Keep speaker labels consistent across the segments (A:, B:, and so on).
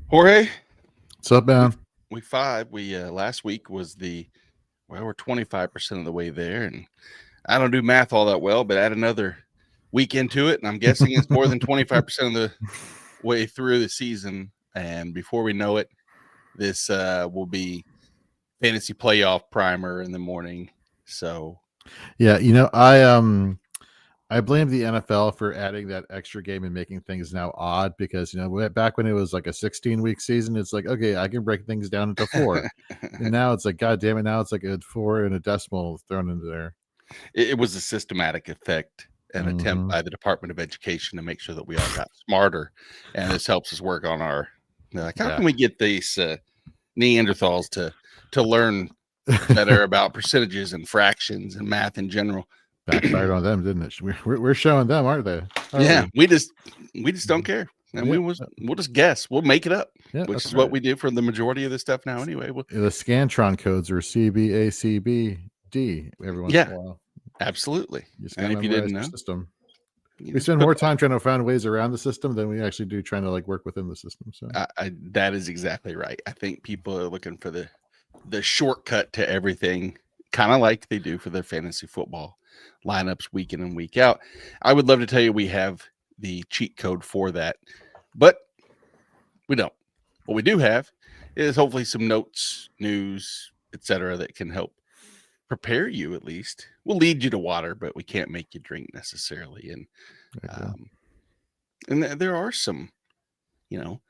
A: Jorge,
B: What's up,
A: week,
B: man?
A: week 5. We last week was we're 25% of the way there, and I don't do math all that well, but add another week into it, and I'm guessing it's more than 25% of the way through the season. And before we know it, this will be fantasy playoff primer in the morning. So
B: Yeah, I blame the NFL for adding that extra game and making things now odd because back when it was like a 16-week season, it's like, okay, I can break things down into 4, and now it's like, god damn it, now it's like a 4 and a decimal thrown into there.
A: it was a systematic effect, an attempt by the Department of Education to make sure that we all got smarter, and this helps us work on our like, how
B: Yeah,
A: can we get these Neanderthals to learn better about percentages and fractions and math in general.
B: backfired on them, didn't it? We're showing them, aren't they?
A: Yeah, we just don't care, and
B: Yeah,
A: we'll just guess, we'll make it up,
B: yeah,
A: which
B: that's
A: is what
B: right.
A: we do for the majority of this stuff now. Anyway,
B: The Scantron codes are CBACBD every once
A: yeah,
B: in a while.
A: absolutely.
B: You just got
A: And
B: to
A: if you
B: memorize
A: didn't
B: your
A: know,
B: system.
A: you
B: We
A: just
B: spend
A: put
B: more time trying to find ways around the system than we actually do trying to like work within the system. So
A: that is exactly right. I think people are looking for the shortcut to everything, kind of like they do for their fantasy football lineups week in and week out. I would love to tell you we have the cheat code for that, but we don't. What we do have is hopefully some notes, news, etc., that can help prepare you. At least we'll lead you to water, but we can't make you drink necessarily. Um, and there are some, you know,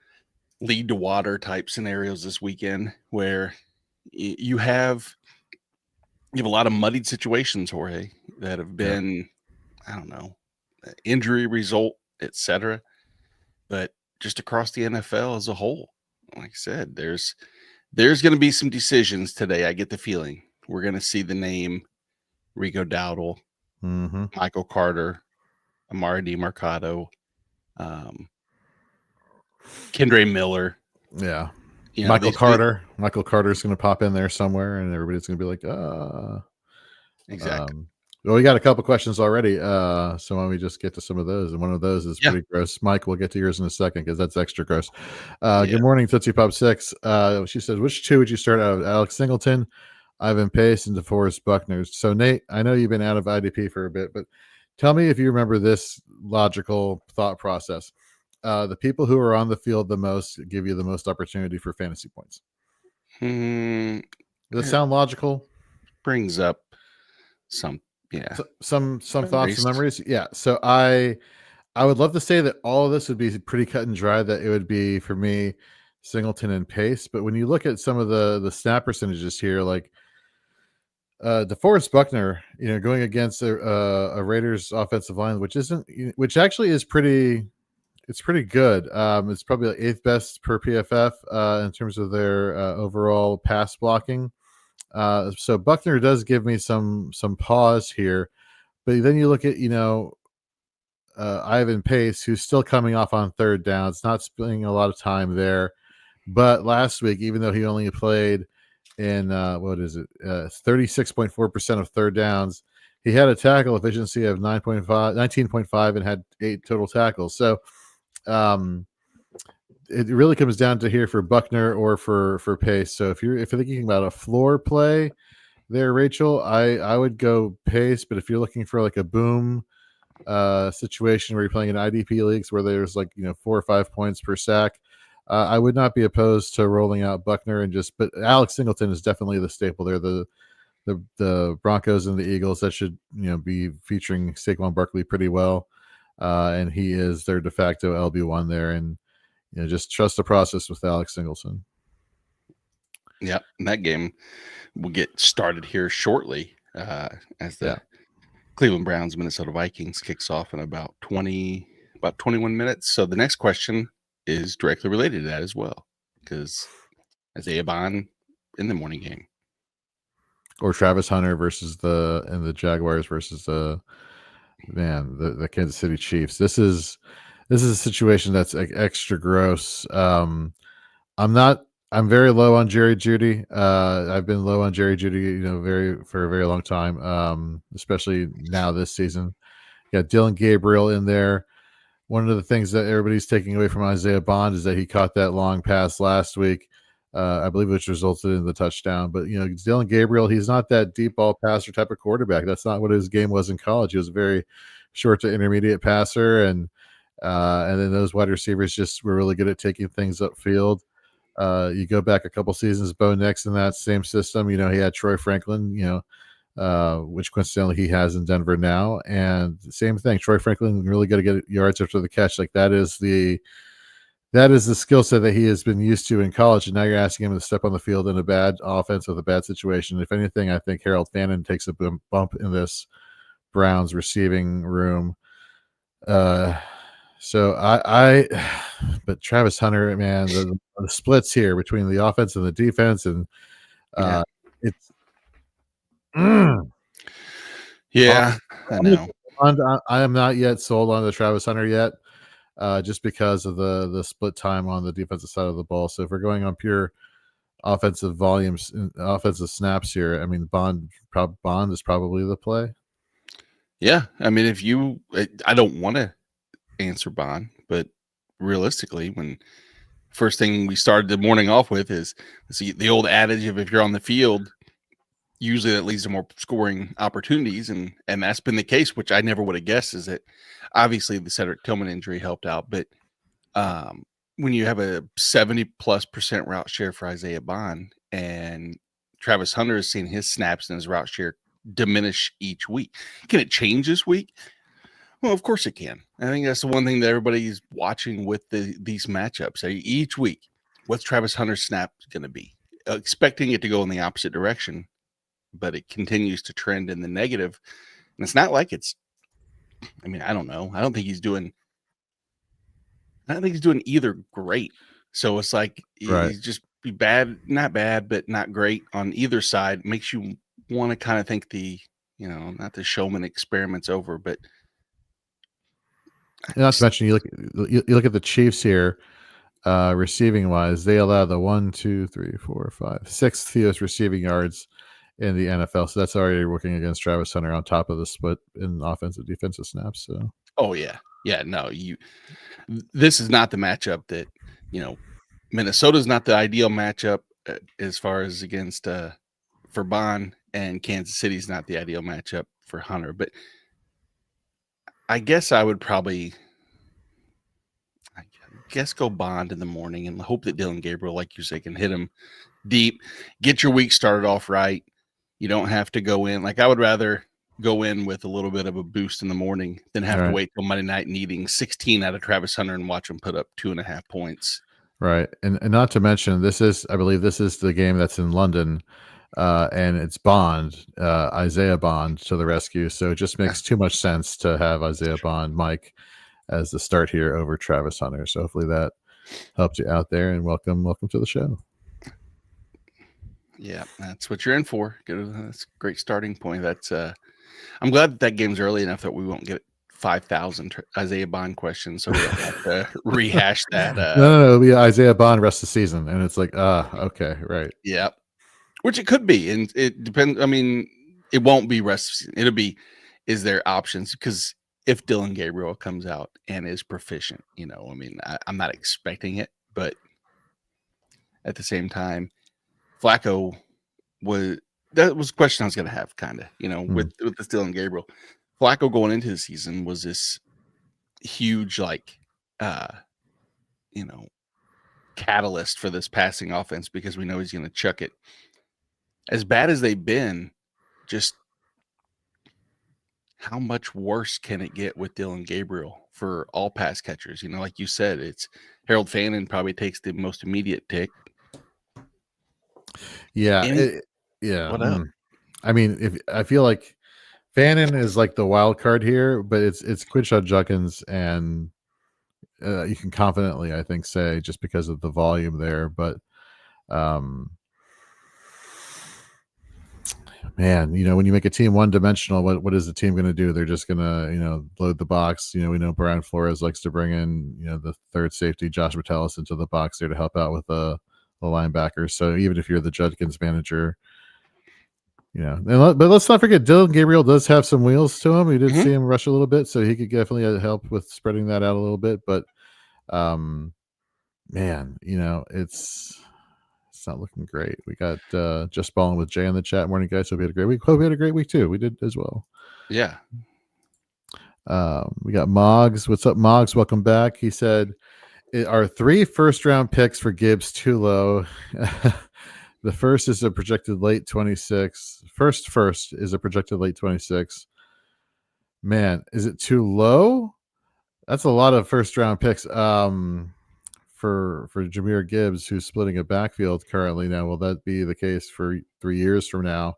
A: lead to water type scenarios this weekend where you have a lot of muddied situations, Jorge, that have
B: yeah,
A: been, I don't know, injury result, etc. But just across the NFL as a whole, like I said, there's going to be some decisions today. I get the feeling we're going to see the name Rico Dowdle, Michael Carter, Amari DiMercado, um, Kendre Miller.
B: yeah.
A: You know,
B: Michael Carter. Michael Carter's going to pop in there somewhere, and everybody's going to be like,
A: exactly.
B: Well, we got a couple questions already. So why don't we just get to some of those? And one of those is
A: Yeah.
B: pretty gross. Mike, we'll get to yours in a second because that's extra gross.
A: Yeah.
B: Good morning, Tootsie Pop 6. She says, which two would you start out of? Alex Singleton, Ivan Pace, and DeForest Buckner. So, Nate, I know you've been out of IDP for a bit, but tell me if you remember this logical thought process. The people who are on the field the most give you the most opportunity for fantasy points.
A: Hmm.
B: Does that
A: It
B: sound logical?
A: brings up some, yeah,
B: Some thoughts and
A: memories.
B: memories. Yeah. So I would love to say that all of this would be pretty cut and dry, that it would be for me Singleton and Pace. But when you look at some of the snap percentages here, like DeForest Buckner, going against a Raiders offensive line, which actually is it's pretty good. It's probably like 8th best per PFF in terms of their overall pass blocking. So Buckner does give me some pause here, but then you look at Ivan Pace, who's still coming off on third downs, not spending a lot of time there. But last week, even though he only played in 36.4% of third downs, he had a tackle efficiency of 19.5 and had 8 total tackles. So it really comes down to here for Buckner or for Pace. So if you're thinking about a floor play there, Rachel, I would go Pace. But if you're looking for like a boom situation where you're playing in IDP leagues where there's 4 or 5 points per sack, I would not be opposed to rolling out Buckner but Alex Singleton is definitely the staple there. The Broncos and the Eagles, that should be featuring Saquon Barkley pretty well, and he is their de facto LB1 there, and just trust the process with Alex Singleton.
A: Yeah, and that game will get started here shortly as the Cleveland Browns Minnesota Vikings kicks off in about 21 minutes. So the next question is directly related to that as well, because Isaiah Bond in the morning game,
B: or Travis Hunter versus the Jaguars versus the Kansas City Chiefs. This is a situation that's extra gross. I'm very low on Jerry Jeudy. I've been low on Jerry Jeudy, for a very long time, especially now this season. Got Dylan Gabriel in there. one of the things that everybody's taking away from Isaiah Bond is that he caught that long pass last week, I believe, which resulted in the touchdown. But, Dylan Gabriel, he's not that deep ball passer type of quarterback. That's not what his game was in college. He was a very short to intermediate passer, and then those wide receivers just were really good at taking things upfield. You go back a couple seasons, Bo Nix in that same system. He had Troy Franklin, which coincidentally he has in Denver now. And same thing, Troy Franklin really got to get yards after the catch. Like that is the skill set that he has been used to in college. And now you're asking him to step on the field in a bad offense with a bad situation. If anything, I think Harold Fannin takes a bump in this Browns receiving room. But Travis Hunter, man, the splits here between the offense and the defense, and it's
A: yeah, I know.
B: I am not yet sold on the Travis Hunter yet, just because of the split time on the defensive side of the ball. So if we're going on pure offensive volumes, offensive snaps here, I mean, Bond is probably the play.
A: Yeah, I mean, I don't want to answer Bond, but realistically, when first thing we started the morning off with is the old adage of if you're on the field, usually that leads to more scoring opportunities, and that's been the case, which I never would have guessed. Is that obviously the Cedric Tillman injury helped out, but when you have a 70+% route share for Isaiah Bond, and Travis Hunter is seeing his snaps and his route share diminish each week, can it change this week? Well, of course it can. I think that's the one thing that everybody's watching with these matchups. Each week, what's Travis Hunter's snap going to be? Expecting it to go in the opposite direction, but it continues to trend in the negative. And it's not like I don't know. I don't think he's doing either great. So it's like he's just be bad, not bad, but not great on either side. Makes you want to kind of think not the showman experiment's over, but
B: not to mention, you look at the Chiefs here, receiving wise, they allow the 6th fewest receiving yards in the NFL. So that's already working against Travis Hunter on top of the split in offensive defensive snaps. So,
A: this is not the matchup that Minnesota's not the ideal matchup as far as against for Bond, and Kansas City's not the ideal matchup for Hunter. But I guess I would probably go Bond in the morning and hope that Dylan Gabriel, like you say, can hit him deep, get your week started off right. You don't have to go in. Like, I would rather go in with a little bit of a boost in the morning than have to wait till Monday night needing 16 out of Travis Hunter and watch him put up 2.5 points.
B: Right. And not to mention, I believe this is the game that's in London, and it's Bond, Isaiah Bond to the rescue. So it just makes too much sense to have Isaiah Bond, Mike, as the start here over Travis Hunter. So hopefully that helps you out there, and welcome to the show.
A: Yeah, that's what you're in for. That's a great starting point. That's I'm glad that game's early enough that we won't get 5,000 Isaiah Bond questions, so we don't have to rehash that.
B: No, it'll be Isaiah Bond rest of the season, and it's like, okay, right.
A: Yeah, which it could be, and it depends. I mean, it won't be rest of the season. It'll be, is there options? Because if Dylan Gabriel comes out and is proficient, I'm not expecting it, but at the same time, Flacco that was a question I was going to have, kind of, with this Dylan Gabriel. Flacco going into the season was this huge, catalyst for this passing offense because we know he's going to chuck it. As bad as they've been, just how much worse can it get with Dylan Gabriel for all pass catchers? Like you said, it's Harold Fannin probably takes the most immediate tick.
B: Yeah.
A: What up?
B: I mean, I feel like Fannin is like the wild card here, but it's Quinshon Judkins, and you can confidently, I think, say, just because of the volume there. But man, when you make a team one-dimensional, what is the team going to do? They're just going to, load the box. We know Brian Flores likes to bring in, the third safety, Josh Metellus, into the box there to help out with the linebackers. So even if you're the Judkins manager, But let's not forget Dylan Gabriel does have some wheels to him. We did
A: Mhm.
B: see him rush a little bit, so he could definitely help with spreading that out a little bit. But man, it's not looking great. We got Just Balling with Jay in the chat. Morning, guys. Hope you had a great week. Hope you had a great week too. We did as well.
A: Yeah.
B: We got Moggs. What's up, Moggs? Welcome back. He said, "Are 3 first-round picks for Gibbs too low?" The first is a projected late 26. First is a projected late 26. Man, is it too low? That's a lot of first-round picks. For Jahmyr Gibbs, who's splitting a backfield currently now. Will that be the case for 3 years from now?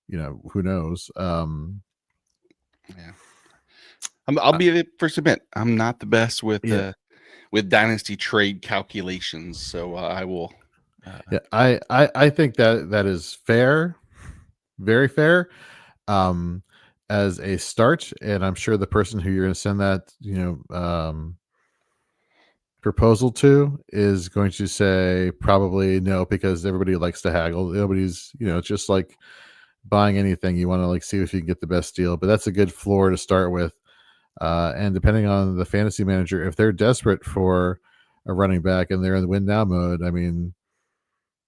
B: Who knows?
A: Yeah. I'll be the first to admit I'm not the best with dynasty trade calculations, so I will.
B: I think that is fair, very fair, as a start, and I'm sure the person who you're going to send that proposal to is going to say probably no, because everybody likes to haggle. Nobody's it's just like buying anything. You want to see if you can get the best deal, but that's a good floor to start with. And depending on the fantasy manager, if they're desperate for a running back and they're in the win now mode, I mean,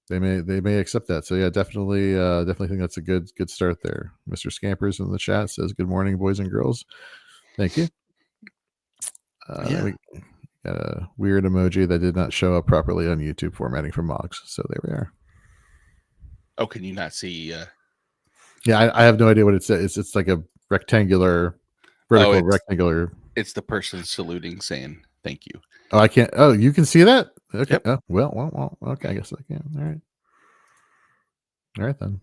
B: they may accept that. So yeah, definitely think that's a good start there. Mr. Scampers in the chat says, "Good morning, boys and girls." Thank you. We got a weird emoji that did not show up properly on YouTube formatting from Moggs. So there we are.
A: Oh, can you not see?
B: Yeah, I have no idea what it says. It's like a rectangular, vertical rectangular.
A: It's the person saluting, saying thank you.
B: Oh, I can't. Oh, you can see that? Okay.
A: Yep.
B: Oh, well. Okay, I guess I can. All right then.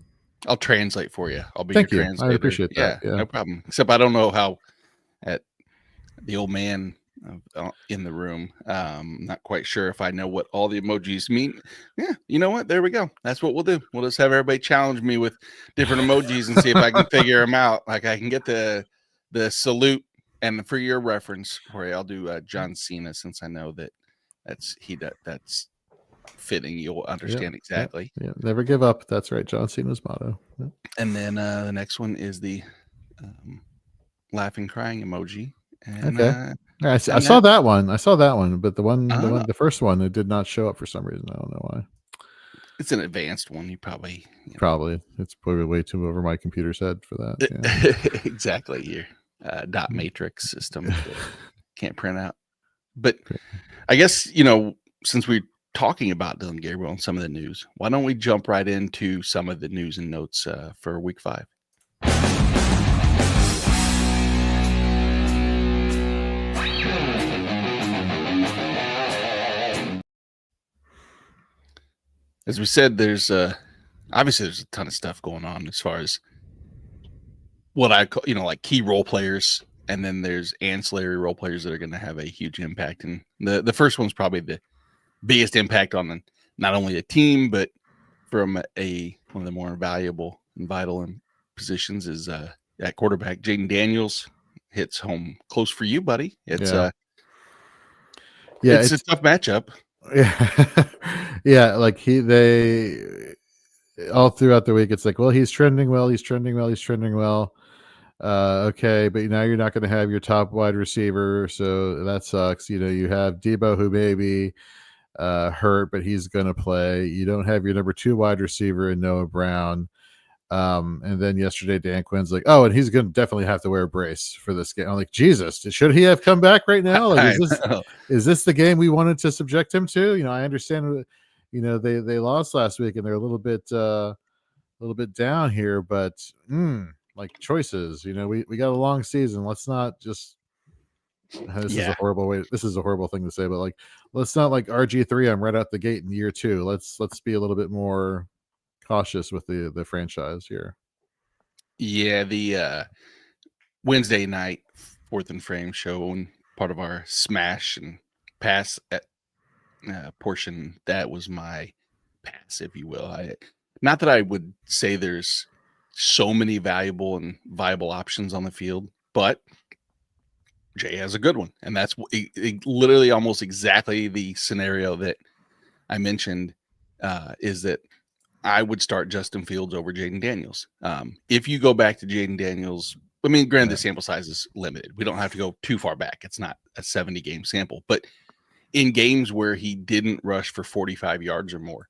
A: I'll translate for you. I'll be
B: Thank
A: your
B: you.
A: translator.
B: I appreciate that. Yeah,
A: no problem. Except I don't know how at the old man in the room. Not quite sure if I know what all the emojis mean. Yeah, you know what? There we go. That's what we'll do. We'll just have everybody challenge me with different emojis and see if I can figure them out. Like I can get the salute, and for your reference, Jorge, I'll do John Cena, since I know that's fitting. You'll understand exactly.
B: Yeah, never give up. That's right. John Cena's motto. Yeah.
A: And then the next one is the laughing, crying emoji. And,
B: okay. I saw that one. But the first one, it did not show up for some reason. I don't know why.
A: It's an advanced one. You probably.
B: It's probably way too over my computer's head for that. Yeah.
A: Exactly. Your dot matrix system can't print out. But I guess, since we're talking about Dylan Gabriel and some of the news, why don't we jump right into some of the news and notes for week 5? As we said, there's obviously there's a ton of stuff going on as far as what I call, like key role players, and then there's ancillary role players that are going to have a huge impact. And the first one's probably the biggest impact on not only a team, but from one of the more valuable and vital positions is at quarterback. Jaden Daniels hits home close for you, buddy. It's it's a tough matchup.
B: Yeah, like they all throughout the week, it's like, well, he's trending well. Okay, but now you're not going to have your top wide receiver, so that sucks. You have Debo, who may be hurt, but he's going to play. You don't have your number 2 wide receiver in Noah Brown. And then yesterday, Dan Quinn's like, oh, and he's going to definitely have to wear a brace for this game. I'm like, Jesus, should he have come back right now? Like, is this the game we wanted to subject him to? I understand, they lost last week and they're a little bit down here, but like choices, we got a long season. Let's not just, this is a horrible thing to say, but like, let's not like RG3 I'm right out the gate in year 2. Let's be a little bit more cautious with the franchise here.
A: Yeah, the Wednesday night 4th and Frame show, and part of our smash and pass portion, that was my pass, if you will. Not that I would say there's so many valuable and viable options on the field, but Jay has a good one, and that's literally almost exactly the scenario that I mentioned. Is that I would start Justin Fields over Jaden Daniels. If you go back to Jaden Daniels, I mean, granted, the sample size is limited. We don't have to go too far back. It's not a 70-game sample. But in games where he didn't rush for 45 yards or more,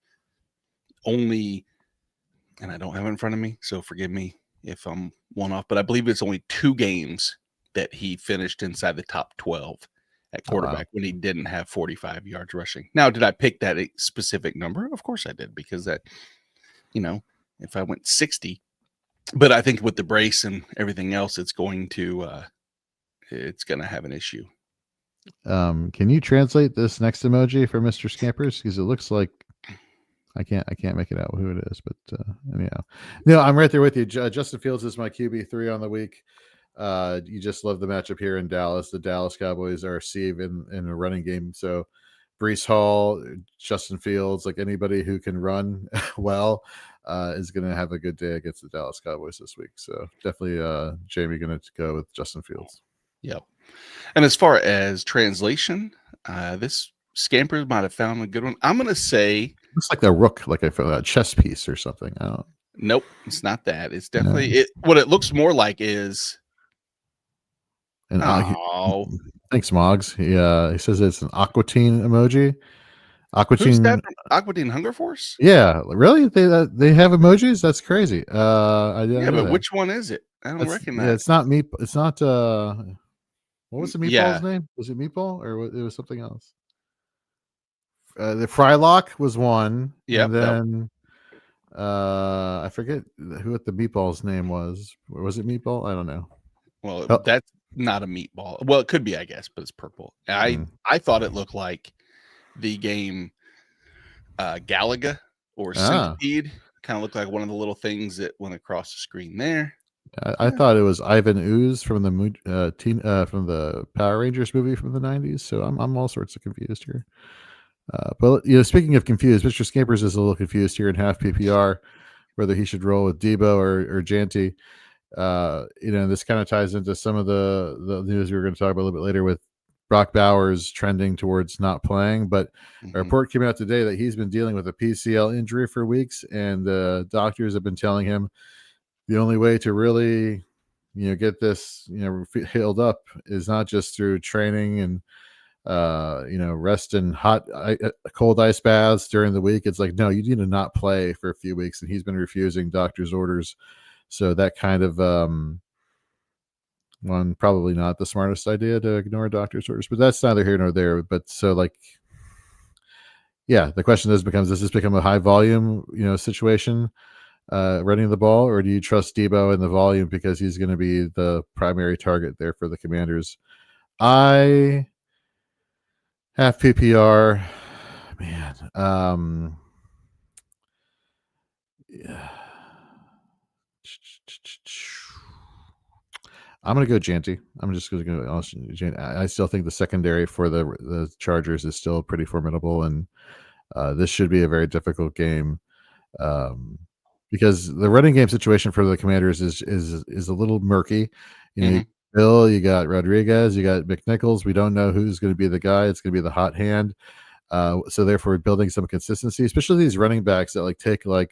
A: only, and I don't have it in front of me, so forgive me if I'm one off, but I believe it's only 2 games that he finished inside the top 12 at quarterback when he didn't have 45 yards rushing. Now, did I pick that specific number? Of course I did, because that, if I went 60, but I think with the brace and everything else, it's going to have an issue.
B: Can you translate this next emoji for Mr. Scampers? Because it looks like I can't make it out who it is, but anyhow, no, I'm right there with you. Justin Fields is my QB3 on the week. You just love the matchup here in Dallas. The Dallas Cowboys are Steve in a running game, so Breece Hall, Justin Fields, like anybody who can run well, is going to have a good day against the Dallas Cowboys this week. So definitely, Jamie, going to go with Justin Fields.
A: Yep. And as far as translation, this Scamper might have found a good one. I'm going to say
B: looks like a rook, like a chess piece or something. I don't.
A: Nope, it's not that. It's definitely what it looks more like is.
B: Thanks, Moggs. He says it's an Aquatine emoji.
A: Who's that from Aquatine Hunger Force?
B: Yeah, really? They have emojis? That's crazy.
A: But which one is it? I don't recognize.
B: Yeah, it's not me. It's not. What was the meatball's name? Was it Meatball or it was something else? The Frylock was one.
A: Yeah,
B: and then I forget what the meatball's name was. Was it Meatball? I don't know.
A: Well, that's not a meatball. Well, it could be, I guess, but it's purple. I thought it looked like the game Galaga or Centipede. Kind of looked like one of the little things that went across the screen there.
B: I thought it was Ivan Ooze from the Power Rangers movie from the 90s. So I'm all sorts of confused here. But speaking of confused, Mr. Scampers is a little confused here in half PPR, whether he should roll with Debo or Janty. This kind of ties into some of the news we were going to talk about a little bit later with Brock Bowers trending towards not playing. But a report came out today that he's been dealing with a PCL injury for weeks, and the doctors have been telling him the only way to really, get this, healed up is not just through training and rest in cold ice baths during the week. It's like, no, you need to not play for a few weeks, and he's been refusing doctor's orders. So that kind of one, probably not the smartest idea to ignore doctor's orders, but that's neither here nor there. But so the question becomes, does this become a high volume, situation, running the ball, or do you trust Debo in the volume because he's going to be the primary target there for the Commanders? I have PPR, man. Yeah. I'm going to go Janty. I'm just going to go Janty. I still think the secondary for the Chargers is still pretty formidable, and this should be a very difficult game because the running game situation for the Commanders is a little murky. Bill, you got Rodriguez, you got McNichols. We don't know who's going to be the guy. It's going to be the hot hand. So therefore, building some consistency, especially these running backs that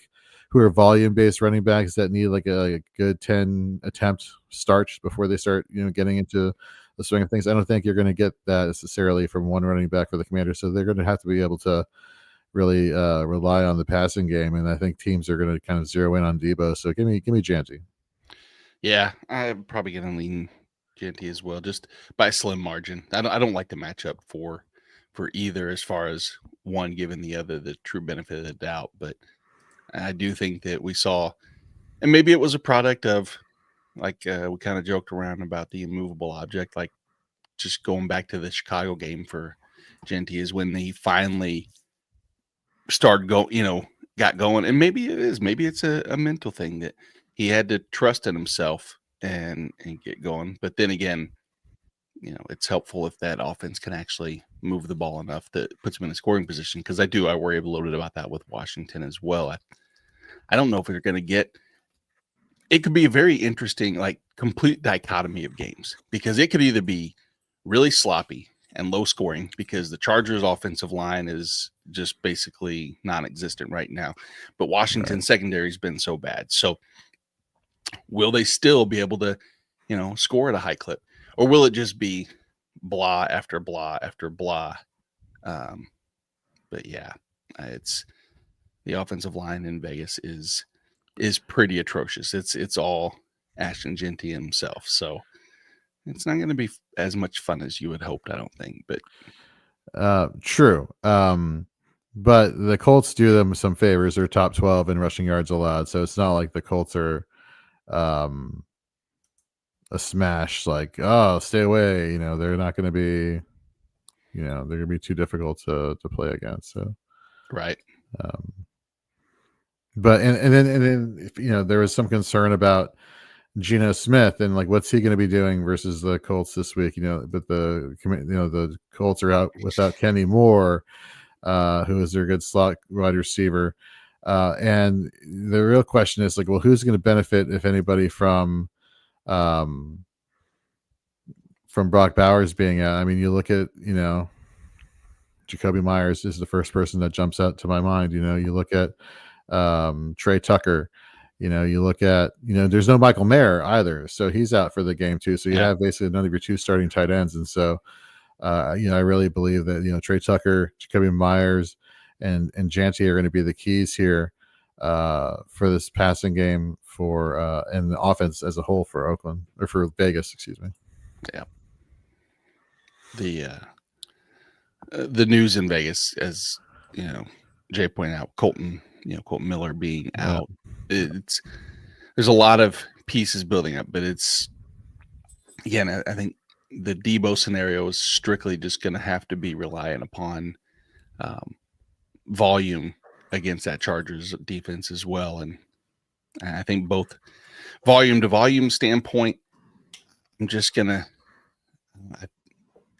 B: who are volume-based running backs that need a good 10 attempt start before they start, getting into the swing of things. I don't think you're going to get that necessarily from one running back for the Commanders. So they're going to have to be able to really rely on the passing game. And I think teams are going to kind of zero in on Debo. So give me Janty.
A: Yeah, I'm probably going to lean Janty as well, just by a slim margin. I don't like the matchup for either, as far as one giving the other the true benefit of the doubt, but I do think that we saw, and maybe it was a product of, we kind of joked around about the immovable object, like just going back to the Chicago game for Janty is when he finally started got going. And maybe it's a mental thing that he had to trust in himself and get going. But then again, it's helpful if that offense can actually move the ball enough that puts him in a scoring position. Because I worry a little bit about that with Washington as well. I don't know if we're going to get. It could be a very interesting, complete dichotomy of games, because it could either be really sloppy and low scoring because the Chargers offensive line is just basically non-existent right now. But Washington's secondary has been so bad. So will they still be able to, score at a high clip, or will it just be blah after blah after blah? But yeah, it's the offensive line in Vegas is pretty atrocious. It's all Ashton Genty himself. So it's not going to be as much fun as you had hoped, I don't think. But
B: true. But the Colts do them some favors. They're top 12 in rushing yards allowed, so it's not like the Colts are a smash. Like, oh, stay away. They're not going to be. They're going to be too difficult to play against. So
A: right.
B: But and then there was some concern about Geno Smith and like what's he going to be doing versus the Colts this week. But the Colts are out without Kenny Moore, who is their good slot wide receiver. And the real question is like, well, who's going to benefit, if anybody, from Brock Bowers being out? I mean, you look at Jacoby Myers is the first person that jumps out to my mind. You look at Trey Tucker. You look at, there's no Michael Mayer either. So he's out for the game too. So you have basically none of your two starting tight ends. And so, I really believe that, Trey Tucker, Jacoby Myers, and Janty are going to be the keys here for this passing game and the offense as a whole for Oakland, or for Vegas, excuse me.
A: Yeah. The news in Vegas, as Jay pointed out, Colton Miller being out. There's a lot of pieces building up, but again, I think the Debo scenario is strictly just going to have to be reliant upon volume against that Chargers defense as well. And I think both volume to volume standpoint, I'm just gonna. I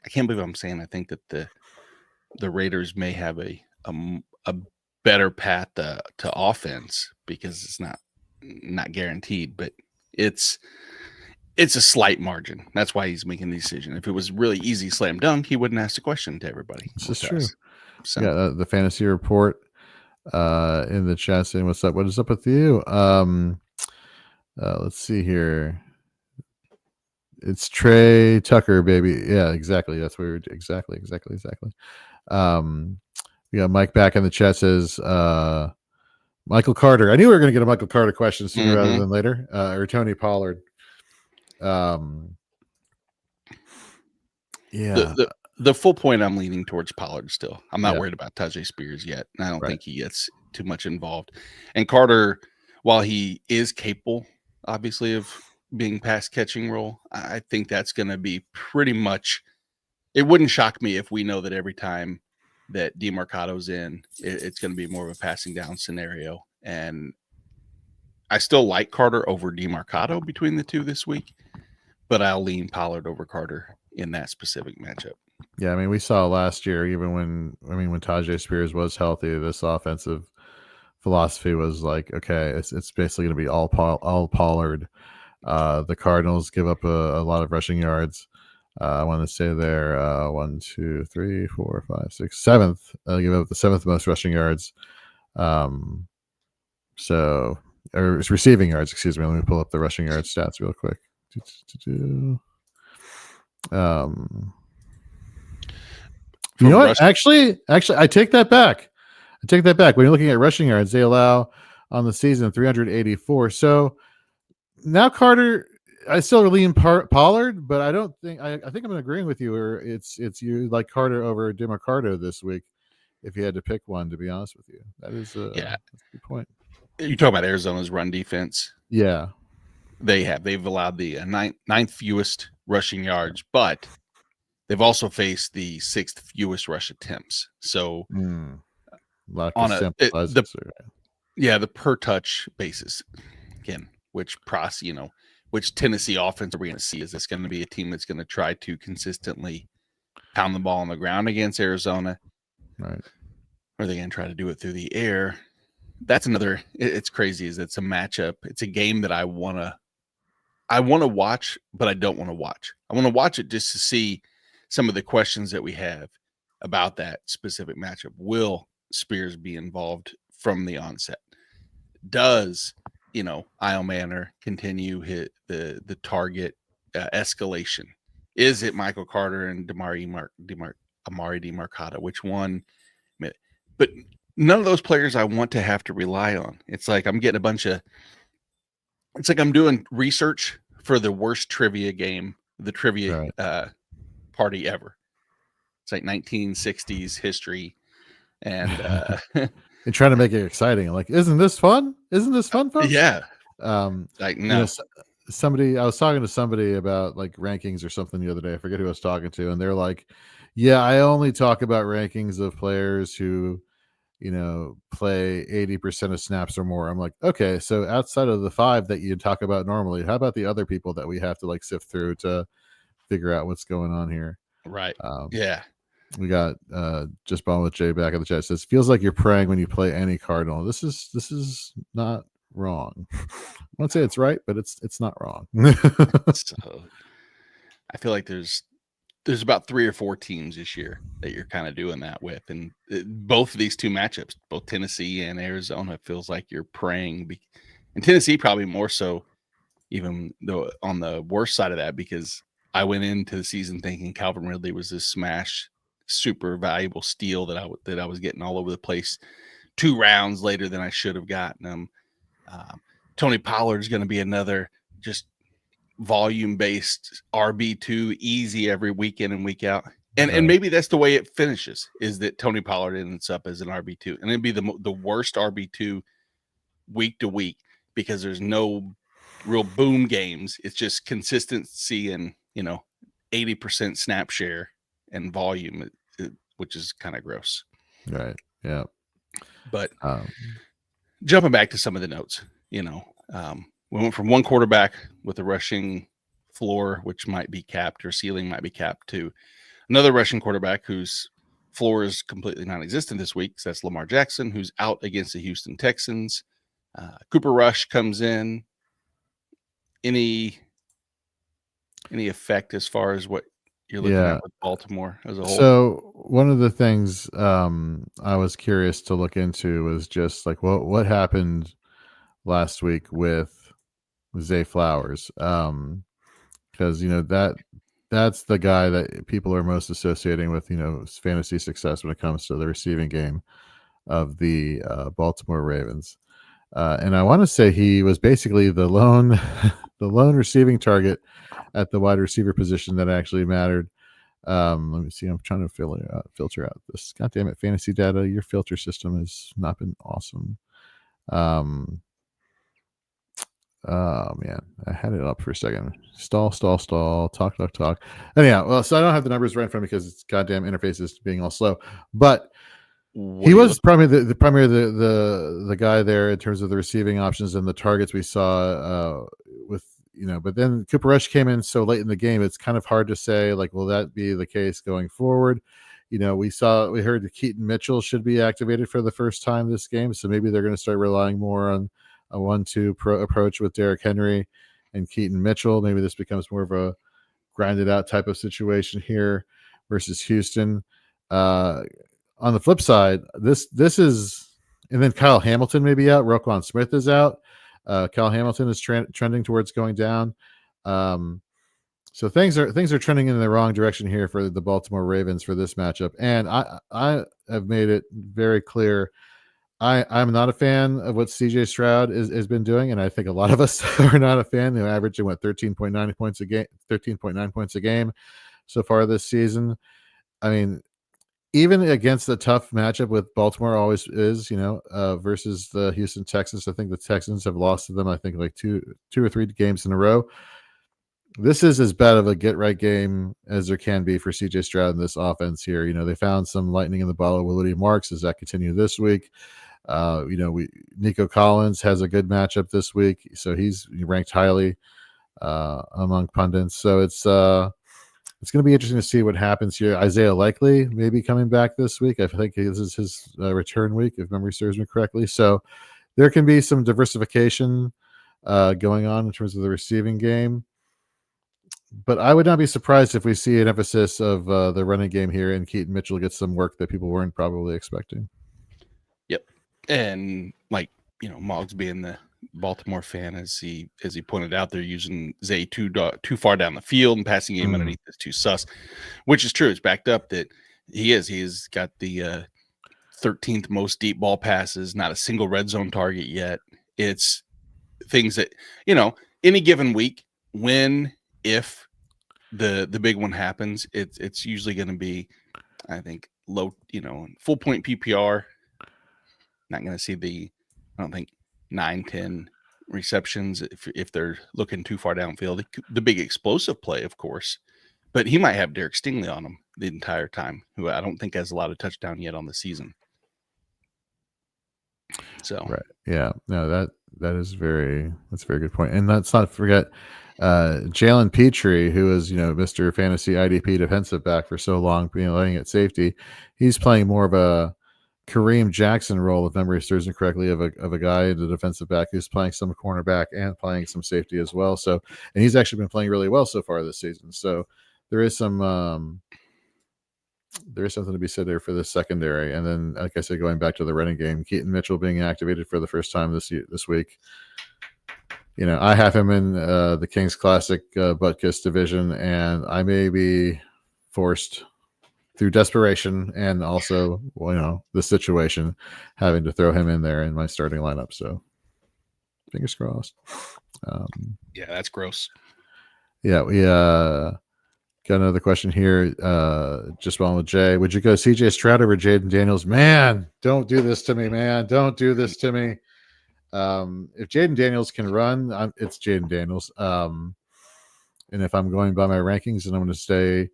A: can't believe I'm saying I think that the Raiders may have a better path to offense, because it's not guaranteed, but it's a slight margin. That's why he's making the decision. If it was really easy slam dunk, he wouldn't ask the question to everybody.
B: This is true.
A: So
B: yeah, the fantasy report in the chat saying, "What's up? What is up with you?" Let's see here. It's Trey Tucker, baby. Yeah, exactly. That's where we're exactly. We got Mike back in the chat, says Michael Carter. I knew we were going to get a Michael Carter question sooner rather than later. Or Tony Pollard. Yeah.
A: The full point, I'm leaning towards Pollard still. I'm not worried about Tajay Spears yet. And I don't think he gets too much involved. And Carter, while he is capable, obviously, of being pass catching role, I think that's going to be pretty much. It wouldn't shock me if we know that every time that DeMarcado's in, it's going to be more of a passing down scenario. And I still like Carter over DeMarcado between the two this week, but I'll lean Pollard over Carter in that specific matchup.
B: Yeah, I mean, we saw last year, even when Tajay Spears was healthy, this offensive philosophy was like, okay, it's basically going to be all Pollard. The Cardinals give up a lot of rushing yards. I want to say they're 1, 2, 3, 4, 5, 6, 7th. Give up the 7th most rushing yards. So, or it's receiving yards. Excuse me. Let me pull up the rushing yard stats real quick. You know what? Actually, I take that back. When you're looking at rushing yards, they allow on the season 384. So now Carter, I still lean Pollard, but I don't think I think I'm agreeing with you. Or it's you like Carter over DeMarcado this week. If you had to pick one, to be honest with you, that's a good point.
A: You talk about Arizona's run defense.
B: Yeah,
A: they've allowed the ninth fewest rushing yards, but they've also faced the 6th fewest rush attempts. So on the per touch basis, again, which Tennessee offense are we going to see? Is this going to be a team that's going to try to consistently pound the ball on the ground against Arizona?
B: Right.
A: Or are they going to try to do it through the air? That's another. It's crazy. It's a matchup. It's a game that I want to watch, but I don't want to watch. I want to watch it just to see some of the questions that we have about that specific matchup. Will Spears be involved from the onset? Does Isle Manor continue the target escalation? Is it Michael Carter and Amari DeMarcado? Which one? But none of those players I want to have to rely on. It's like I'm getting it's like I'm doing research for the worst trivia game, the trivia party ever. It's like 1960s history, and
B: and trying to make it exciting. Like, isn't this fun? Isn't this fun, folks?
A: Yeah.
B: Like, no. I was talking to somebody about like rankings or something the other day. I forget who I was talking to, and they're like, "Yeah, I only talk about rankings of players who, play 80% of snaps or more." I'm like, okay, so outside of the 5 that you talk about normally, how about the other people that we have to like sift through to figure out what's going on here?
A: Right. Yeah.
B: We got just Ball with Jay back in the chat. It says, feels like you're praying when you play any Cardinal. This is not wrong. I won't say it's right, but it's not wrong.
A: So I feel like there's about 3 or 4 teams this year that you're kind of doing that with, and both of these 2 matchups, both Tennessee and Arizona, feels like you're praying, and Tennessee probably more so, even though on the worst side of that, because I went into the season thinking Calvin Ridley was this smash, super valuable steal that I was getting all over the place 2 rounds later than I should have gotten him. Tony Pollard is going to be another just volume-based RB2, easy every week in and week out. And maybe that's the way it finishes, is that Tony Pollard ends up as an RB2. And it'd be the worst RB2 week to week, because there's no real boom games. It's just consistency and, 80% snap share and volume, which is kind of gross.
B: Right. Yeah.
A: But jumping back to some of the notes, we went from 1 quarterback with a rushing floor, which might be capped, or ceiling might be capped, to another rushing quarterback whose floor is completely non-existent this week. So that's Lamar Jackson, who's out against the Houston Texans. Cooper Rush comes in. Any effect as far as what you're looking at with Baltimore as a whole?
B: So one of the things I was curious to look into was just like what happened last week with Zay Flowers, because that's the guy that people are most associating with fantasy success when it comes to the receiving game of the Baltimore Ravens, and I want to say he was basically the lone receiving target at the wide receiver position that actually mattered. Let me see. I'm trying to filter out this. God damn it, fantasy data! Your filter system has not been awesome. Oh man, I had it up for a second. Stall. Talk. Anyhow, well, so I don't have the numbers right in front of me because it's goddamn interfaces being all slow. But he was probably the guy there in terms of the receiving options and the targets we saw with. But then Cooper Rush came in so late in the game, it's kind of hard to say, like, will that be the case going forward? We heard that Keaton Mitchell should be activated for the first time this game, so maybe they're going to start relying more on a 1-2 approach with Derrick Henry and Keaton Mitchell. Maybe this becomes more of a grinded out type of situation here versus Houston. On the flip side, this is, and then Kyle Hamilton may be out. Roquan Smith is out. Kyle Hamilton is trending towards going down. So things are trending in the wrong direction here for the Baltimore Ravens for this matchup. And I have made it very clear, I'm not a fan of what CJ Stroud has been doing, and I think a lot of us are not a fan. They're averaging 13.9 points a game, 13.9 points a game so far this season. I mean, even against the tough matchup with Baltimore always is, versus the Houston Texans. I think the Texans have lost to them, I think, like two or three games in a row. This is as bad of a get-right game as there can be for CJ Stroud in this offense here. They found some lightning in the bottle with Willie Marks. Does that continue this week? Nico Collins has a good matchup this week, so he's ranked highly among pundits. So it's going to be interesting to see what happens here. Isaiah Likely may be coming back this week. I think this is his return week, if memory serves me correctly. So there can be some diversification going on in terms of the receiving game. But I would not be surprised if we see an emphasis of the running game here, and Keaton Mitchell gets some work that people weren't probably expecting.
A: Yep. And like, Moggs being the Baltimore fan, as he pointed out, they're using Zay too far down the field, and passing game underneath is too sus, which is true. It's backed up that he's got the 13th most deep ball passes, not a single red zone target yet. It's things that, any given week, if the big one happens, it's usually going to be, I think, low, full point PPR. Not going to see I don't think 9-10 receptions if they're looking too far downfield. The big explosive play, of course, but he might have Derek Stingley on him the entire time, who I don't think has a lot of touchdown yet on the season. So
B: right, yeah, no, that's a very good point. And let's not forget Jalen Petrie, who is Mr. Fantasy IDP defensive back for so long, playing at safety. He's playing more of a Kareem Jackson role, if memory serves me correctly, of a guy, the defensive back, who's playing some cornerback and playing some safety as well. So, and he's actually been playing really well so far this season. So there is something to be said there for the secondary. And then, like I said, going back to the running game, Keaton Mitchell being activated for the first time this week. I have him in the Kings Classic Butkus division, and I may be forced through desperation and also, the situation, having to throw him in there in my starting lineup. So fingers crossed.
A: Yeah, that's gross.
B: Yeah, we got another question here. Just one with Jay. Would you go CJ Stroud over Jaden Daniels? Man, don't do this to me, man. Don't do this to me. If Jaden Daniels can run, it's Jaden Daniels. And if I'm going by my rankings, and I'm going to stay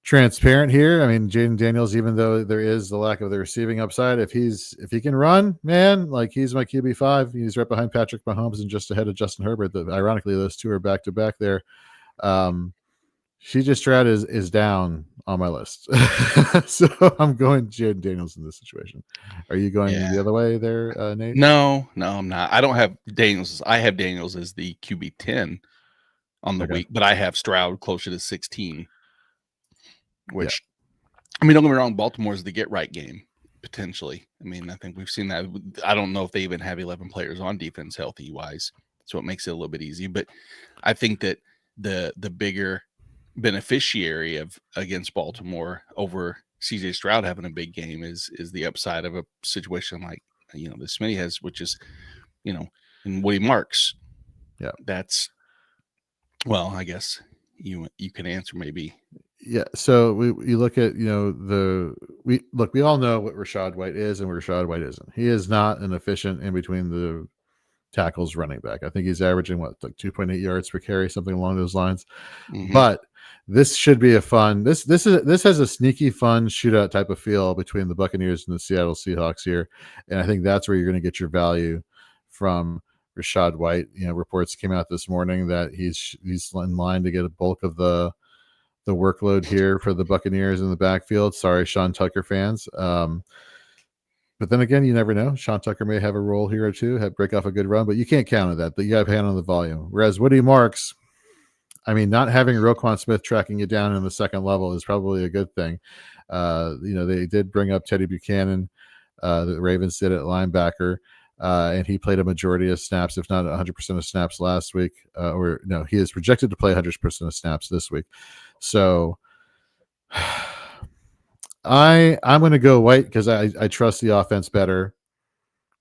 B: transparent here, I mean, Jaden Daniels, even though there is the lack of the receiving upside, if he can run, man, like, he's my QB5. He's right behind Patrick Mahomes and just ahead of Justin Herbert. Ironically, those two are back to back there. CJ Stroud is down on my list. So I'm going Jaden Daniels in this situation. Are you going the other way there, Nate?
A: No, I'm not. I don't have Daniels. I have Daniels as the QB 10 on the week, but I have Stroud closer to 16. Which, I mean, don't get me wrong, Baltimore is the get right game, potentially. I mean, I think we've seen that. I don't know if they even have 11 players on defense healthy wise, so it makes it a little bit easy. But I think that the bigger beneficiary against Baltimore over CJ Stroud having a big game is the upside of a situation like the Smitty has, which is in Woody Marks.
B: Yeah,
A: that's, well, I guess you can answer maybe.
B: Yeah, so we look at we all know what Rachaad White is and what Rachaad White isn't. He is not an efficient in between the tackles running back. I think he's averaging 2.8 yards per carry, something along those lines. Mm-hmm. But this should be a fun. This has a sneaky fun shootout type of feel between the Buccaneers and the Seattle Seahawks here, and I think that's where you're going to get your value from Rachaad White. Reports came out this morning that he's in line to get a bulk of the workload here for the Buccaneers in the backfield. Sorry, Sean Tucker fans. But then again, you never know. Sean Tucker may have a role here or two, break off a good run, but you can't count on that. But you got to count on the volume. Whereas Woody Marks, I mean, not having Roquan Smith tracking you down in the second level is probably a good thing. They did bring up Teddy Buchanan. The Ravens did at linebacker. And he played a majority of snaps, if not 100% of snaps last week. He is projected to play 100% of snaps this week. So I'm going to go White because I trust the offense better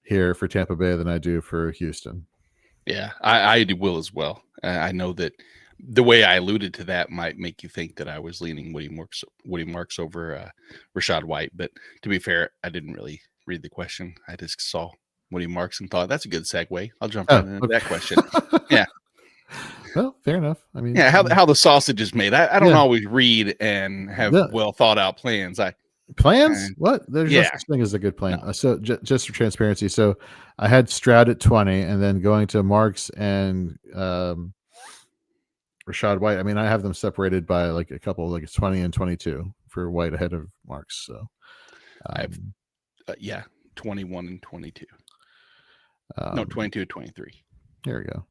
B: here for Tampa Bay than I do for Houston.
A: Yeah, I will as well. I know that the way I alluded to that might make you think that I was leaning Woody Marks over Rachaad White. But to be fair, I didn't really read the question. I just saw Woody Marks and thought that's a good segue. I'll jump right into that question. Yeah.
B: Well, fair enough. I mean,
A: how the sausage is made. I don't always read and have well thought out plans.
B: What? There's no such thing as a good plan. No. So just for transparency, so I had Stroud at 20, and then going to Marks and Rachaad White. I mean, I have them separated by like a couple, like 20 and 22 for White ahead of Marks. So
A: I have 21 and 22. No, 22 and 23.
B: There we go.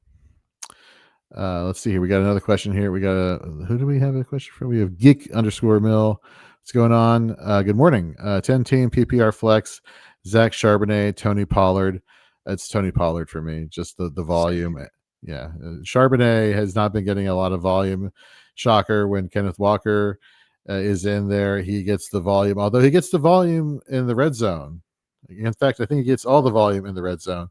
B: Let's see here. We got another question here. We got who do we have a question from? We have Geek_Mill. What's going on? Good morning. 10-team PPR flex. Zach Charbonnet, Tony Pollard. It's Tony Pollard for me. Just the volume.
A: Same.
B: Yeah, Charbonnet has not been getting a lot of volume. Shocker when Kenneth Walker is in there. He gets the volume, although he gets the volume in the red zone. In fact, I think he gets all the volume in the red zone.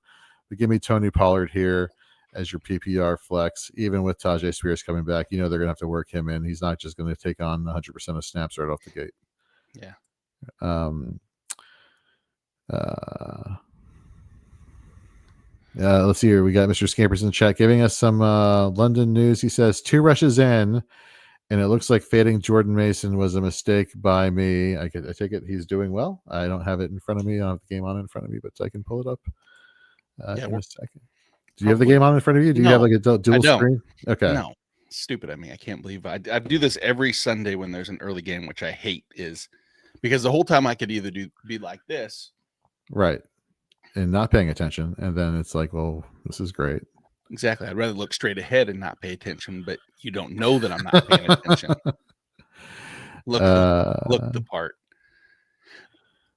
B: But give me Tony Pollard here as your PPR flex. Even with Tajay Spears coming back, they're going to have to work him in. He's not just going to take on 100% of snaps right off the gate.
A: Yeah.
B: Let's see here. We got Mr. Scampers in the chat giving us some London news. He says 2 rushes in, and it looks like fading Jordan Mason was a mistake by me. I take it he's doing well. I don't have it in front of me. I don't have the game on in front of me, but I can pull it up in a second. Do you have the game on in front of you? Do you have like a dual screen? Okay.
A: No. Stupid. I can't believe I do this every Sunday when there's an early game, which I hate, is because the whole time I could either be like this.
B: Right. And not paying attention. And then it's like, well, this is great.
A: Exactly. I'd rather look straight ahead and not pay attention, but you don't know that I'm not paying attention. Look the part.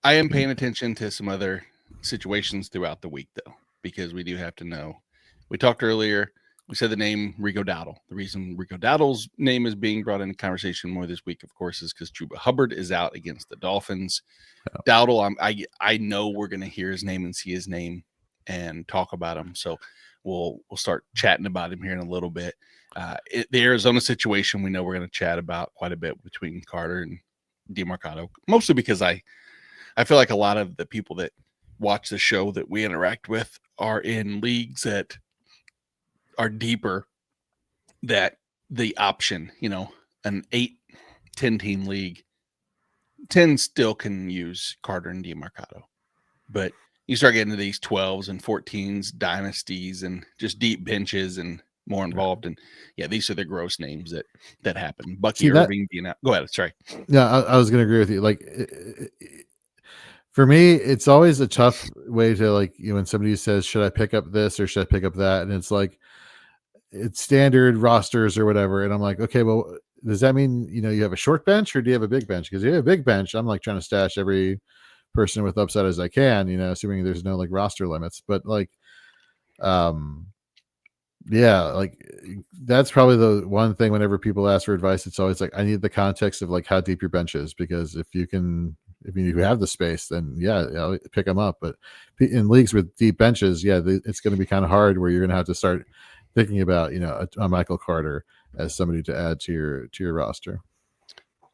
A: I am paying attention to some other situations throughout the week, though, because we do have to know. We talked earlier. We said the name Rico Dowdle. The reason Rico Dowdle's name is being brought into conversation more this week, of course, is because Chuba Hubbard is out against the Dolphins. Oh. Dowdle, I know we're going to hear his name and see his name and talk about him. So we'll start chatting about him here in a little bit. The Arizona situation, we know we're going to chat about quite a bit between Carter and DeMarcado, mostly because I feel like a lot of the people that watch the show that we interact with are in leagues that are deeper, that the option, an 8-10 team league, 10 still can use Carter and DeMarcado. But you start getting into these 12s and 14s, dynasties, and just deep benches and more involved. And yeah, these are the gross names that happen. Bucky Irving being out. Go ahead. Sorry.
B: Yeah, I was going to agree with you. Like, for me, it's always a tough way to when somebody says, should I pick up this or should I pick up that? And it's like, it's standard rosters or whatever. And I'm like, okay, well, does that mean, you have a short bench or do you have a big bench? Because if you have a big bench, I'm like trying to stash every person with upside as I can, assuming there's no roster limits. But that's probably the one thing whenever people ask for advice, it's always like, I need the context of how deep your bench is, because if you have the space, then I'll pick them up. But in leagues with deep benches, it's going to be kind of hard where you're going to have to start thinking about, a Michael Carter as somebody to add to your roster.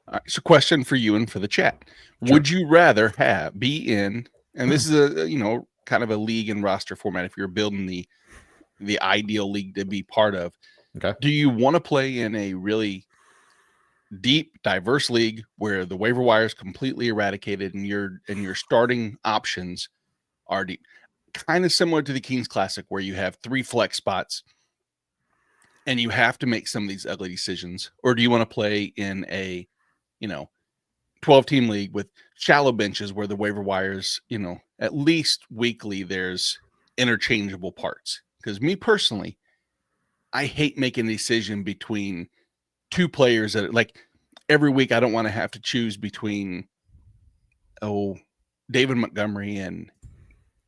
A: All right, so question for you and for the chat. Sure. Would you rather be in, and this is a, kind of a league and roster format, if you're building the ideal league to be part of,
B: okay,
A: do you want to play in a really deep, diverse league where the waiver wire is completely eradicated and your starting options are deep, kind of similar to the Kings Classic where you have 3 flex spots and you have to make some of these ugly decisions? Or do you want to play in a 12-team league with shallow benches where the waiver wires, at least weekly there's interchangeable parts? Because me personally, I hate making a decision between 2 players that every week I don't want to have to choose between David Montgomery and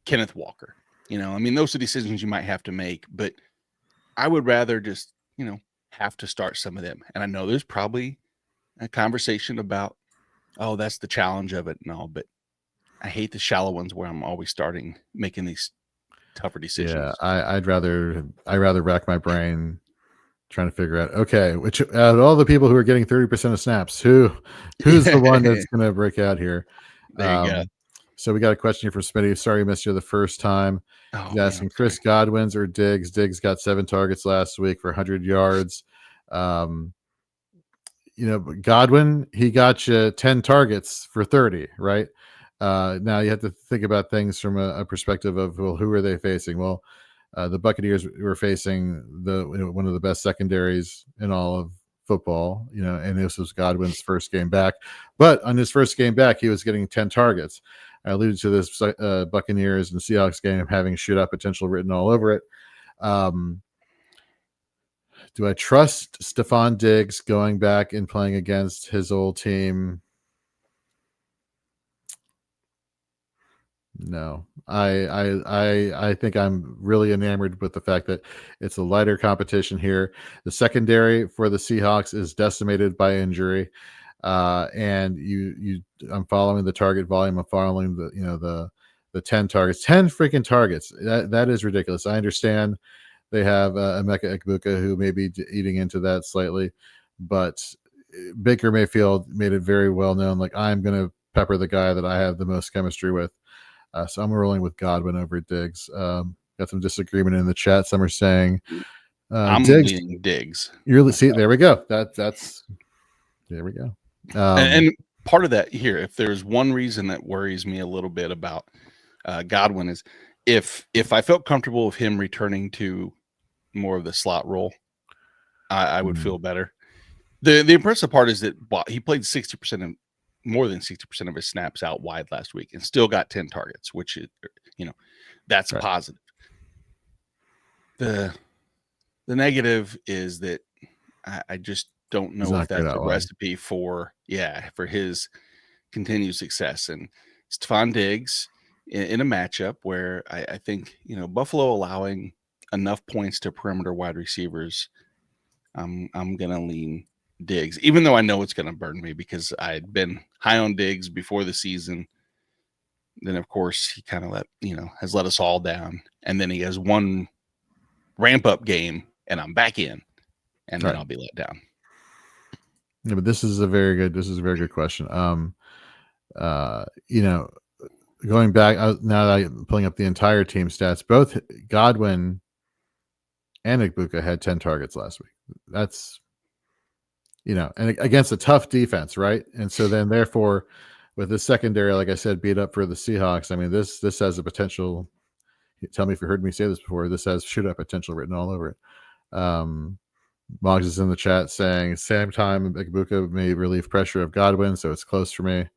A: Kenneth Walker. Those are decisions you might have to make, but I would rather just, have to start some of them. And I know there's probably a conversation about, that's the challenge of it and all, but I hate the shallow ones where I'm always making these tougher decisions.
B: Yeah, I'd rather rack my brain trying to figure out, okay, which out of all the people who are getting 30% of snaps, who's the one that's going to break out here?
A: There you go.
B: So we got a question here from Smitty. Sorry I missed you the first time. He's asking Chris Godwin's or Diggs. Diggs got 7 targets last week for 100 yards. Godwin, he got you 10 targets for 30, right? Now you have to think about things from a perspective of, well, who are they facing? Well, the Buccaneers were facing one of the best secondaries in all of football, and this was Godwin's first game back. But on his first game back, he was getting 10 targets. I alluded to this Buccaneers and Seahawks game having shootout potential written all over it. Do I trust Stephon Diggs going back and playing against his old team? No, I think I'm really enamored with the fact that it's a lighter competition here. The secondary for the Seahawks is decimated by injury, and I'm following the target volume. I'm following the 10 targets, 10 freaking targets. That is ridiculous. I understand they have Emeka Egbuka who may be eating into that slightly, but Baker Mayfield made it very well known. Like, I'm going to pepper the guy that I have the most chemistry with. So I'm rolling with Godwin over Diggs. Got some disagreement in the chat. Some are saying
A: I'm
B: Diggs.
A: leaning Diggs.
B: See, there we go. That's there we go.
A: And part of that here, if there's one reason that worries me a little bit about Godwin, is if I felt comfortable with him returning to more of the slot role, I would feel better. The impressive part is that he played 60% of more than 60% of his snaps out wide last week and still got 10 targets, which is, that's right. Positive. The negative is that I just don't know if that's a recipe for his continued success. And Stephon Diggs in a matchup where I think, Buffalo allowing enough points to perimeter wide receivers, I'm going to lean Diggs, even though I know it's going to burn me because I had been high on Diggs before the season. Then, of course, he kind of has let us all down. And then he has one ramp up game and I'm back in, and then I'll be let down.
B: Yeah, but this is a very good question. Going back now that I'm pulling up the entire team stats, both Godwin and Egbuka had 10 targets last week. That's, and against a tough defense, right? And so then, therefore, with the secondary, like I said, beat up for the Seahawks. I mean, this has a potential. Tell me if you heard me say this before. This has shootout potential written all over it. Moggs is in the chat saying, same time, Egbuka may relieve pressure of Godwin, so it's close for me.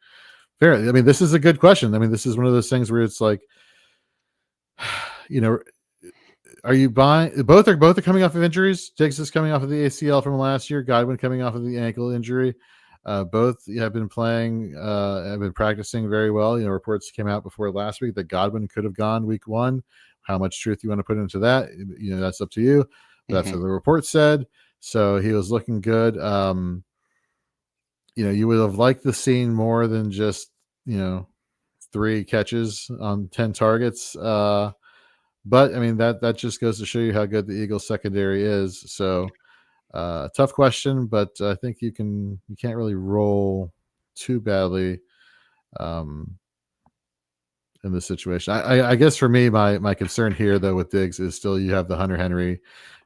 B: Fair. I mean, this is a good question. I mean, this is one of those things where it's like, are you buying? Both are coming off of injuries. Diggs is coming off of the ACL from last year. Godwin coming off of the ankle injury. Both have been playing, have been practicing very well. Reports came out before last week that Godwin could have gone week 1. How much truth you want to put into that, that's up to you. That's what the report said. So he was looking good. You would have liked the scene more than just 3 catches on 10 targets. But I mean, that just goes to show you how good the Eagles secondary is. So tough question, but I think you can't really roll too badly in this situation. I guess for me, my concern here though with Diggs is still you have the Hunter Henry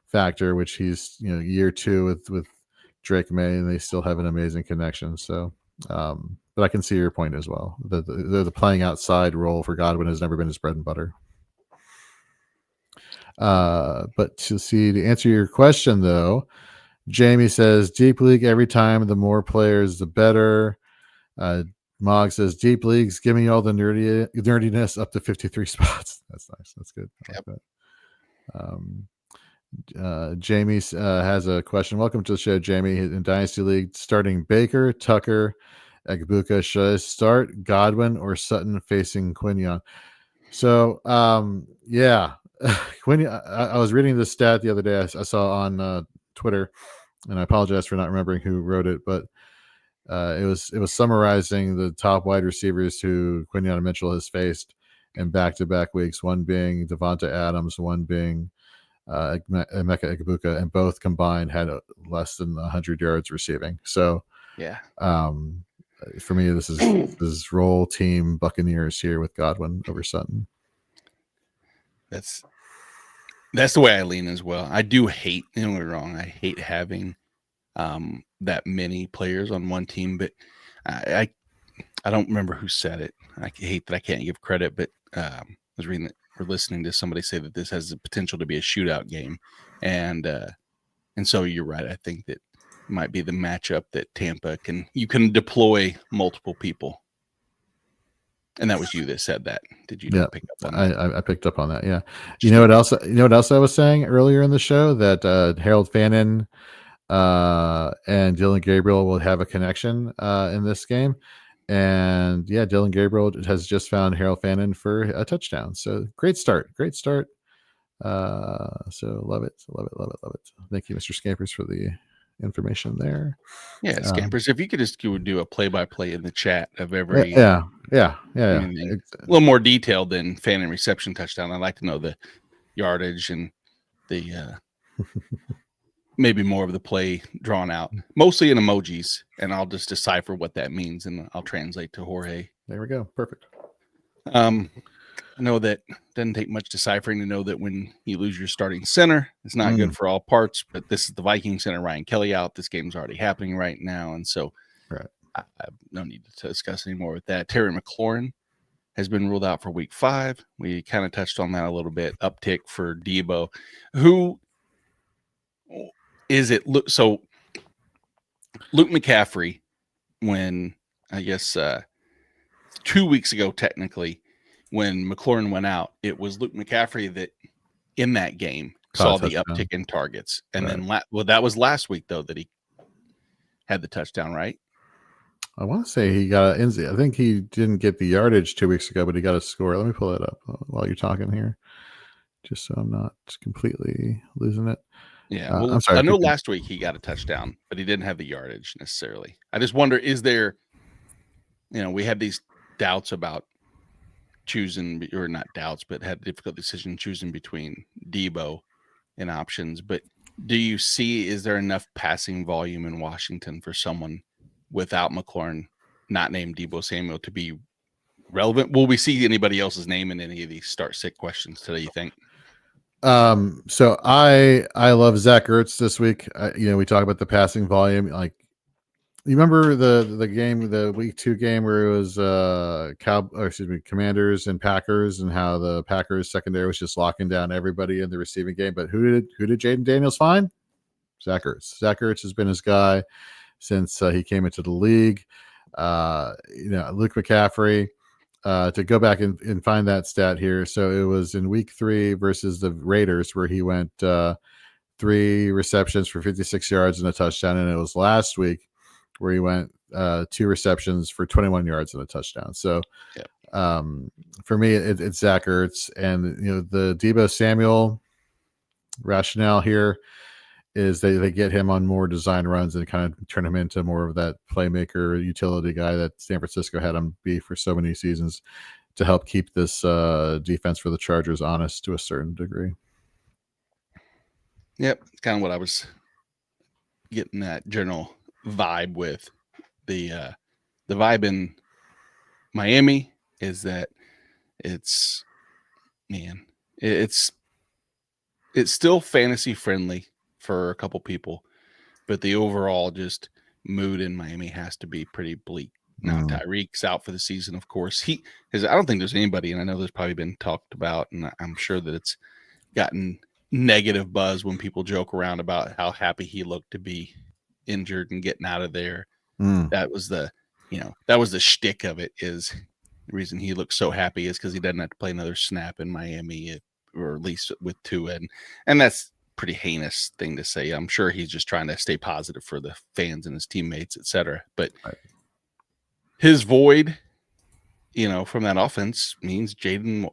B: factor, which he's year 2 with Drake May, and they still have an amazing connection. So but I can see your point as well. The playing outside role for Godwin has never been his bread and butter. But to answer your question though, Jamie says deep league every time, the more players the better. Mog says deep leagues, give me all the nerdiness up to 53 spots. That's nice. That's good. I like that. Jamie has a question. Welcome to the show, Jamie. In Dynasty League, starting Baker, Tucker, Egbuka, should I start Godwin or Sutton facing Quinion? So Quinion, I was reading this stat the other day I saw on Twitter, and I apologize for not remembering who wrote it, but it was summarizing the top wide receivers who Quinion Mitchell has faced in back-to-back weeks, one being Devonta Adams, one being Emeka Egbuka, and both combined had less than 100 yards receiving. So for me, this is roll team Buccaneers here with Godwin over Sutton.
A: That's the way I lean as well. I do hate, don't get me wrong, I hate having that many players on one team, but I don't remember who said it. I hate that I can't give credit, but I was reading that or listening to somebody say that this has the potential to be a shootout game, and so you're right. I think that might be the matchup that Tampa you can deploy multiple people. And that was you that said that. Did you
B: Yeah,
A: not pick up on that?
B: I picked up on that. Yeah. You know what else? You know what else I was saying earlier in the show, that Harold Fannin and Dylan Gabriel will have a connection in this game. And yeah, Dylan Gabriel has just found Harold Fannin for a touchdown. So great start. So love it. Thank you, Mr. Scampers, for the information there.
A: Yeah, Scampers, if you could just do a play-by-play in the chat of every
B: yeah.
A: anything a little more detailed than fan and reception touchdown. I'd like to know the yardage and the maybe more of the play drawn out, mostly in emojis, and I'll just decipher what that means and I'll translate to Jorge.
B: There we go. Perfect.
A: I know that doesn't take much deciphering to know that when you lose your starting center, it's not good for all parts, but this is the Viking center, Ryan Kelly out. This game's already happening right now. And so I have no need to discuss any more with that. Terry McLaurin has been ruled out for week 5. We kind of touched on that a little bit. Uptick for Debo. Who is it? So Luke McCaffrey, when I guess 2 weeks ago, technically, when McLaurin went out, it was Luke McCaffrey that in that game saw the uptick in targets. And then, that was last week, though, that he had the touchdown, right?
B: I want to say he got I think he didn't get the yardage 2 weeks ago, but he got a score. Let me pull it up while you're talking here, just so I'm not completely losing it.
A: Yeah, well, I'm sorry. I know last week he got a touchdown, but he didn't have the yardage necessarily. I just wonder, is there, we had these doubts about choosing, or not doubts, but had a difficult decision choosing between Debo and options. But do you see, is there enough passing volume in Washington for someone without McLaurin, not named Debo Samuel, to be relevant? Will we see anybody else's name in any of these start sit questions today, you think?
B: So I love Zach Ertz this week. We talk about the passing volume. Like, you remember the game, the week 2 game where it was Commanders and Packers, and how the Packers secondary was just locking down everybody in the receiving game. But who did Jaden Daniels find? Zach Ertz. Zach Ertz has been his guy since he came into the league. Luke McCaffrey. To go back and find that stat here. So it was in week 3 versus the Raiders where he went 3 receptions for 56 yards and a touchdown. And it was last week where he went 2 receptions for 21 yards and a touchdown. So for me, it's Zach Ertz. And, the Debo Samuel rationale here is they get him on more design runs and kind of turn him into more of that playmaker utility guy that San Francisco had him be for so many seasons, to help keep this defense for the Chargers honest to a certain degree.
A: Yep. It's kind of what I was getting that general vibe with. The vibe in Miami is that it's still fantasy friendly for a couple people, but the overall just mood in Miami has to be pretty bleak. Now Tyreek's out for the season, of course. I don't think there's anybody, and I know there's probably been talked about, and I'm sure that it's gotten negative buzz when people joke around about how happy he looked to be injured and getting out of there. That was the shtick of it. Is the reason he looks so happy is because he doesn't have to play another snap in Miami, or at least with Tua, and that's pretty heinous thing to say. I'm sure he's just trying to stay positive for the fans and his teammates, etc. But his void, from that offense means Jaden,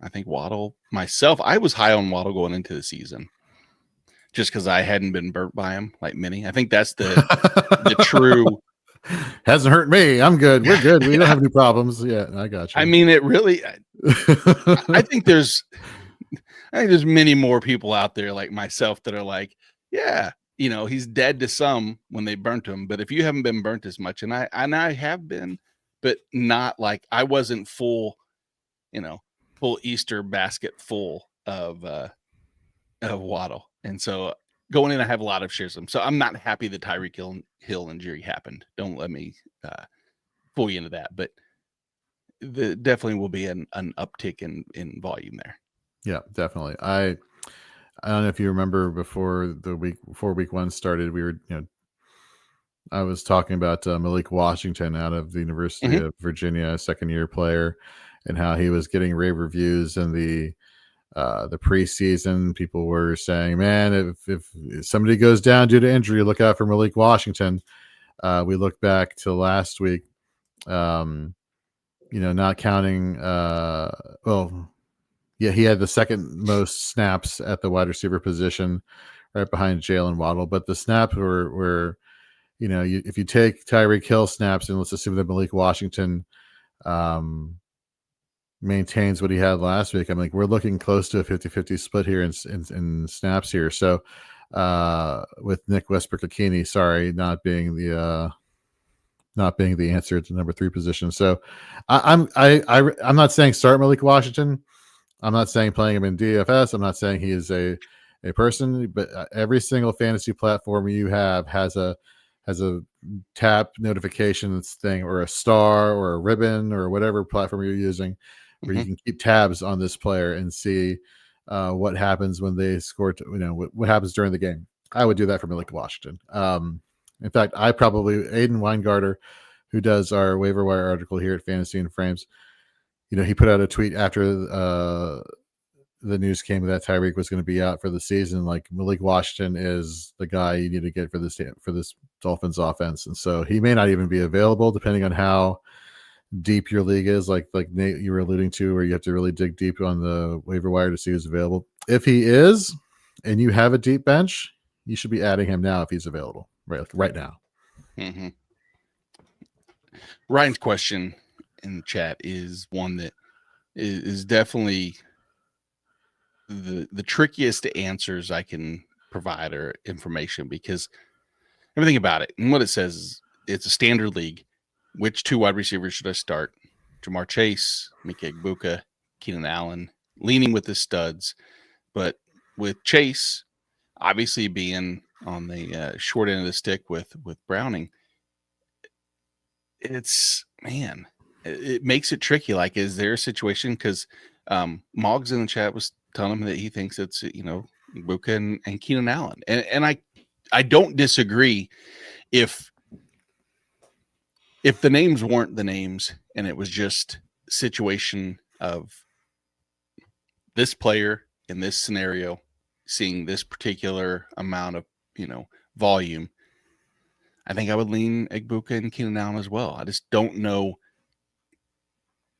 A: I think Waddle, myself, I was high on Waddle going into the season just because I hadn't been burnt by him like many. I think that's the true.
B: Hasn't hurt me. I'm good. We're good. We don't have any problems. Yeah, I got you.
A: I mean, it really, I think there's many more people out there like myself that are like, yeah, he's dead to some when they burnt him. But if you haven't been burnt as much, and I have been, but not like I wasn't full Easter basket full of Waddle. And so going in, I have a lot of shares of him. So I'm not happy that Tyreek Hill injury happened. Don't let me fool you into that. But definitely will be an uptick in volume there.
B: Yeah, definitely. I don't know if you remember before week 1 started, we were I was talking about Malik Washington out of the University of Virginia, a second-year player, and how he was getting rave reviews in the preseason. People were saying, "Man, if somebody goes down due to injury, look out for Malik Washington." We look back to last week, not counting. He had the second most snaps at the wide receiver position, right behind Jalen Waddle. But the snaps were if you take Tyreek Hill snaps and let's assume that Malik Washington maintains what he had last week, I'm like, we're looking close to a 50-50 split here in snaps here. So with Nick Westbrook-Akini, sorry, not being the answer to number 3 position. So I'm not saying start Malik Washington. I'm not saying playing him in DFS. I'm not saying he is a person, but every single fantasy platform you have has a tap notifications thing or a star or a ribbon or whatever platform you're using where you can keep tabs on this player and see what happens when they score, what happens during the game. I would do that for Malik Washington. In fact, Aiden Weingarter, who does our waiver wire article here at Fantasy and Frames, he put out a tweet after the news came that Tyreek was going to be out for the season. Like, Malik Washington is the guy you need to get for this Dolphins offense, and so he may not even be available depending on how deep your league is. Like Nate, you were alluding to, where you have to really dig deep on the waiver wire to see who's available. If he is, and you have a deep bench, you should be adding him now if he's available, right now.
A: Mm-hmm. Ryan's question in the chat is one that is definitely the trickiest answers I can provide or information, because everything about it and what it says is it's a standard league. Which 2 wide receivers should I start? Jamar Chase, Mika Egbuka, Keenan Allen, leaning with the studs. But with Chase obviously being on the short end of the stick with Browning, it makes it tricky. Like, is there a situation? Because Moggs in the chat was telling him that he thinks it's Egbuka and Keenan Allen, and I don't disagree if the names weren't the names and it was just situation of this player in this scenario seeing this particular amount of volume, I think I would lean Egbuka and Keenan Allen as well. I just don't know.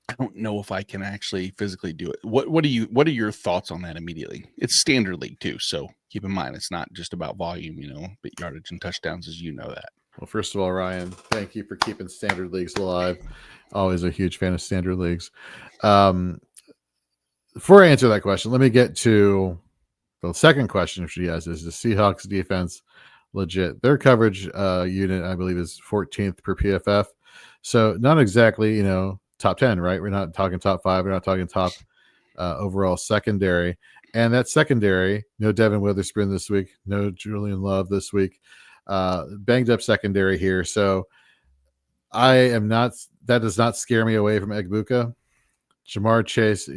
A: I don't know if I can actually physically do it. What are your thoughts on that immediately? It's standard league too, so keep in mind it's not just about volume, but yardage and touchdowns, as you know that.
B: Well, first of all, Ryan, thank you for keeping standard leagues alive. Always a huge fan of standard leagues. Before I answer that question, let me get to the second question, which she has, is the Seahawks defense legit? Their coverage unit, I believe, is 14th per PFF. So not exactly, top 10, right? We're not talking top 5. We're not talking top overall secondary. And that secondary, no Devin Witherspoon this week, no Julian Love this week. Banged up secondary here. So that does not scare me away from Egbuka. Jamar Chase.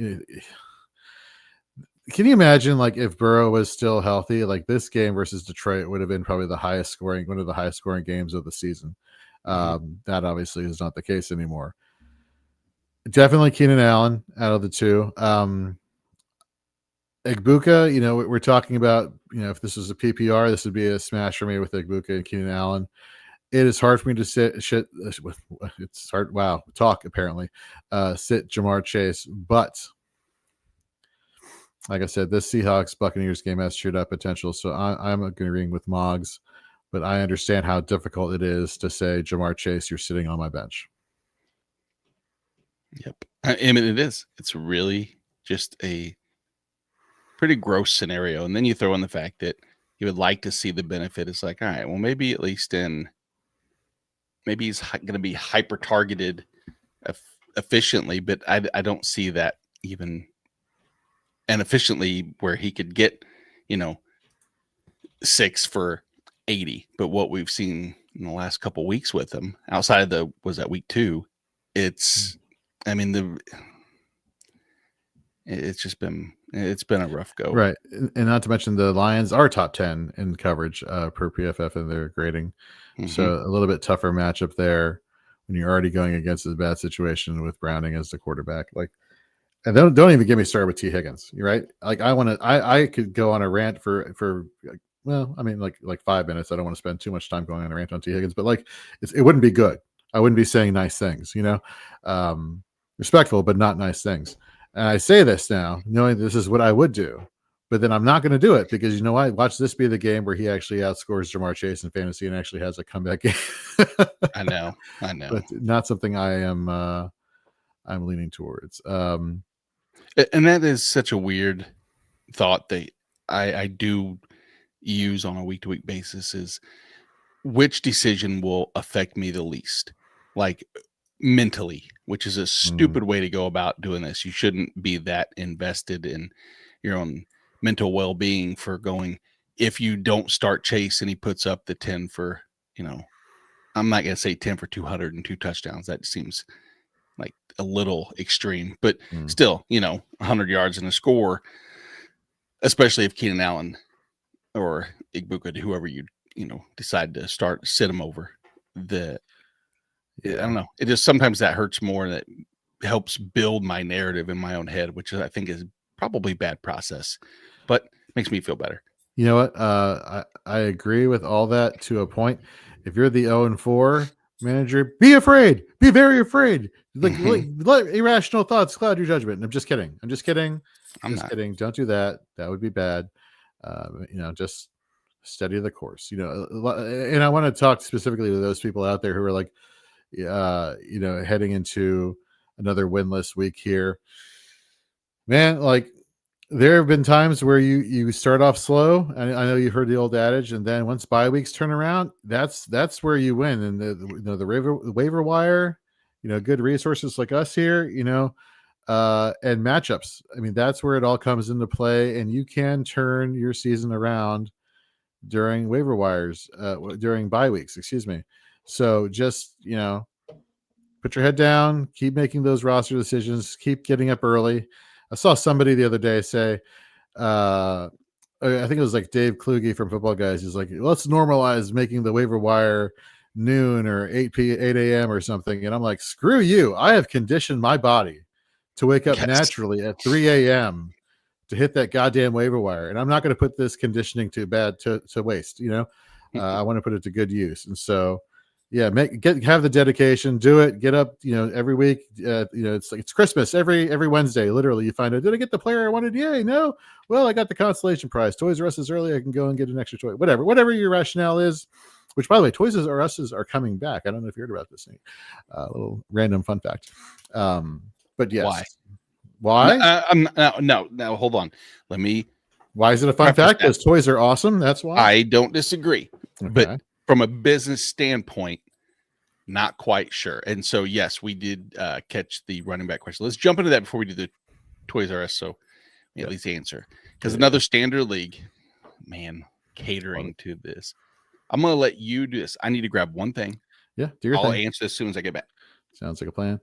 B: Can you imagine, like, if Burrow was still healthy, like this game versus Detroit would have been probably one of the highest scoring games of the season. That obviously is not the case anymore. Definitely Keenan Allen out of the 2. Egbuka, we're talking about, if this was a PPR, this would be a smash for me with Egbuka and Keenan Allen. It is hard for me to sit Jamar Chase, but like I said, this Seahawks Buccaneers game has shootout potential, so I'm agreeing with Moggs, but I understand how difficult it is to say, Jamar Chase, you're sitting on my bench.
A: Yep. I mean, it is. It's really just a pretty gross scenario. And then you throw in the fact that you would like to see the benefit. It's like, all right, well, maybe at least maybe he's going to be hyper targeted efficiently, but I don't see that even and efficiently where he could get, 6 for 80. But what we've seen in the last couple of weeks with him outside of week 2, it's, I mean, it's been a rough go.
B: Right. And not to mention the Lions are top 10 in coverage per PFF in their grading. So a little bit tougher matchup there when you're already going against a bad situation with Browning as the quarterback. Like, and don't even get me started with T. Higgins. You're right. Like I could go on a rant for well, I mean, like 5 minutes. I don't want to spend too much time going on a rant on T. Higgins, but like it wouldn't be good. I wouldn't be saying nice things, respectful, but not nice things. And I say this now, knowing this is what I would do, but then I'm not going to do it because you know what? Watch this be the game where he actually outscores Jamar Chase in fantasy and actually has a comeback game.
A: I know,
B: but not something I'm leaning towards.
A: And that is such a weird thought that I do use on a week-to-week basis is which decision will affect me the least, like mentally, which is a stupid way to go about doing this. You shouldn't be that invested in your own mental well-being for going, if you don't start Chase and he puts up the 10 for, I'm not going to say 10 for 200 and 2 touchdowns. That seems like a little extreme, but still, 100 yards and a score, especially if Keenan Allen or Igbuka, whoever you decide to sit him over. I don't know. It just sometimes that hurts more. That helps build my narrative in my own head, which I think is probably bad process, but makes me feel better.
B: You know what? I agree with all that to a point. If you're the 0-4 manager, be afraid. Be very afraid. Let irrational thoughts cloud your judgment. I'm just kidding. I'm just kidding. Don't do that. That would be bad. Just steady the course. And I want to talk specifically to those people out there who are like, heading into another winless week here. Man, like there have been times where you start off slow. I know you heard the old adage, and then once bye weeks turn around, that's where you win. And the waiver wire, good resources like us here, and matchups. I mean, that's where it all comes into play, and you can turn your season around during waiver wires, during bye weeks. Excuse me. So just put your head down, keep making those roster decisions, keep getting up early. I saw somebody the other day say, I think it was like Dave Kluge from Football Guys. He's like, let's normalize making the waiver wire noon or 8 a.m. or something. And I'm like, screw you. I have conditioned my body to wake up naturally at 3 a.m. to hit that goddamn waiver wire. And I'm not going to put this conditioning to waste, I want to put it to good use. And so, yeah, have the dedication, do it, get up, every week. It's like it's Christmas every Wednesday. Literally, you find out, did I get the player I wanted? Yay, no. Well, I got the consolation prize. Toys R Us is early. I can go and get an extra toy. Whatever your rationale is. Which, by the way, Toys R Us are coming back. I don't know if you heard about this thing. A little random fun fact. But yes, why?
A: No. Hold on.
B: Why is it a fun fact? Because toys are awesome. That's why.
A: I don't disagree,
B: okay.
A: But from a business standpoint, not quite sure. And so, yes, we did catch the running back question. Let's jump into that before we do the Toys R Us. So at least answer, because another standard league, man, catering to this. I'm going to let you do this. I need to grab one thing.
B: Yeah. Do your
A: I'll
B: thing.
A: answer as soon as I get back.
B: Sounds like a plan.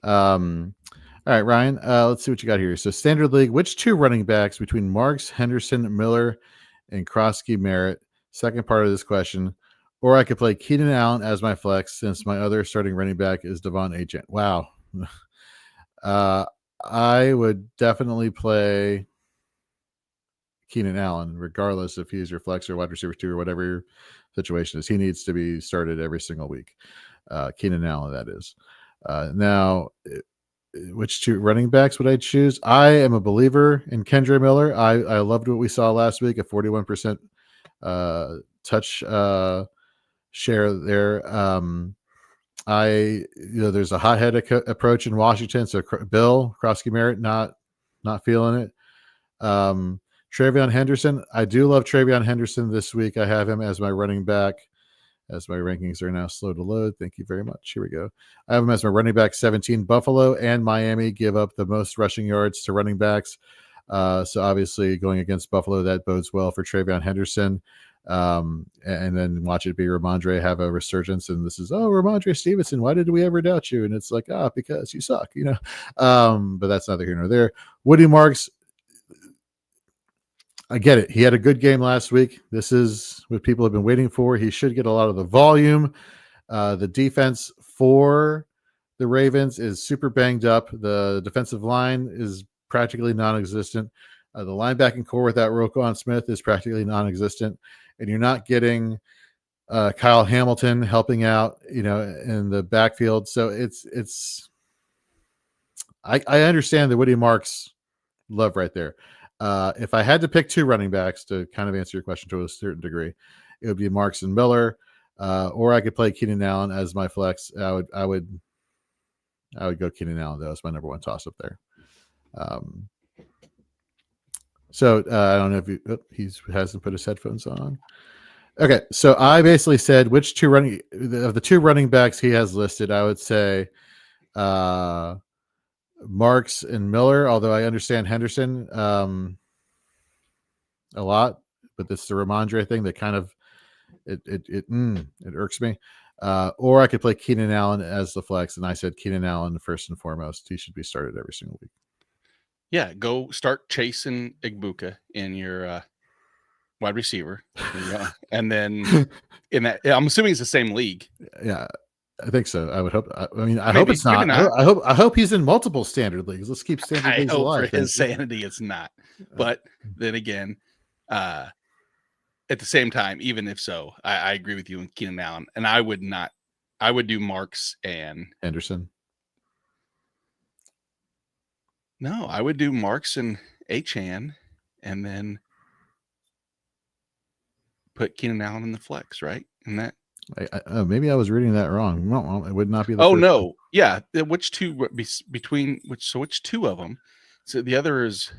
B: All right, Ryan, let's see what you got here. So standard league, which 2 running backs between Marks, Henderson, Miller, and Krosky merit? Second part of this question. Or I could play Keenan Allen as my flex since my other starting running back is Devon Achane. Wow. I would definitely play Keenan Allen, regardless if he's your flex or wide receiver 2 or whatever your situation is. He needs to be started every single week. Keenan Allen, that is. Now, which 2 running backs would I choose? I am a believer in Kendre Miller. I loved what we saw last week, a 41% touch share there. There's a hothead approach in Washington. So Bill Krosky Merritt, not feeling it. Travion Henderson. I do love Travion Henderson this week. I have him as my running back, as my rankings are now slow to load. Thank you very much. Here we go. I have him as my running back 17. Buffalo and Miami give up the most rushing yards to running backs. So obviously going against Buffalo, that bodes well for Travion Henderson. and then watch it be Ramondre have a resurgence. And this is, Ramondre Stevenson, why did we ever doubt you? And it's like, because you suck, but that's neither here nor there. Woody Marks, I get it. He had a good game last week. This is what people have been waiting for. He should get a lot of the volume. The defense for the Ravens is super banged up. The defensive line is practically non-existent. The linebacking core without Roquan Smith is practically non-existent. And you're not getting Kyle Hamilton helping out, in the backfield. So I understand the Woody Marks love right there. If I had to pick two running backs to kind of answer your question to a certain degree, it would be Marks and Miller, or I could play Keenan Allen as my flex. I would go Keenan Allen though as my number one toss up there. So I don't know if he hasn't put his headphones on. Okay, so I basically said which of the two running backs he has listed. I would say Marks and Miller, although I understand Henderson a lot, but this is the Ramondre thing that kind of it irks me. Or I could play Keenan Allen as the flex, and I said Keenan Allen first and foremost. He should be started every single week.
A: Yeah, go start chasing Igbuka in your wide receiver, and then in that, I'm assuming it's the same league.
B: Yeah, I think so. I would hope. I hope it's not. I hope he's in multiple standard leagues. Let's keep standard leagues alive.
A: For his sanity, it's not. But then again, at the same time, even if so, I agree with you in Keenan Allen, and I would not. I would do Marks and
B: Henderson.
A: No, I would do Marks and Achane, and then put Keenan Allen in the flex, right? And that.
B: Maybe I was reading that wrong. No, it would not be.
A: Oh no, one. Yeah. Which two which two of them? So the other is.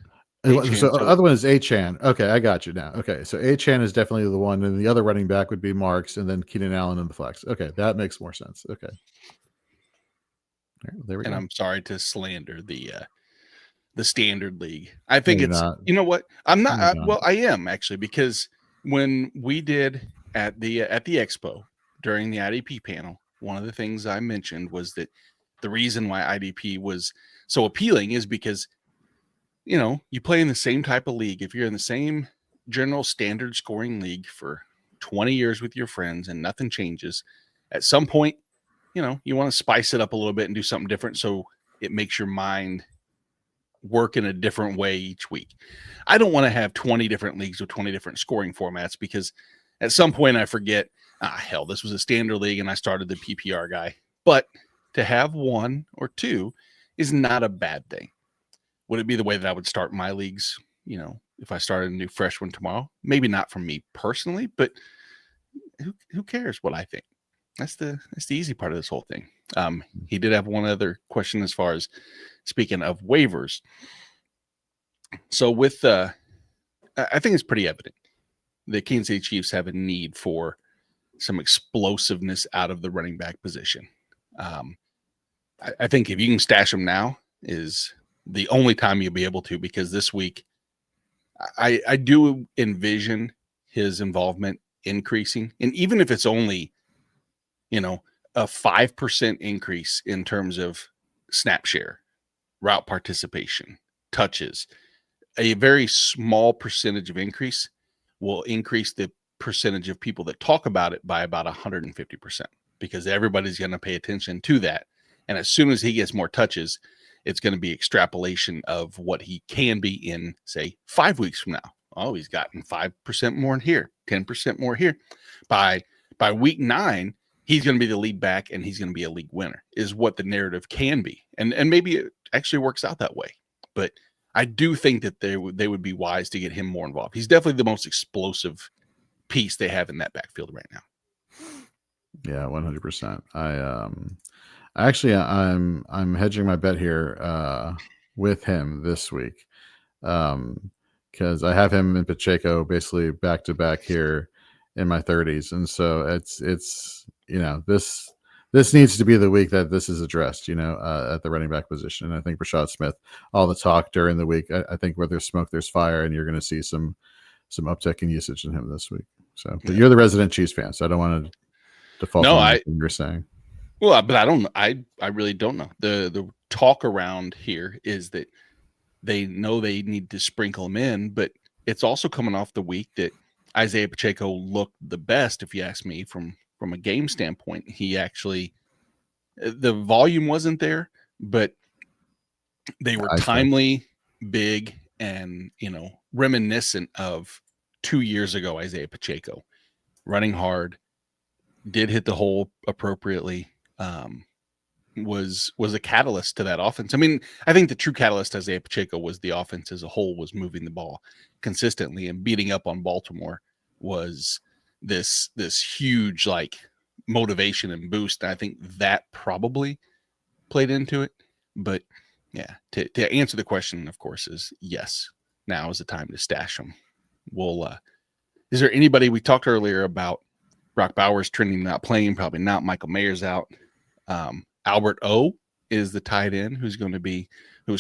B: So the other one is Achane. Okay, I got you now. Okay, so Achane is definitely the one, and the other running back would be Marks, and then Keenan Allen in the flex. Okay, that makes more sense. Okay. There we go.
A: And I'm sorry to slander the standard league. I think it's not. You know what? I'm not. Well, I am actually, because when we did at the expo during the IDP panel, one of the things I mentioned was that the reason why IDP was so appealing is because you play in the same type of league. If you're in the same general standard scoring league for 20 years with your friends and nothing changes, at some point, you want to spice it up a little bit and do something different so it makes your mind work in a different way each week. I don't want to have 20 different leagues with 20 different scoring formats, because at some point I forget, this was a standard league and I started the PPR guy. But to have one or two is not a bad thing. Would it be the way that I would start my leagues, if I started a new fresh one tomorrow? Maybe not from me personally, but who cares what I think? That's the easy part of this whole thing. He did have one other question as far as speaking of waivers. So with I think it's pretty evident the Kansas City Chiefs have a need for some explosiveness out of the running back position. I think if you can stash them now is the only time you'll be able to, because this week I do envision his involvement increasing. And even if it's only, a 5% increase in terms of snap share, route participation, touches, a very small percentage of increase will increase the percentage of people that talk about it by about 150%, because everybody's going to pay attention to that. And as soon as he gets more touches, it's going to be extrapolation of what he can be in, say, 5 weeks from now. Oh, he's gotten 5% more in here, 10% more here. By week 9, he's going to be the lead back and he's going to be a league winner, is what the narrative can be. And maybe it actually works out that way. But I do think that they would be wise to get him more involved. He's definitely the most explosive piece they have in that backfield right now.
B: Yeah, 100%. I'm hedging my bet here with him this week, because I have him and Pacheco basically back to back here in my 30s, and so it's this needs to be the week that this is addressed, at the running back position. And I think Rashad Smith, all the talk during the week, I think where there's smoke, there's fire, and you're going to see some uptick in usage in him this week. So, but you're the resident Chiefs fan, so I don't want to default on anything you're saying.
A: Well, but I don't. I really don't know. The talk around here is that they know they need to sprinkle him in, but it's also coming off the week that Isaiah Pacheco looked the best, if you ask me, from a game standpoint. He actually, the volume wasn't there, but they were timely, big, and reminiscent of 2 years ago. Isaiah Pacheco running hard, did hit the hole appropriately. Was a catalyst to that offense. I mean, I think the true catalyst to Isaiah Pacheco was the offense as a whole was moving the ball consistently, and beating up on Baltimore was this huge like motivation and boost. And I think that probably played into it. But yeah, to answer the question, of course, is yes. Now is the time to stash them. Is there anybody we talked earlier about? Brock Bowers trending not playing, probably not. Michael Mayer's out. Albert O is the tight end who's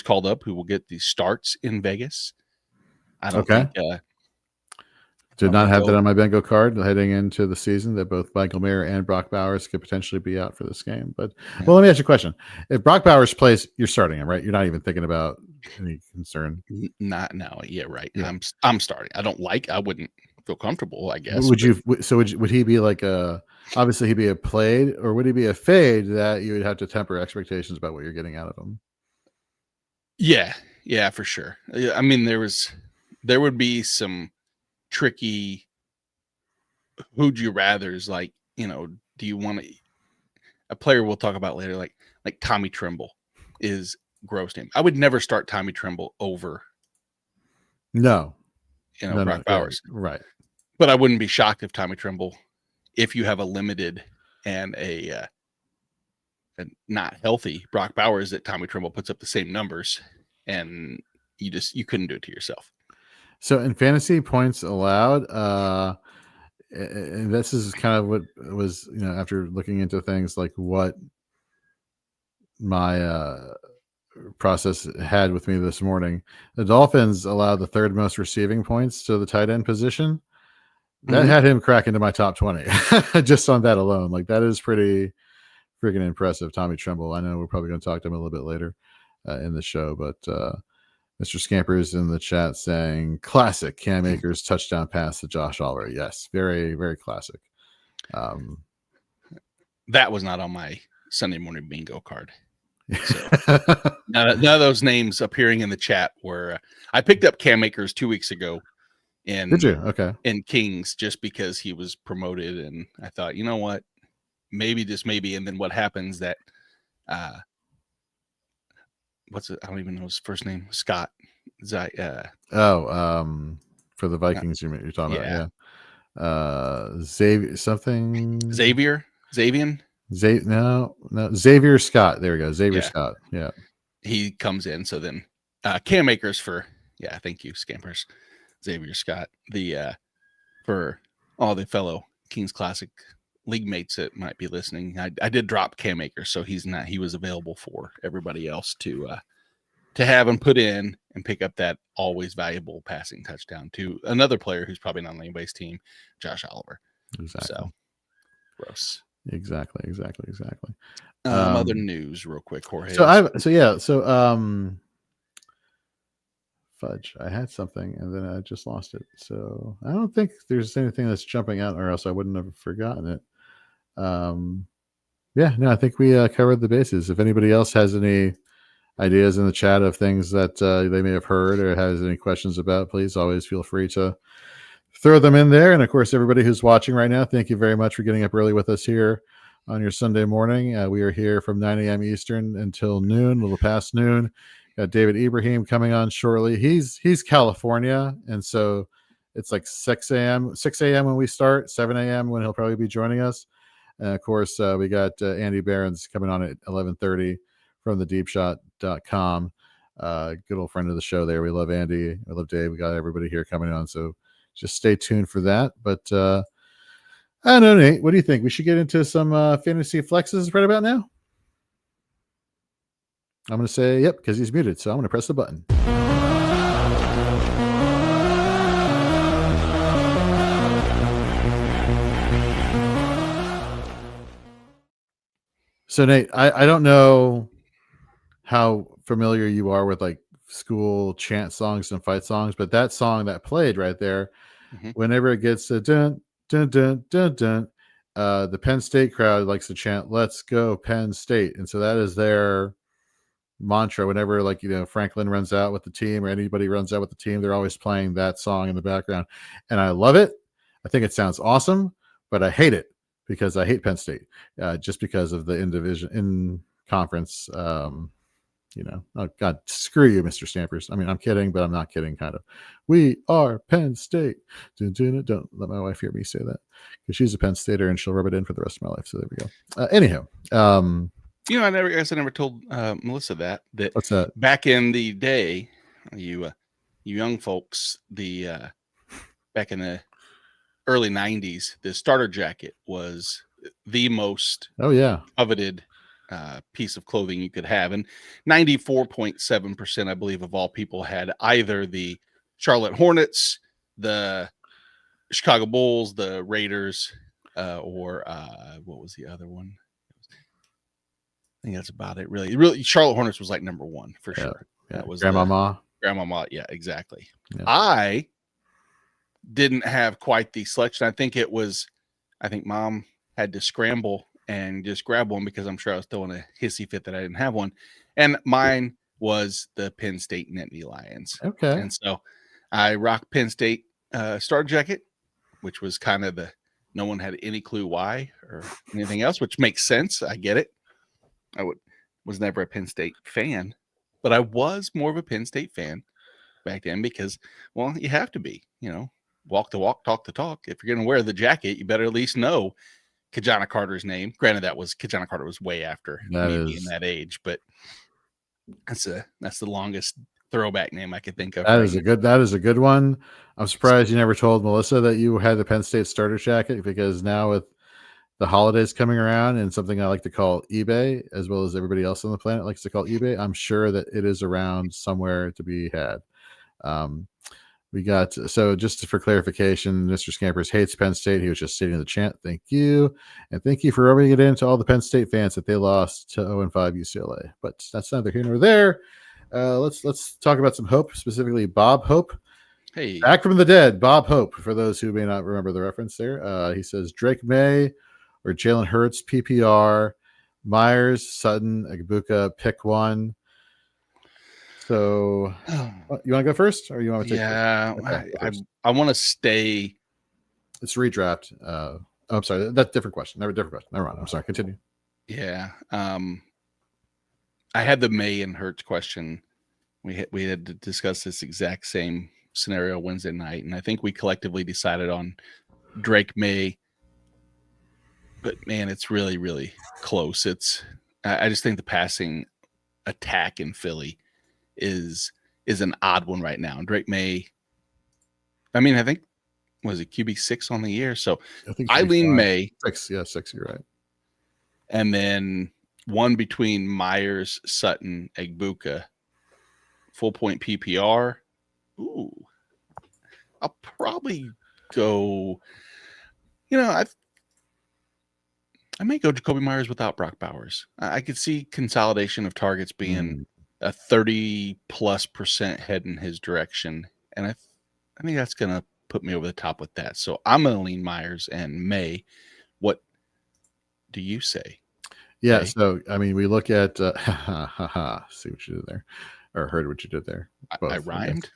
A: called up, who will get the starts in Vegas. I don't think.
B: Did not have that on my bingo card heading into the season, that both Michael Mayer and Brock Bowers could potentially be out for this game. But well, let me ask you a question: if Brock Bowers plays, you're starting him, right? You're not even thinking about any concern.
A: Not now. Yeah, right. Yeah. I'm starting. I wouldn't feel comfortable, I guess.
B: Would he be like obviously he'd be a played, or would he be a fade that you would have to temper expectations about what you're getting out of him?
A: Yeah, for sure. I mean, there would be some tricky who'd you rather's, like, do you want a player we'll talk about later, like Tommy Tremble is gross name. I would never start Tommy Tremble over Brock Bowers.
B: Right.
A: But I wouldn't be shocked if Tommy Tremble, if you have a limited and a not healthy Brock Bowers, that Tommy Tremble puts up the same numbers, and you couldn't do it to yourself.
B: So in fantasy points allowed, and this is kind of what was, after looking into things like what my process had with me this morning, the Dolphins allowed the third most receiving points to the tight end position. That had him crack into my top 20 just on that alone. Like, that is pretty freaking impressive. Tommy Tremble, I know we're probably going to talk to him a little bit later in the show, but Mr. Scamper's in the chat saying classic Cam Akers touchdown pass to Josh Oliver. Yes, very, very classic.
A: That was not on my Sunday morning bingo card. So none of those names appearing in the chat were. I picked up Cam Akers 2 weeks ago.
B: Did you? Okay.
A: In Kings, just because he was promoted, and I thought, you know what, maybe, just maybe. And then what happens that what's it? I don't even know his first name. Scott. For
B: the Vikings, you're talking about, yeah. Xavier something.
A: Xavier.
B: No, Xavier Scott. There we go. Xavier Scott. Yeah. He
A: comes in. So then Cam Akers thank you, Scampers. Xavier Scott. For all the fellow Kings Classic league mates that might be listening, I did drop Cam Akers, so he was available for everybody else to have and put in and pick up that always valuable passing touchdown to another player who's probably not on anybody's team, Josh Oliver.
B: Exactly.
A: So gross.
B: Exactly.
A: Other news real quick, Jorge.
B: Fudge. I had something and then I just lost it. So I don't think there's anything that's jumping out, or else I wouldn't have forgotten it. I think we covered the bases. If anybody else has any ideas in the chat of things that they may have heard or has any questions about, please always feel free to throw them in there. And of course, everybody who's watching right now, thank you very much for getting up early with us here on your Sunday morning. We are here from 9 a.m. Eastern until noon, a little past noon. Got David Ibrahim coming on shortly. He's California, and so it's like 6 a.m. when we start, 7 a.m. when he'll probably be joining us. And of course, we got Andy Behrens coming on at 11:30 from thedeepshot.com. Good old friend of the show there. We love Andy. I love Dave. We got everybody here coming on, so just stay tuned for that. But I don't know, Nate, what do you think? We should get into some fantasy flexes right about now? I'm going to say yep, because he's muted, so I'm going to press the button. So Nate, I don't know how familiar you are with like school chant songs and fight songs, but that song that played right there, whenever it gets to dun dun dun dun dun, the Penn State crowd likes to chant "Let's go Penn State," and so that is their mantra. Whenever like Franklin runs out with the team or anybody runs out with the team, they're always playing that song in the background, and I love it. I think it sounds awesome, but I hate it because I hate Penn State just because of the in conference. Oh God, screw you, Mr. Stampers. I mean, I'm kidding, but I'm not kidding. Kind of. We are Penn State. Don't let my wife hear me say that because she's a Penn Stater and she'll rub it in for the rest of my life. So there we go. Anyhow,
A: I guess I never told Melissa that
B: what's that?
A: Back in the day, you young folks, back in the early 90s, the starter jacket was the most coveted piece of clothing you could have, and 94.7%, I believe, of all people had either the Charlotte Hornets, the Chicago Bulls, the Raiders, or what was the other one? I think that's about it. Really, Charlotte Hornets was like number one for sure.
B: Yeah.
A: That was
B: Grandmama.
A: Yeah, exactly.
B: Yeah.
A: I didn't have quite the selection. I think Mom had to scramble and just grab one because I'm sure I was throwing a hissy fit that I didn't have one. And mine was the Penn State Nittany Lions.
B: Okay.
A: And so I rocked Penn State starter jacket, which was kind of no one had any clue why or anything else, which makes sense. I get it. I was never a Penn State fan, but I was more of a Penn State fan back then because, well, you have to be, walk the walk, talk the talk. If you're going to wear the jacket, you better at least know Kajana Carter's name. Granted, Kajana Carter was way after me being that age, but that's the longest throwback name I could think of.
B: That is a good one. I'm surprised you never told Melissa that you had the Penn State starter jacket, because now with the holidays coming around and something I like to call eBay, as well as everybody else on the planet likes to call eBay, I'm sure that it is around somewhere to be had. So just for clarification, Mr. Scampers hates Penn State. He was just stating the chant. Thank you. And thank you for rubbing it into all the Penn State fans that they lost to 0-5 UCLA. But that's neither here nor there. Let's talk about some Hope, specifically Bob Hope.
A: Hey,
B: back from the dead, Bob Hope. For those who may not remember the reference there, he says Drake May or Jalen Hurts, PPR, Myers, Sutton, Egbuka, pick one. So you want to go first, or you want to take?
A: Yeah, okay, I want to stay.
B: It's redraft. I'm sorry, that's a different question. Never mind. I'm sorry. Continue.
A: Yeah. I had the May and Hurts question. We had to discuss this exact same scenario Wednesday night, and I think we collectively decided on Drake May. But man, it's really, really close. I just think the passing attack in Philly is an odd one right now. And Drake May, I think was it QB6 on the year? So I lean May.
B: 6, yeah, 6. You're right.
A: And then one between Myers, Sutton, Egbuka, full point PPR. Ooh, I'll probably go. I may go Jacoby Myers without Brock Bowers. I could see consolidation of targets being a 30+% head in his direction. And I think that's going to put me over the top with that. So I'm going to lean Myers and May. What do you say?
B: Yeah. May? So, we look at, see what you did there, or heard what you did there.
A: I rhymed.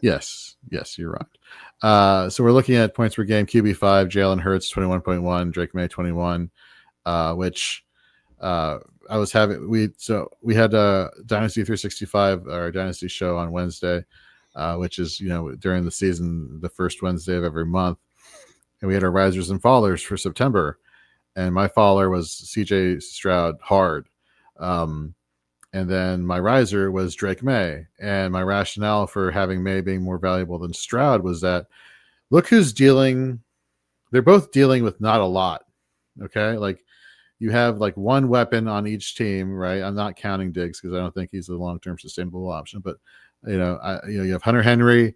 B: Yes, you're right. So we're looking at points per game. QB5, Jalen Hurts 21.1, Drake May 21, which I was having. We had Dynasty 365, our Dynasty show on Wednesday, which is during the season the first Wednesday of every month, and we had our risers and fallers for September, and my faller was CJ Stroud hard. And then my riser was Drake May. And my rationale for having May being more valuable than Stroud was that look who's dealing. They're both dealing with not a lot. Okay. Like you have like one weapon on each team, right? I'm not counting Diggs because I don't think he's a long-term sustainable option. But, you have Hunter Henry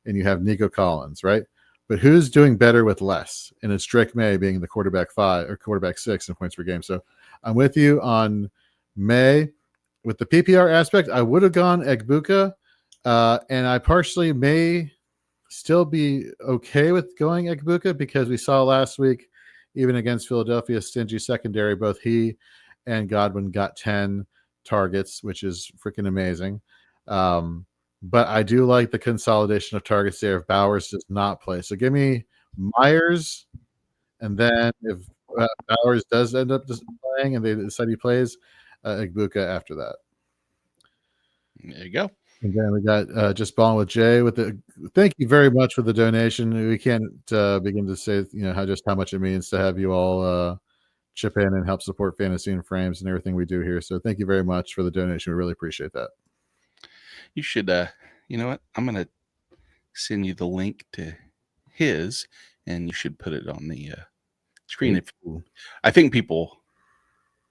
B: and you have Nico Collins, right? but who's doing better with less? And it's Drake May being the quarterback 5 or quarterback 6 in points per game. So I'm with you on May. With the PPR aspect, I would have gone Egbuka, and I partially may still be okay with going Egbuka because we saw last week, even against Philadelphia's stingy secondary, both he and Godwin got 10 targets, which is freaking amazing. But I do like the consolidation of targets there if Bowers does not play. So give me Myers, and then if Bowers does end up playing and they decide he plays, Egbuka after that.
A: There you go.
B: And then we got Just Balling with Jay with the thank you very much for the donation. We can't begin to say how much it means to have you all chip in and help support Fantasy and Frames and everything we do here. So thank you very much for the donation. We really appreciate that.
A: You should you know what? I'm gonna send you the link to his, and you should put it on the screen. I think people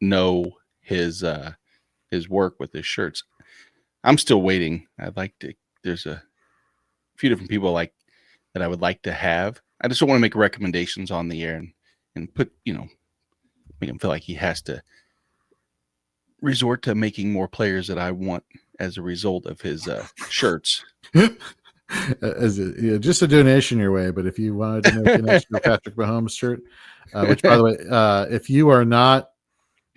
A: know his work with his shirts. I'm still waiting. I'd like to. There's a few different people that I would like to have. I just don't want to make recommendations on the air and put make him feel like he has to resort to making more players that I want as a result of his shirts.
B: Just a donation your way, but if you wanted to make an extra Patrick Mahomes shirt, which by the way, if you are not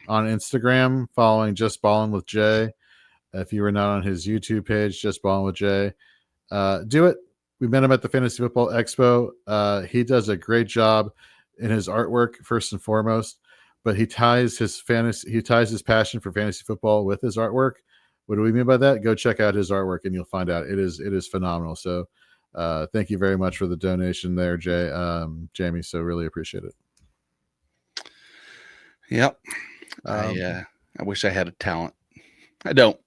B: on Instagram following Just Ballin' with Jay, if you are not on his YouTube page, Just Ballin' with Jay, do it. We met him at the Fantasy Football Expo. He does a great job in his artwork, first and foremost, but he ties his passion for fantasy football with his artwork. What do we mean by that? Go check out his artwork and you'll find out it is phenomenal. So thank you very much for the donation there, Jamie. So really appreciate it.
A: Yep. I wish I had a talent. I don't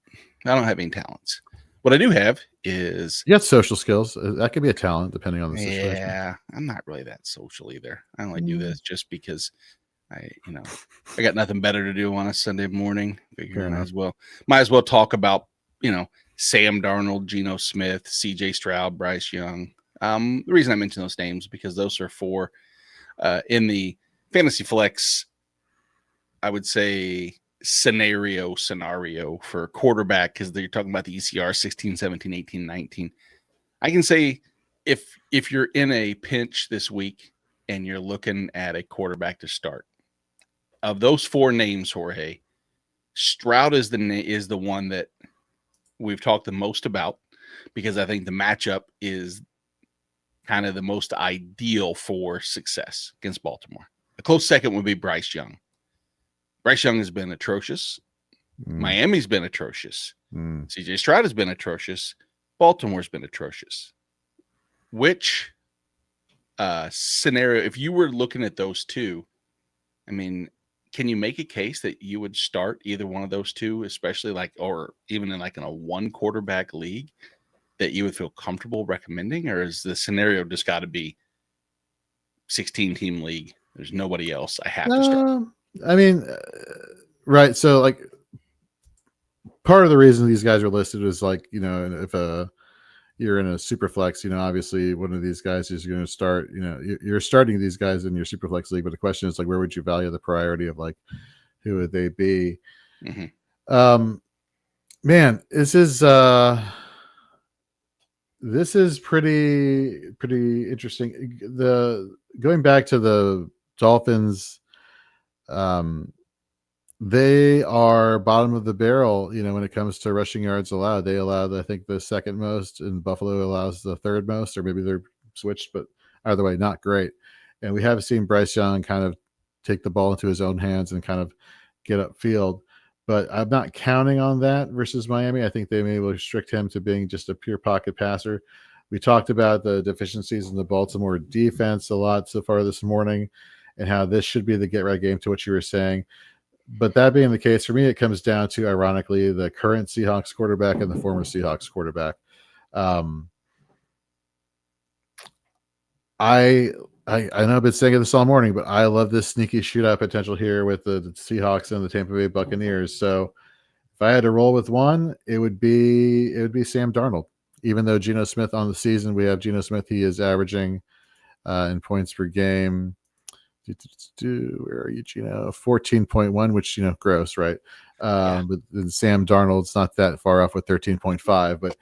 A: have any talents. What I do have is
B: you got social skills. That could be a talent depending on the situation.
A: Yeah, I'm not really that social either. I only do this just because I got nothing better to do on a Sunday morning. Figure might as well talk about Sam Darnold, Geno Smith, CJ Stroud, Bryce Young. The reason I mention those names is because those are 4 in the Fantasy Flex, I would say scenario for quarterback, because they're talking about the ECR 16, 17, 18, 19. I can say if you're in a pinch this week and you're looking at a quarterback to start, of those 4 names, Jorge, Stroud is the one that we've talked the most about, because I think the matchup is kind of the most ideal for success against Baltimore. A close second would be Bryce Young. Bryce Young has been atrocious. Miami's been atrocious. CJ Stroud has been atrocious. Baltimore's been atrocious. Which scenario, if you were looking at those 2, I mean, can you make a case that you would start either one of those 2, especially or even in a 1 quarterback league, that you would feel comfortable recommending? Or is the scenario just got to be 16 team league? There's nobody else. I have to start.
B: I mean, right. So part of the reason these guys are listed is if you're in a super flex, obviously one of these guys is going to start, you're starting these guys in your super flex league, but the question is where would you value the priority of who would they be? Mm-hmm. Man, this is pretty interesting. Going back to the Dolphins, they are bottom of the barrel, when it comes to rushing yards allowed. They allowed, I think, the second most, and Buffalo allows the third most, or maybe they're switched, but either way, not great. And we have seen Bryce Young kind of take the ball into his own hands and kind of get upfield. But I'm not counting on that versus Miami. I think they may restrict him to being just a pure pocket passer. We talked about the deficiencies in the Baltimore defense a lot so far this morning, and how this should be the get-right game to what you were saying. But that being the case, for me, it comes down to, ironically, the current Seahawks quarterback and the former Seahawks quarterback. I know I've been saying this all morning, but I love this sneaky shootout potential here with the Seahawks and the Tampa Bay Buccaneers. So if I had to roll with one, it would be Sam Darnold. Even though Geno Smith on the season, we have Geno Smith, he is averaging in points per game. Where are you, Gino? 14.1, which, gross, right? But then Sam Darnold's not that far off with 13.5. But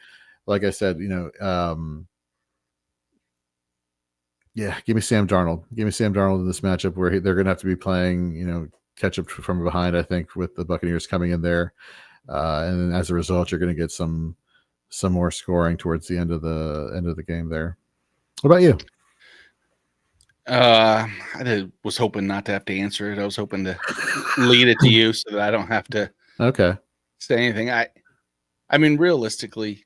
B: like I said, yeah, give me Sam Darnold. Give me Sam Darnold in this matchup where they're going to have to be playing, catch up from behind, I think, with the Buccaneers coming in there. And then as a result, you're going to get some more scoring towards the end of the game there. What about you?
A: I was hoping not to have to answer it. I was hoping to lead it to you so that I don't have to say anything. I mean, realistically,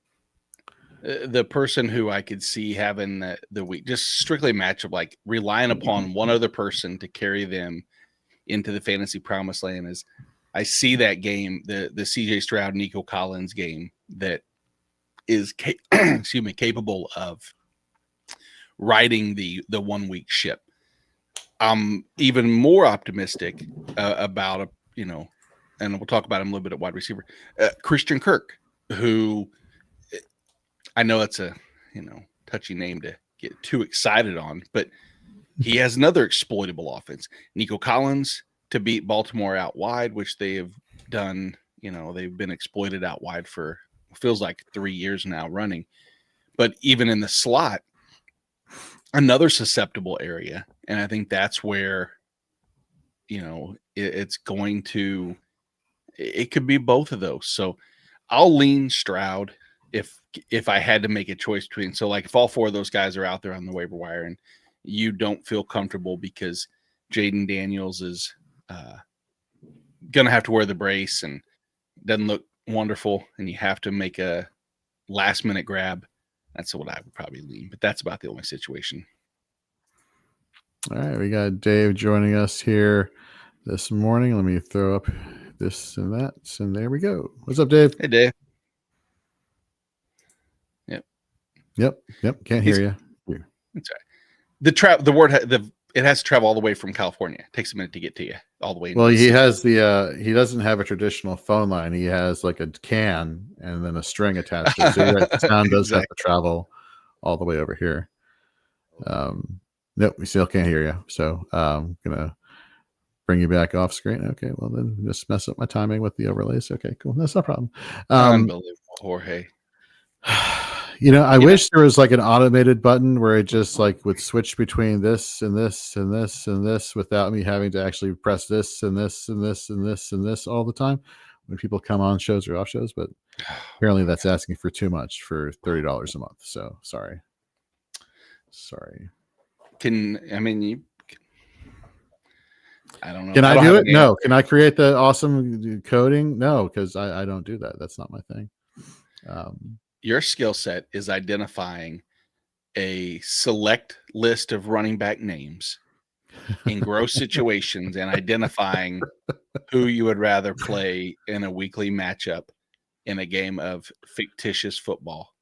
A: the person who I could see having the week, just strictly matchup, like relying upon one other person to carry them into the fantasy promised land, is I see that game, the CJ Stroud, Nico Collins game that is capable of riding the 1 week ship. I'm even more optimistic about and we'll talk about him a little bit at wide receiver, Christian Kirk, who I know it's a touchy name to get too excited on, but he has another exploitable offense. Nico Collins to beat Baltimore out wide, which they have done. They've been exploited out wide for feels like 3 years now running. But even in the slot, another susceptible area, and I think that's where it's going to. It could be both of those. So I'll lean Stroud if I had to make a choice between. So like if all four of those guys are out there on the waiver wire and you don't feel comfortable because Jaden Daniels is going to have to wear the brace and doesn't look wonderful, and you have to make a last minute grab, that's what I would probably lean. But that's about the only situation.
B: All right, we got Dave joining us here this morning. Let me throw up this and that, and there we go. What's up, Dave?
A: Hey, Dave.
B: Yep. Can't hear you.
A: That's right. It has to travel all the way from California. It takes a minute to get to you all the way.
B: Well, he has he doesn't have a traditional phone line. He has like a can and then a string attached to it. So you're right, the sound does have to travel all the way over here. Nope, we still can't hear you. So I'm gonna bring you back off screen. Okay, well then just mess up my timing with the overlays. Okay, cool. That's no problem.
A: Unbelievable, Jorge.
B: I wish there was like an automated button where it just like would switch between this and this and this and this without me having to actually press this and this and this and this and this all the time when people come on shows or off shows. But apparently that's asking for too much for $30 a month. So sorry.
A: I don't know.
B: Can I do it? No. Can I create the awesome coding? No, because I don't do that. That's not my thing.
A: Your skill set is identifying a select list of running back names in gross situations and identifying who you would rather play in a weekly matchup in a game of fictitious football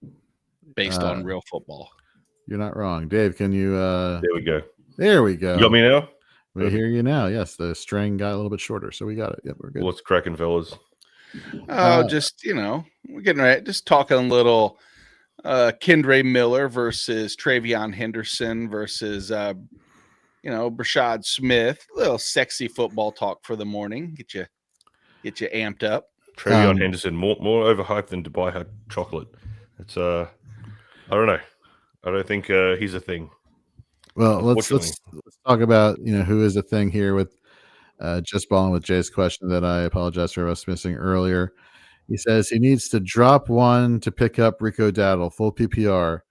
A: based on real football.
B: You're not wrong. Dave, can you
C: There we go.
B: You
C: got me now?
B: We hear you now. Yes, the string got a little bit shorter, so we got it. Yep, we're good.
C: What's cracking, fellas?
A: We're getting right. Just talking a little Kendre Miller versus Travion Henderson versus Brashad Smith. A little sexy football talk for the morning. Get you amped up.
C: Travion Henderson more overhyped than Dubai hot chocolate. It's I don't know. I don't think he's a thing.
B: Well, let's talk about who is a thing here with just balling with Jay's question that I apologize for us missing earlier. He says he needs to drop one to pick up Rico Dowdle, full PPR,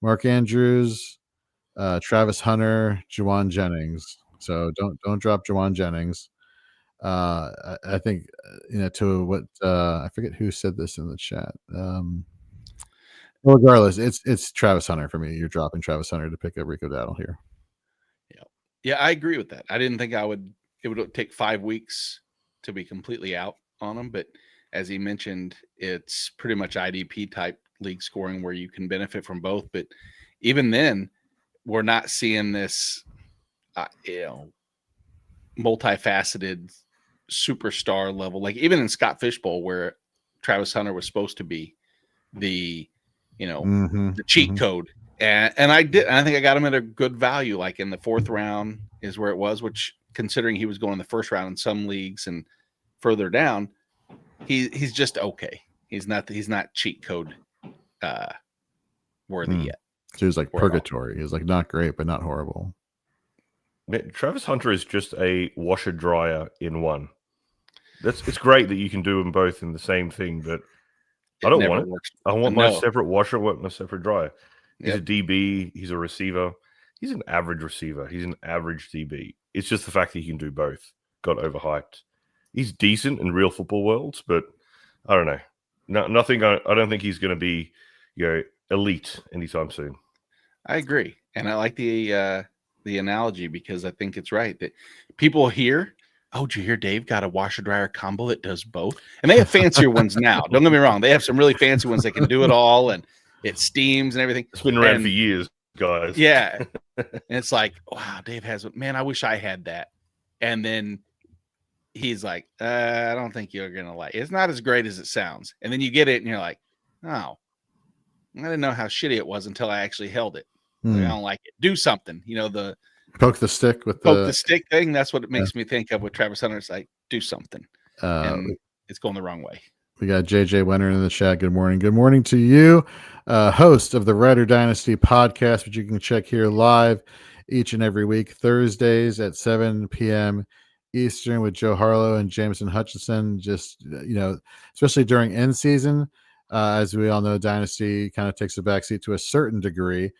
B: Mark Andrews, Travis Hunter, Juwan Jennings. So don't drop Juwan Jennings. I think to what I forget who said this in the chat. Regardless, it's Travis Hunter for me. You're dropping Travis Hunter to pick up Rico Dowdle here.
A: Yeah, I agree with that. I didn't think it would take 5 weeks to be completely out on him, but as he mentioned, it's pretty much IDP type league scoring where you can benefit from both. But even then, we're not seeing this, multifaceted superstar level. Like even in Scott Fishbowl, where Travis Hunter was supposed to be the cheat code And I did. And I think I got him at a good value, like in the 4th round is where it was, which considering he was going in the 1st round in some leagues and further down, he's just okay. He's not cheat code worthy yet.
B: So he was like purgatory. He was like not great, but not horrible.
C: Travis Hunter is just a washer dryer in one. It's great that you can do them both in the same thing, but I don't want it.
A: Works.
C: I want my separate washer, I want my separate dryer. He's a DB, he's a receiver. He's an average receiver. He's an average DB. It's just the fact that he can do both. Got overhyped. He's decent in real football worlds, but I don't know. Nothing. I don't think he's going to be, elite anytime soon.
A: I agree, and I like the analogy because I think it's right that people hear, oh, did you hear Dave got a washer dryer combo that does both? And they have fancier ones now. Don't get me wrong. They have some really fancy ones that can do it all and it steams and everything.
C: It's been around for years, guys.
A: Yeah. And it's like, wow, Dave has one. Man, I wish I had that. And then he's like, I don't think you're going to like it. It's not as great as it sounds. And then you get it and you're like, oh, I didn't know how shitty it was until I actually held it. Like, I don't like it. Do something. The
B: poke the stick with
A: the stick thing. That's what it makes me think of with Travis Hunter. It's like, do something. And it's going the wrong way.
B: We got JJ Wenner in the chat. Good morning. Good morning to you, host of the Rider Dynasty podcast, which you can check here live each and every week, Thursdays at 7 p.m. Eastern with Joe Harlow and Jameson Hutchinson. Just, especially during end season, as we all know, Dynasty kind of takes a backseat to a certain degree.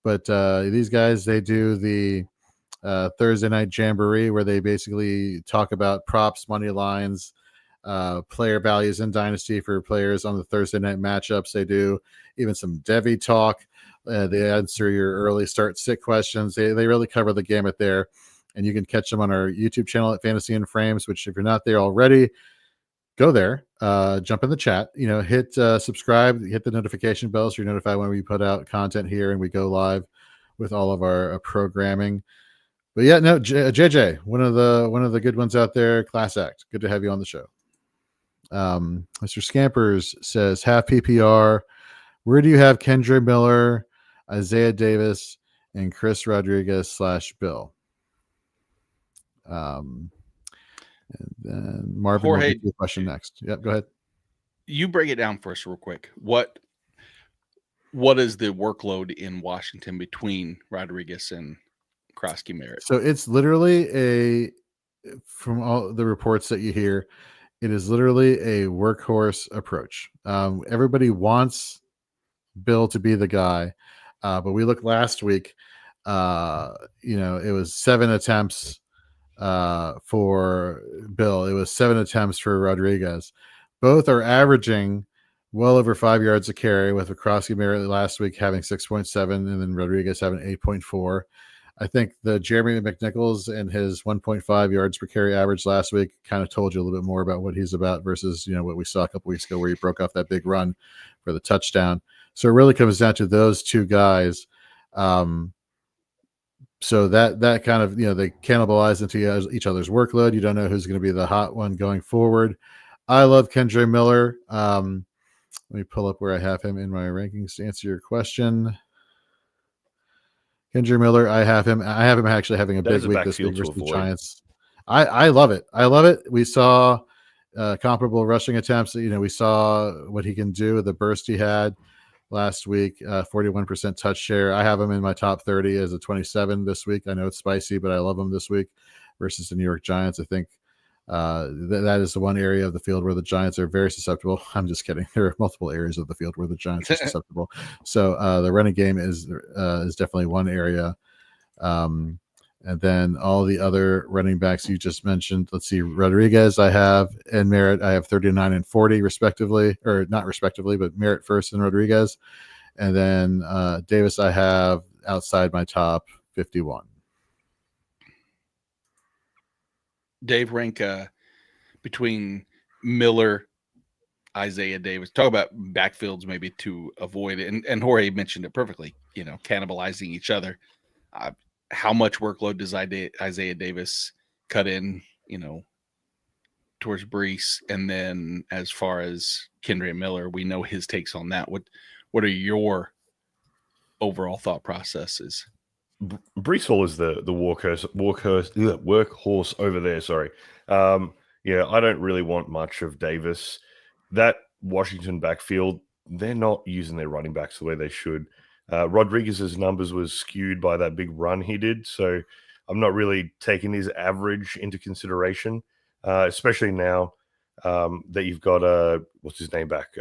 B: But these guys, they do the Thursday night jamboree where they basically talk about props, money lines, player values in Dynasty for players on the Thursday night matchups. They do even some Devy talk. They answer your early start sit questions. They really cover the gamut there. And you can catch them on our YouTube channel at Fantasy and Frames, which if you're not there already, go there, jump in the chat, hit subscribe, hit the notification bell so you're notified when we put out content here and we go live with all of our programming. But yeah, no, JJ, one of the good ones out there, class act. Good to have you on the show. Mr. Scampers says, half PPR. Where do you have Kendre Miller, Isaiah Davis, and Chris Rodriguez /Bill? And then Marvin will get the question next. Yep, go ahead.
A: You break it down for us real quick. What is the workload in Washington between Rodriguez and Krosky Merritt?
B: So it's literally from all the reports that you hear, it is literally a workhorse approach. Everybody wants Bill to be the guy, but we looked last week. It was 7 attempts for Bill. It was 7 attempts for Rodriguez. Both are averaging well over 5 yards a carry, with Krosky Merritt last week having 6.7 and then Rodriguez having 8.4. I think the Jeremy McNichols and his 1.5 yards per carry average last week kind of told you a little bit more about what he's about versus, what we saw a couple weeks ago where he broke off that big run for the touchdown. So it really comes down to those two guys. So that kind of, they cannibalize into each other's workload. You don't know who's going to be the hot one going forward. I love Kendre Miller. Let me pull up where I have him in my rankings to answer your question. Kendre Miller, I have him actually having a big week this week versus the Giants. I love it. I love it. We saw comparable rushing attempts. We saw what he can do, the burst he had last week, 41% touch share. I have him in my top 30 as a 27 this week. I know it's spicy, but I love him this week versus the New York Giants. I think that is the one area of the field where the Giants are very susceptible. I'm just kidding. There are multiple areas of the field where the Giants are susceptible. So the running game is definitely one area. And then all the other running backs you just mentioned, let's see, Rodriguez I have, and Merritt I have 39 and 40 respectively, or not respectively, but Merritt first and Rodriguez. And then Davis I have outside my top 51.
A: Dave, rank between Miller, Isaiah Davis. Talk about backfields maybe to avoid it. And Jorge mentioned it perfectly, cannibalizing each other. How much workload does Isaiah Davis cut in, towards Brees? And then as far as Kendre Miller, we know his takes on that. What are your overall thought process is.
C: Brees Hall is the workhorse over there. Sorry. Yeah, I don't really want much of Davis. That Washington backfield, they're not using their running backs the way they should. Rodriguez's numbers was skewed by that big run he did, so I'm not really taking his average into consideration, especially now that you've got what's his name back?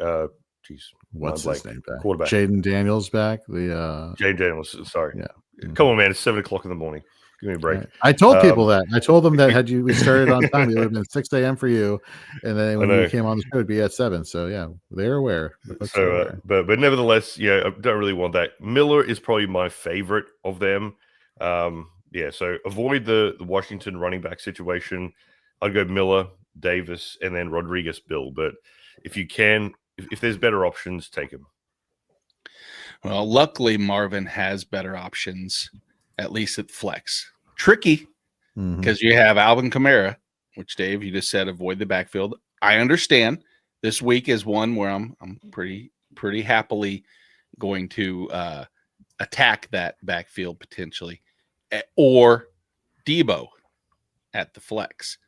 B: What's his name back?
C: Quarterback.
B: Jaden Daniels back.
C: Jaden Daniels. Sorry.
B: Yeah.
C: Come on, man. It's 7:00 in the morning. Give me a break.
B: Right. I told people that. I told them that had we started on time, it would have been 6 a.m. for you, and then when you came on the show, it'd be at 7. So yeah, they're aware.
C: So, but nevertheless, yeah, I don't really want that. Miller is probably my favorite of them. Yeah, so avoid the Washington running back situation. I'd go Miller, Davis, and then Rodriguez, Bill. But if you can, if there's better options, take them.
A: Well, luckily Marvin has better options, at least at flex. Tricky because you have Alvin Kamara, which Dave, you just said avoid the backfield. I understand this week is one where I'm pretty happily going to attack that backfield potentially, or Debo at the flex.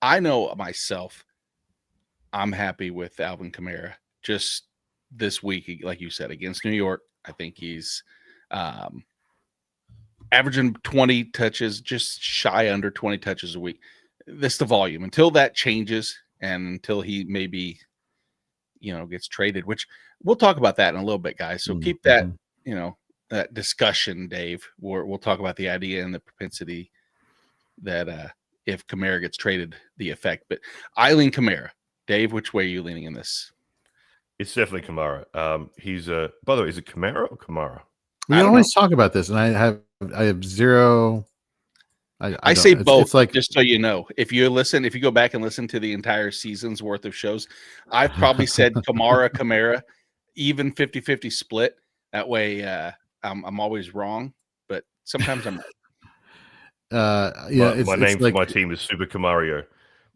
A: I know myself, I'm happy with Alvin Kamara just this week, like you said, against New York. I think he's averaging 20 touches, just shy under 20 touches a week. That's the volume. Until that changes and until he maybe, gets traded, which we'll talk about that in a little bit, guys. So keep that, that discussion, Dave. We'll talk about the idea and the propensity that if Kamara gets traded, the effect. But I lean Kamara. Dave, which way are you leaning in this?
C: It's definitely Kamara. He's by the way, is it Kamara or Kamara?
B: We always talk about this, and I have zero.
A: I say both. It's like, just so you know, if you go back and listen to the entire season's worth of shows, I've probably said Kamara, even 50-50 split. That way, I'm always wrong, but sometimes I'm right.
C: Yeah, my name for my team is Super Kamario,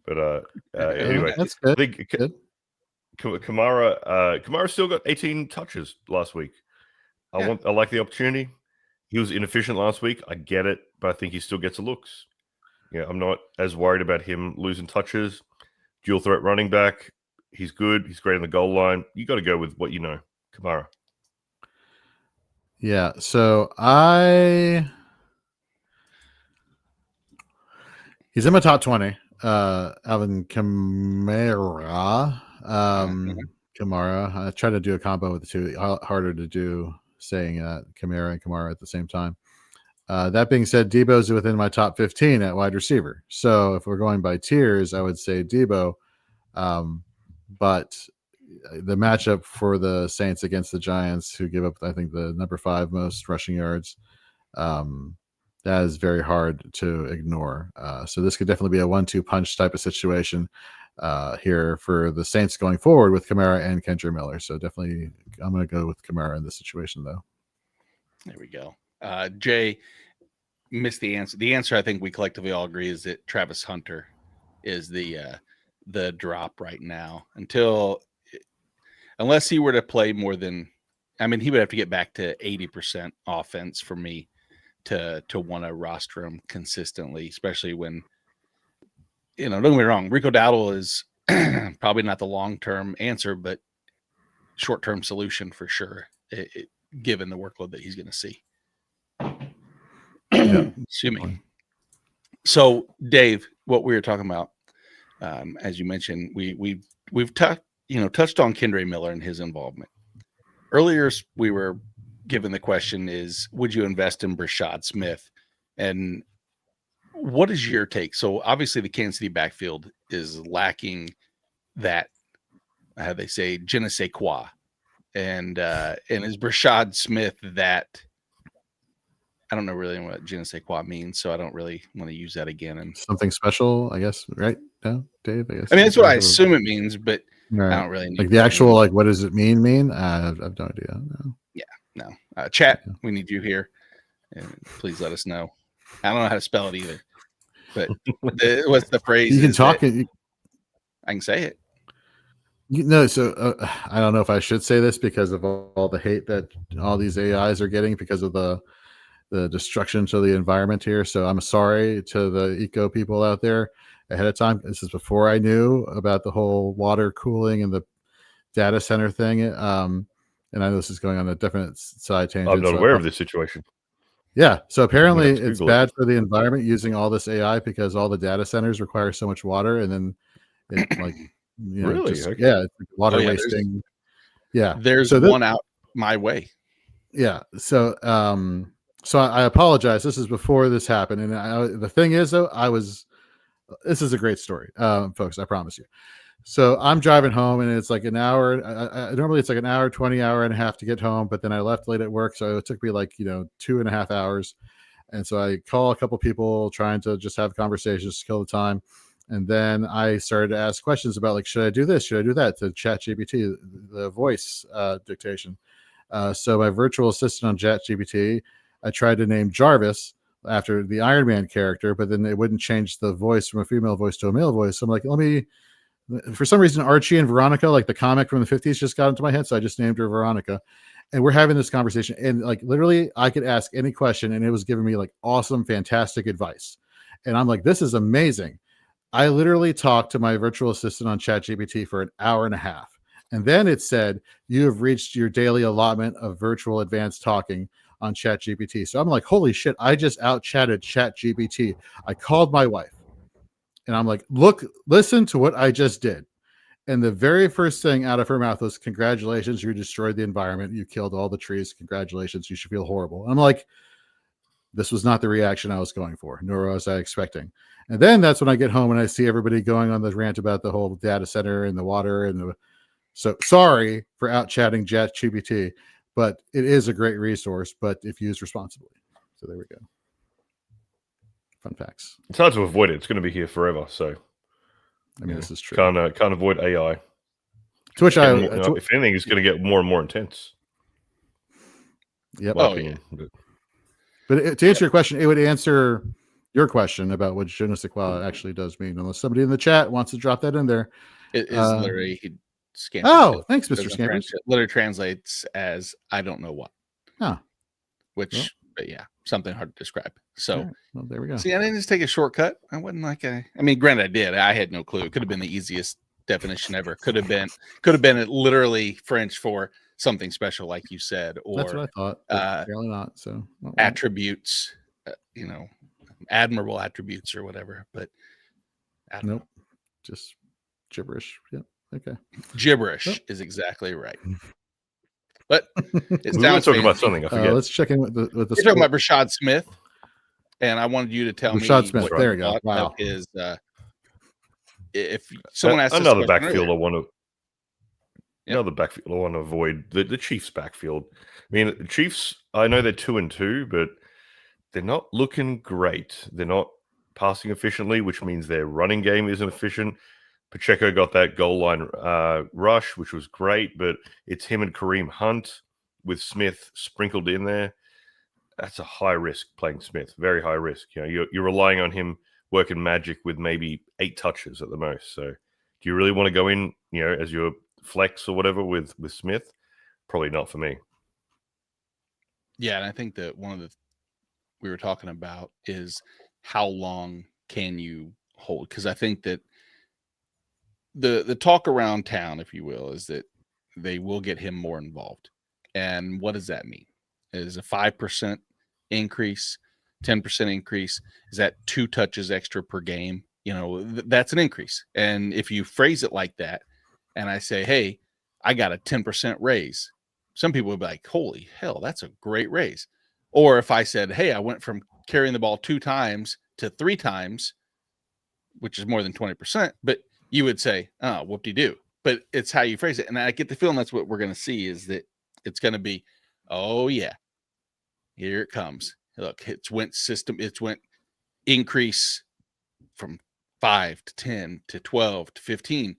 C: but anyway,
B: that's good.
C: I think
B: good.
C: Kamara still got 18 touches last week. I like the opportunity. He was inefficient last week. I get it, but I think he still gets the looks. Yeah, I'm not as worried about him losing touches. Dual threat running back. He's good. He's great on the goal line. You got to go with what you know, Kamara.
B: Yeah. So he's in my top 20. Alvin Kamara. Kamara. I tried to do a combo with the two. Harder to do saying Kamara and Kamara at the same time. That being said, Debo's within my top 15 at wide receiver. So if we're going by tiers, I would say Debo. But the matchup for the Saints against the Giants, who give up, I think, the number 5 most rushing yards, that is very hard to ignore. So this could definitely be a 1-2 punch type of situation here for the Saints going forward with Kamara and Kendra Miller. So definitely I'm going to go with Kamara in this situation, though.
A: There we go. Jay missed the answer. The answer I think we collectively all agree is that Travis Hunter is the drop right now unless he were to play more than, he would have to get back to 80% offense for me to want to roster him consistently, especially when, don't get me wrong, Rico Dowdle is probably not the long-term answer, but short-term solution for sure, given the workload that he's going to see. Excuse me. So, Dave, what we were talking about, as you mentioned, we've touched on Kendre Miller and his involvement. Earlier, we were given the question is, would you invest in Brashad Smith? And what is your take? So obviously the Kansas City backfield is lacking that, how they say, je ne sais quoi. And is Brashad Smith that, I don't know really what je ne sais quoi means, so I don't really want to use that again. And
B: something special, I guess, right? No, Dave, I guess.
A: That's what I assume it means, but
B: right.
A: I don't really need
B: like the actual, what does it mean? I have no idea. No.
A: Yeah, no. Chat, we need you here. And please let us know. I don't know how to spell it either. But what's the phrase?
B: You can talk it.
A: I can say it.
B: So I don't know if I should say this because of all the hate that all these AIs are getting because of the destruction to the environment here. So I'm sorry to the eco people out there ahead of time. This is before I knew about the whole water cooling and the data center thing. And I know this is going on a different side tangent.
C: I'm not aware of this situation.
B: Yeah. So apparently
C: have to
B: it's
C: Google it.
B: bad for the environment using all this AI because all the data centers require so much water, and then it
C: Really?
B: just,
C: Okay.
B: yeah, it's water
A: yeah,
B: wasting. Yeah.
A: There's
B: So
A: one out my way.
B: Yeah. So I apologize. This is before this happened. And the thing is, though, this is a great story, folks. I promise you. So I'm driving home and it's like an hour. Normally it's like an hour, 20 hour and a half to get home. But then I left late at work. So it took me like, 2.5 hours. And so I call a couple people trying to just have conversations to kill the time. And then I started to ask questions about like, should I do this? Should I do that? To ChatGPT, the voice dictation. So my virtual assistant on ChatGPT, I tried to name Jarvis after the Iron Man character, but then it wouldn't change the voice from a female voice to a male voice. So I'm like, for some reason, Archie and Veronica, like the comic from the 50s, just got into my head. So I just named her Veronica. And we're having this conversation. And like literally, I could ask any question and it was giving me like awesome, fantastic advice. And I'm like, this is amazing. I literally talked to my virtual assistant on ChatGPT for an hour and a half. And then it said, you have reached your daily allotment of virtual advanced talking on ChatGPT. So I'm like, holy shit, I just out-chatted ChatGPT. I called my wife and I'm like, listen to what I just did. And the very first thing out of her mouth was, congratulations, you destroyed the environment. You killed all the trees. Congratulations, you should feel horrible. And I'm like, this was not the reaction I was going for, nor was I expecting. And then that's when I get home and I see everybody going on the rant about the whole data center and the water and so sorry for out chatting ChatGPT, but it is a great resource, but if used responsibly. So there we go. Fun facts.
C: It's hard to avoid it. It's going to be here forever. So,
B: I mean, this is true.
C: Can't avoid AI.
B: To which
C: if anything, it's going to get more and more intense.
B: Yep.
C: Opinion.
B: But to answer your question, it would answer your question about what je ne sais quoi actually does mean, unless somebody in the chat wants to drop that in there.
A: It is literally
B: Scampers. Oh, thanks, Mr. Scampers.
A: Literally translates as I don't know what.
B: Oh.
A: Which, but yeah, something hard to describe. So,
B: right. Well, there we go.
A: See, I didn't just take a shortcut. I wasn't like I mean, granted, I did. I had no clue. It could have been the easiest definition ever. Could have been literally French for something special, like you said, or
B: that's what I thought. Apparently not. So
A: attributes, admirable attributes or whatever. But
B: nope, just gibberish. Yep. Okay.
A: Gibberish is exactly right. But it
C: we
A: sounds
C: talking about something. I forget.
B: Let's check in with the.
A: You're talking about Rashad Smith, and I wanted you to tell
B: Rashad
A: me.
B: Smith. There you go. Wow.
A: Is if someone asks
C: another backfield,
A: earlier,
C: another backfield I want to avoid the Chiefs' backfield. I mean, the Chiefs. I know they're 2-2, but they're not looking great. They're not passing efficiently, which means their running game isn't efficient. Pacheco got that goal line rush, which was great, but it's him and Kareem Hunt with Smith sprinkled in there. That's a high risk playing Smith, very high risk. You're relying on him working magic with maybe 8 touches at the most. So, do you really want to go in, as your flex or whatever with Smith? Probably not for me.
A: Yeah, and I think that one of the we were talking about is how long can you hold? Because I think that the talk around town, if you will, is that they will get him more involved. And what does that mean? Is a 5% increase, 10% increase? Is that 2 touches extra per game? That's an increase. And if you phrase it like that, and I say, hey, I got a 10% raise, some people would be like, holy hell, that's a great raise. Or if I said, hey, I went from carrying the ball 2 times to 3 times, which is more than 20%, but you would say, oh, whoop-de-doo. But it's how you phrase it. And I get the feeling that's what we're going to see, is that it's going to be, oh, yeah, here it comes. Look, it's went increase from 5 to 10 to 12 to 15.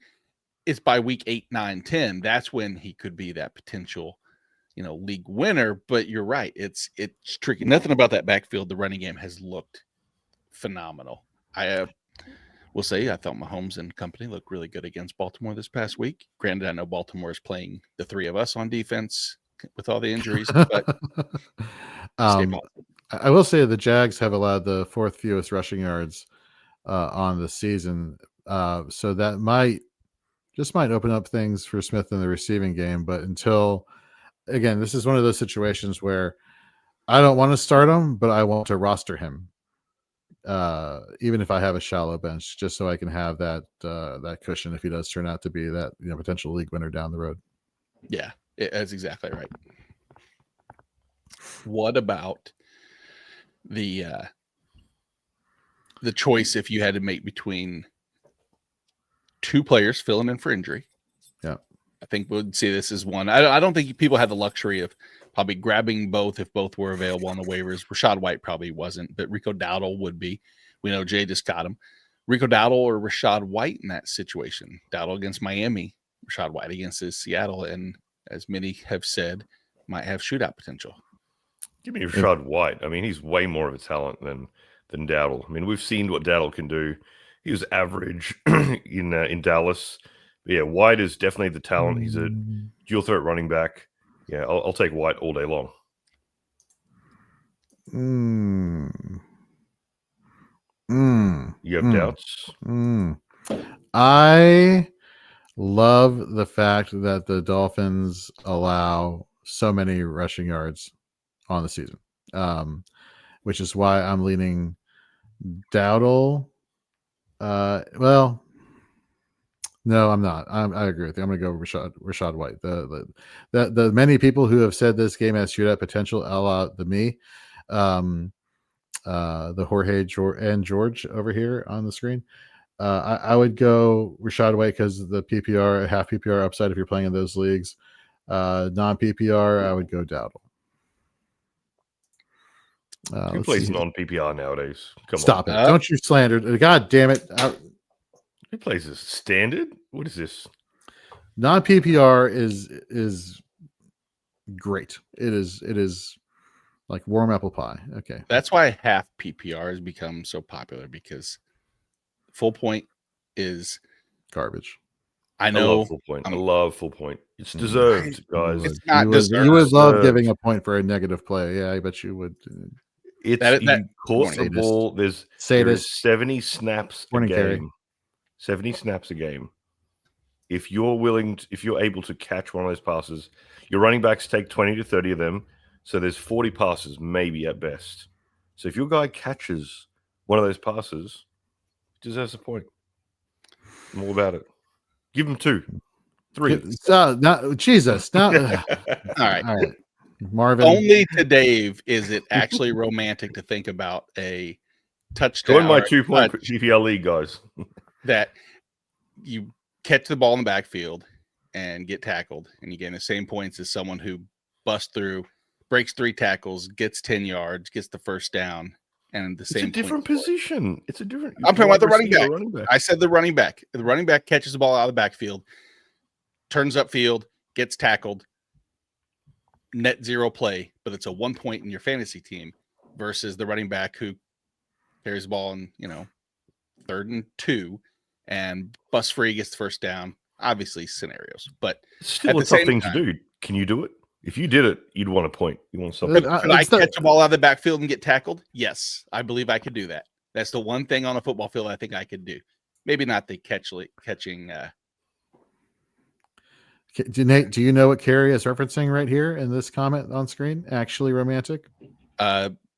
A: It's by week 8, 9, 10. That's when he could be that potential, league winner. But you're right. It's tricky. Nothing about that backfield. The running game has looked phenomenal. We'll say I thought Mahomes and company looked really good against Baltimore this past week. Granted, I know Baltimore is playing the three of us on defense with all the injuries, but stay positive.
B: I will say the Jags have allowed the fourth fewest rushing yards on the season, so that might open up things for Smith in the receiving game. But again, this is one of those situations where I don't want to start him, but I want to roster him, even if I have a shallow bench, just so I can have that cushion if he does turn out to be that potential league winner down the road.
A: Yeah, that's exactly right. What about the choice if you had to make between two players filling in for injury?
B: Yeah,
A: I think we'd see this as one. I don't think people have the luxury of probably grabbing both if both were available on the waivers. Rashad White probably wasn't, but Rico Dowdle would be. We know Jay just got him. Rico Dowdle or Rashad White in that situation. Dowdle against Miami, Rashad White against Seattle, and as many have said, might have shootout potential.
C: Give me Rashad White. I mean, he's way more of a talent than Dowdle. I mean, we've seen what Dowdle can do. He was average in Dallas. But yeah, White is definitely the talent. He's a dual threat running back. Yeah, I'll take White all day long. You have doubts?
B: I love the fact that the Dolphins allow so many rushing yards on the season, which is why I'm leaning Dowdle. Well, no, I'm not. I agree with you. I'm going to go Rashad White. The many people who have said this game has shootout potential, a la me, the Jorge and George over here on the screen. I would go Rashad White because the PPR, half PPR upside if you're playing in those leagues. Non PPR, I would go Dowdle.
C: Who plays non PPR nowadays?
B: Stop it! Don't you slander! God damn it!
C: Who plays this? Standard? What is this?
B: Non PPR is great. It is like warm apple pie. Okay,
A: that's why half PPR has become so popular because full point is
B: garbage.
A: I know.
C: I love full point. I love full point. It's deserved, guys.
A: It's not deserved.
B: You would love giving a point for a negative play. Yeah, I bet you would.
C: It's you caught the ball. There's 70 snaps a game.
B: Carry.
C: 70 snaps a game. If you're able to catch one of those passes, your running backs take 20 to 30 of them. So there's 40 passes, maybe at best. So if your guy catches one of those passes, he deserves a point. I'm all about it. Give him 2, 3.
B: Jesus. All
A: right.
B: Marvin.
A: Only to Dave is it actually romantic to think about a touchdown.
C: Join my 2-point GPL league, guys.
A: That you catch the ball in the backfield and get tackled, and you gain the same points as someone who busts through, breaks 3 tackles, gets 10 yards, gets the first down, and
C: it's a different position. It's a different.
A: I'm talking about the running back. I said the running back. The running back catches the ball out of the backfield, turns upfield, gets tackled, net 0 play, but it's a 1 point in your fantasy team versus the running back who carries the ball in 3rd and 2 and bust free, gets the first down. Obviously scenarios, but
C: it's still a tough thing to do. Can you do it? If you did it, you'd want a point. You want something.
A: Could I catch a ball out of the backfield and get tackled? Yes, I believe I could do that. That's the one thing on a football field I think I could do. Maybe not the catching.
B: Nate, do you know what Carrie is referencing right here in this comment on screen? Actually romantic?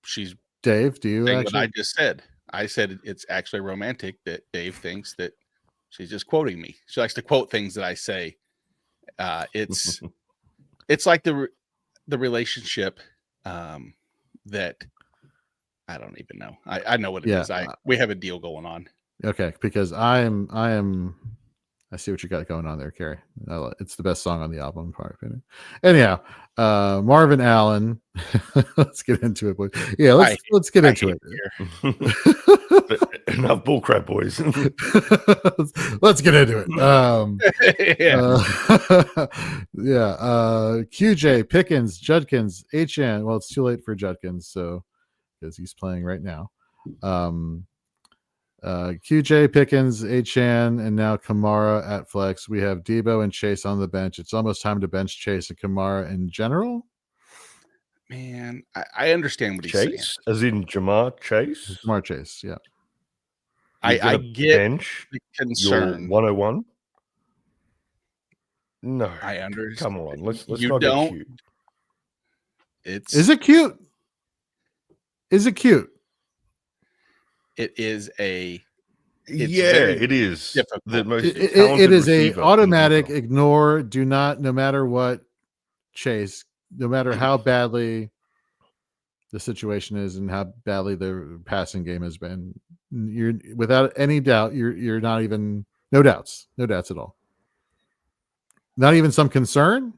A: She's
B: Dave, do you
A: actually? What I just said. I said it's actually romantic that Dave thinks that she's just quoting me. She likes to quote things that I say. It's like the relationship that I don't even know. I know what it is. We have a deal going on.
B: Okay, because I see what you got going on there, Carrie. It's the best song on the album, in my opinion. Anyhow, Marvin Allen. Let's get into it, boys. Yeah, let's get into
C: it. Enough bullcrap, boys.
B: Let's get into it. QJ, Pickens, Judkins, HN. Well, it's too late for Judkins, so because he's playing right now. QJ, Pickens, Achan, and now Kamara at flex. We have Debo and Chase on the bench. It's almost time to bench Chase and Kamara in general.
A: Man, I understand what he's saying.
C: Chase, as in Jamar Chase.
B: Jamar Chase, yeah.
A: I get
C: bench
A: the concern.
C: 101. No,
A: I understand.
C: Come on, let's
A: You
C: not
A: don't-
C: get cute.
B: Is it cute? Is it cute?
A: It is a. It's
C: Yeah,
A: very
C: it is.
A: difficult.
C: The most
B: It
C: talented
B: is a
C: receiver in
B: automatic
C: NFL.
B: ignore. Do not, no matter what, Chase. No matter how badly the situation is and how badly the passing game has been, you're without any doubt. You're not even no doubts at all. Not even some concern.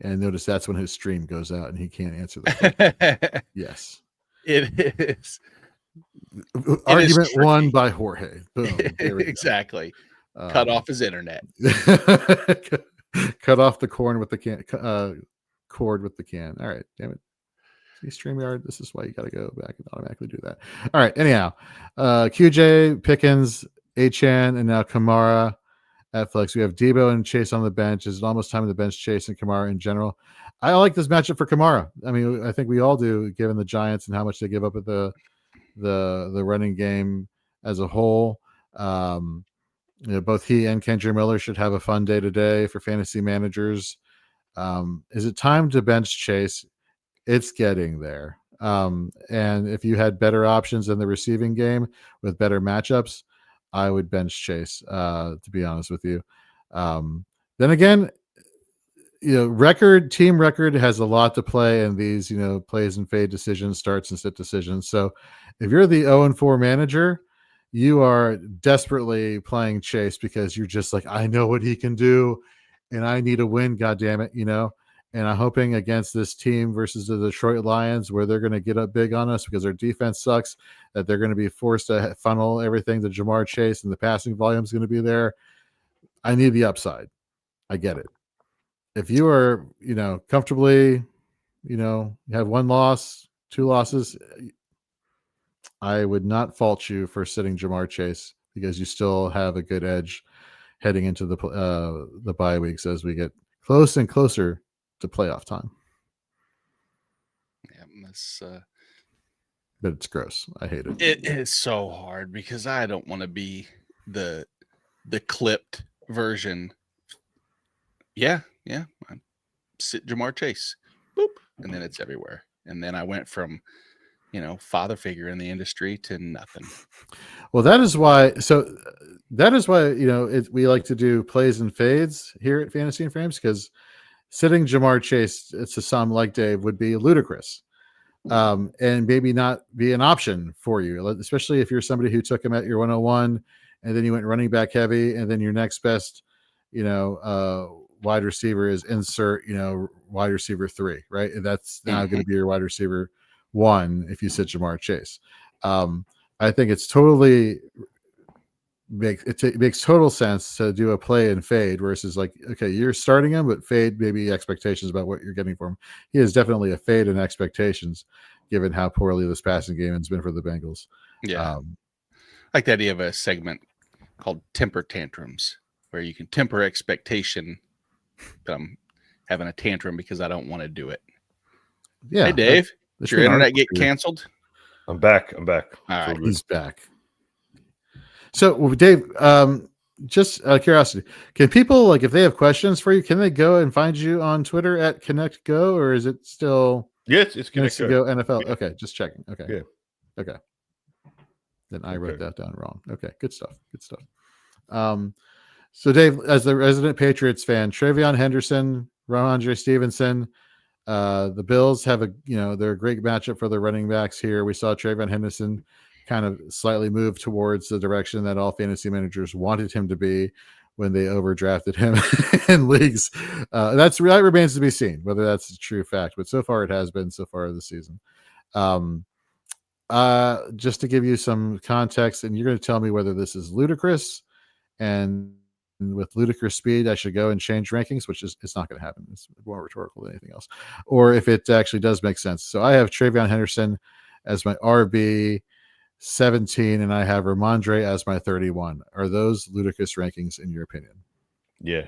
B: And notice that's when his stream goes out and he can't answer that. Yes.
A: It is.
B: Argument
A: true.
B: won by Jorge. Boom. There we go.
A: Exactly. Cut off his internet.
B: Cut off the cord with the can. Cord with the can. All right. Damn it. See, StreamYard. This is why you got to go back and automatically do that. All right. Anyhow, QJ, Pickens, Achan, and now Kamara at flex. We have Debo and Chase on the bench. Is it almost time to bench Chase and Kamara in general? I like this matchup for Kamara. I mean, I think we all do, given the Giants and how much they give up at the running game as a whole. Both he and Kendra Miller should have a fun day today for fantasy managers. Is it time to bench Chase? It's getting there. And if you had better options in the receiving game with better matchups, I would bench Chase, to be honest with you. Then again, team record has a lot to play in these, plays and fade decisions, starts and sit decisions. So if you're the 0-4 manager, you are desperately playing Chase because you're just like, I know what he can do and I need a win, goddammit, and I'm hoping against this team versus the Detroit Lions where they're going to get up big on us because their defense sucks, that they're going to be forced to funnel everything to Jamar Chase and the passing volume is going to be there. I need the upside. I get it. If you are, comfortably, you have one loss, two losses, I would not fault you for sitting Jamar Chase because you still have a good edge heading into the bye weeks as we get close and closer to playoff time.
A: Yeah,
B: but it's gross. I hate it.
A: It is so hard because I don't want to be the clipped version. Yeah. Sit Jamar Chase, boop, and then it's everywhere. And then I went from, father figure in the industry to nothing.
B: Well, that is why. So that is why we like to do plays and fades here at Fantasy and Frames because sitting Jamar Chase to some like Dave would be ludicrous, and maybe not be an option for you, especially if you're somebody who took him at your 101 and then you went running back heavy, and then your next best, wide receiver is insert, wide receiver 3, right? And that's now going to be your wide receiver 1 if you sit Jamar Chase. I think it's totally makes total sense to do a play and fade versus like, okay, you're starting him, but fade maybe expectations about what you're getting from him. He is definitely a fade in expectations given how poorly this passing game has been for the Bengals.
A: Yeah. Like the idea of a segment called temper tantrums where you can temper expectation. But I'm having a tantrum because I don't want to do it.
B: Yeah.
A: Hey, Dave, did your internet get canceled?
C: I'm back. All
A: right.
B: He's back. So, Dave, just out of curiosity, can people, like, if they have questions for you, can they go and find you on Twitter at ConnectGo, or is it still?
C: Yes, it's
B: ConnectGo NFL.
C: Yeah.
B: Okay, just checking. Okay.
C: Yeah.
B: Okay. Then I wrote that down wrong. Okay, good stuff. So, Dave, as the resident Patriots fan, Travion Henderson, Ramondre Stevenson, the Bills have they're a great matchup for the running backs here. We saw Travion Henderson kind of slightly move towards the direction that all fantasy managers wanted him to be when they overdrafted him in leagues. That remains to be seen, whether that's a true fact, but so far it has been so far this season. Just to give you some context, and you're going to tell me whether this is ludicrous, and with ludicrous speed, I should go and change rankings, which is it's not going to happen. It's more rhetorical than anything else. Or if it actually does make sense. So I have Travion Henderson as my RB 17, and I have Ramondre as my 31. Are those ludicrous rankings in your opinion?
C: Yeah,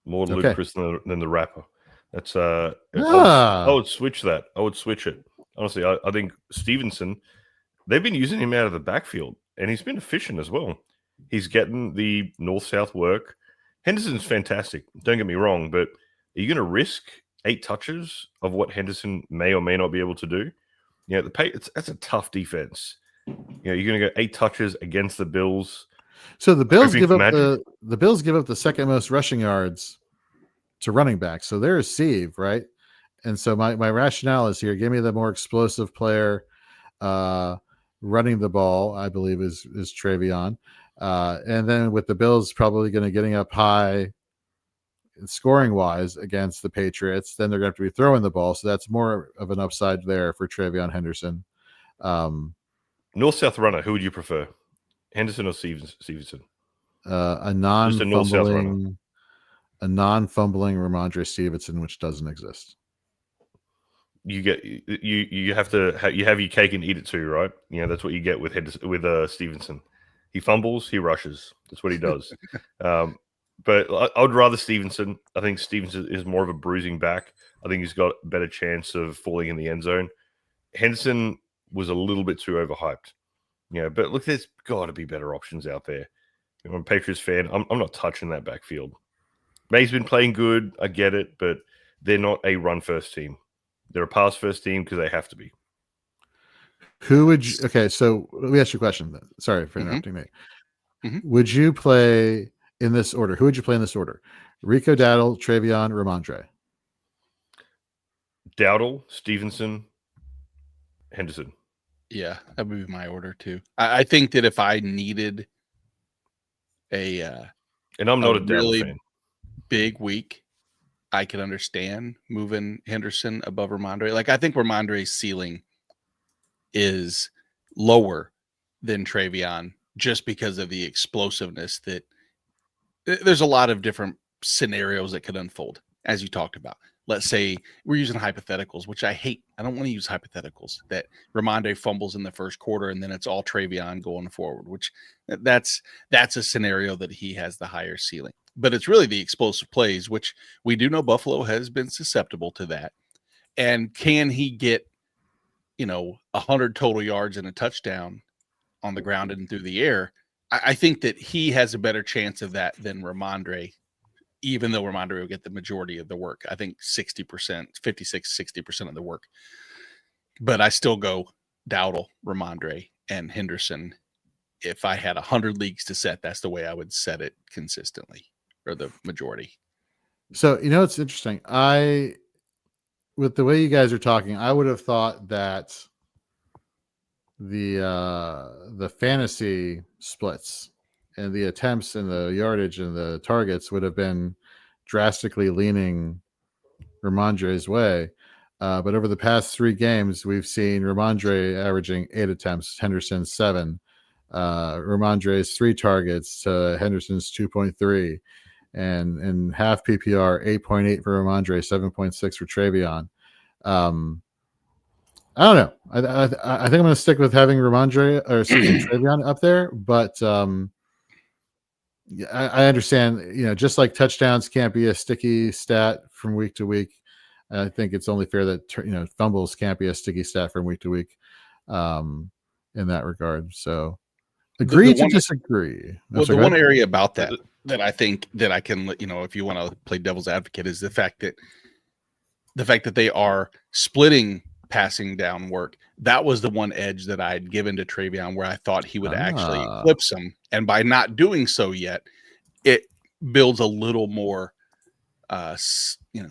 C: more
B: Okay.
C: ludicrous than the rapper. That's I would switch that. I would switch it. Honestly, I think Stevenson, they've been using him out of the backfield, and he's been efficient as well. He's getting the north-south work. Henderson's fantastic. Don't get me wrong, but are you going to risk 8 touches of what Henderson may or may not be able to do? Yeah, that's a tough defense. You're going to go 8 touches against the Bills.
B: So the Bills give up the second most rushing yards to running back. So they're a sieve, right? And so my rationale is here: give me the more explosive player running the ball. I believe is Travion, and then with the Bills probably going to getting up high scoring wise against the Patriots, then they're going to have to be throwing the ball. So that's more of an upside there for Travion Henderson.
C: North-south runner, who would you prefer? Henderson or Stevenson?
B: A non-fumbling Ramondre Stevenson, which doesn't exist.
C: You have your cake and eat it too, right? That's what you get with Stevenson. He fumbles, he rushes. That's what he does. But I would rather Stevenson. I think Stevenson is more of a bruising back. I think he's got a better chance of falling in the end zone. Henderson was a little bit too overhyped. But look, there's got to be better options out there. I'm a Patriots fan. I'm not touching that backfield. May's been playing good. I get it, but they're not a run-first team. They're a pass-first team because they have to be.
B: Who would you? Okay, so let me ask you a question. Sorry for interrupting me.
A: Mm-hmm.
B: Would you play in this order? Who would you play in this order? Rico Dowdle, Travion, Ramondre.
C: Dowdle, Stevenson, Henderson.
A: Yeah, that would be my order too. I think that if I needed
C: and I'm not a really fan.
A: Big week, I can understand moving Henderson above Ramondre. Like, I think Ramondre's ceiling is lower than Travion just because of the explosiveness that there's a lot of different scenarios that could unfold, as you talked about. Let's say we're using hypotheticals, which I hate. I don't want to use hypotheticals that Ramondre fumbles in the first quarter and then it's all Travion going forward, which that's a scenario that he has the higher ceiling. But it's really the explosive plays, which we do know Buffalo has been susceptible to that. And can he get, 100 total yards and a touchdown on the ground and through the air? I think that he has a better chance of that than Ramondre, even though Ramondre will get the majority of the work. I think 60%, 60% of the work. But I still go Dowdle, Ramondre, and Henderson. If I had 100 leagues to set, that's the way I would set it consistently, or the majority.
B: So, it's interesting. With the way you guys are talking, I would have thought that the fantasy splits and the attempts and the yardage and the targets would have been drastically leaning Ramondre's way. But over the past 3 games, we've seen Ramondre averaging 8 attempts, Henderson 7, Ramondre's 3 targets to Henderson's 2.3, and half PPR 8.8 for Ramondre, 7.6 for Travion. I don't know. I think I'm going to stick with having Travion up there, but I understand, just like touchdowns can't be a sticky stat from week to week. I think it's only fair that, fumbles can't be a sticky stat from week to week in that regard. So agree to disagree.
A: Well, the one area about that I think that I can, if you want to play devil's advocate, is the fact that they are splitting passing down work. That was the one edge that I had given to Travion where I thought he would actually eclipse him. And by not doing so yet, it builds a little more,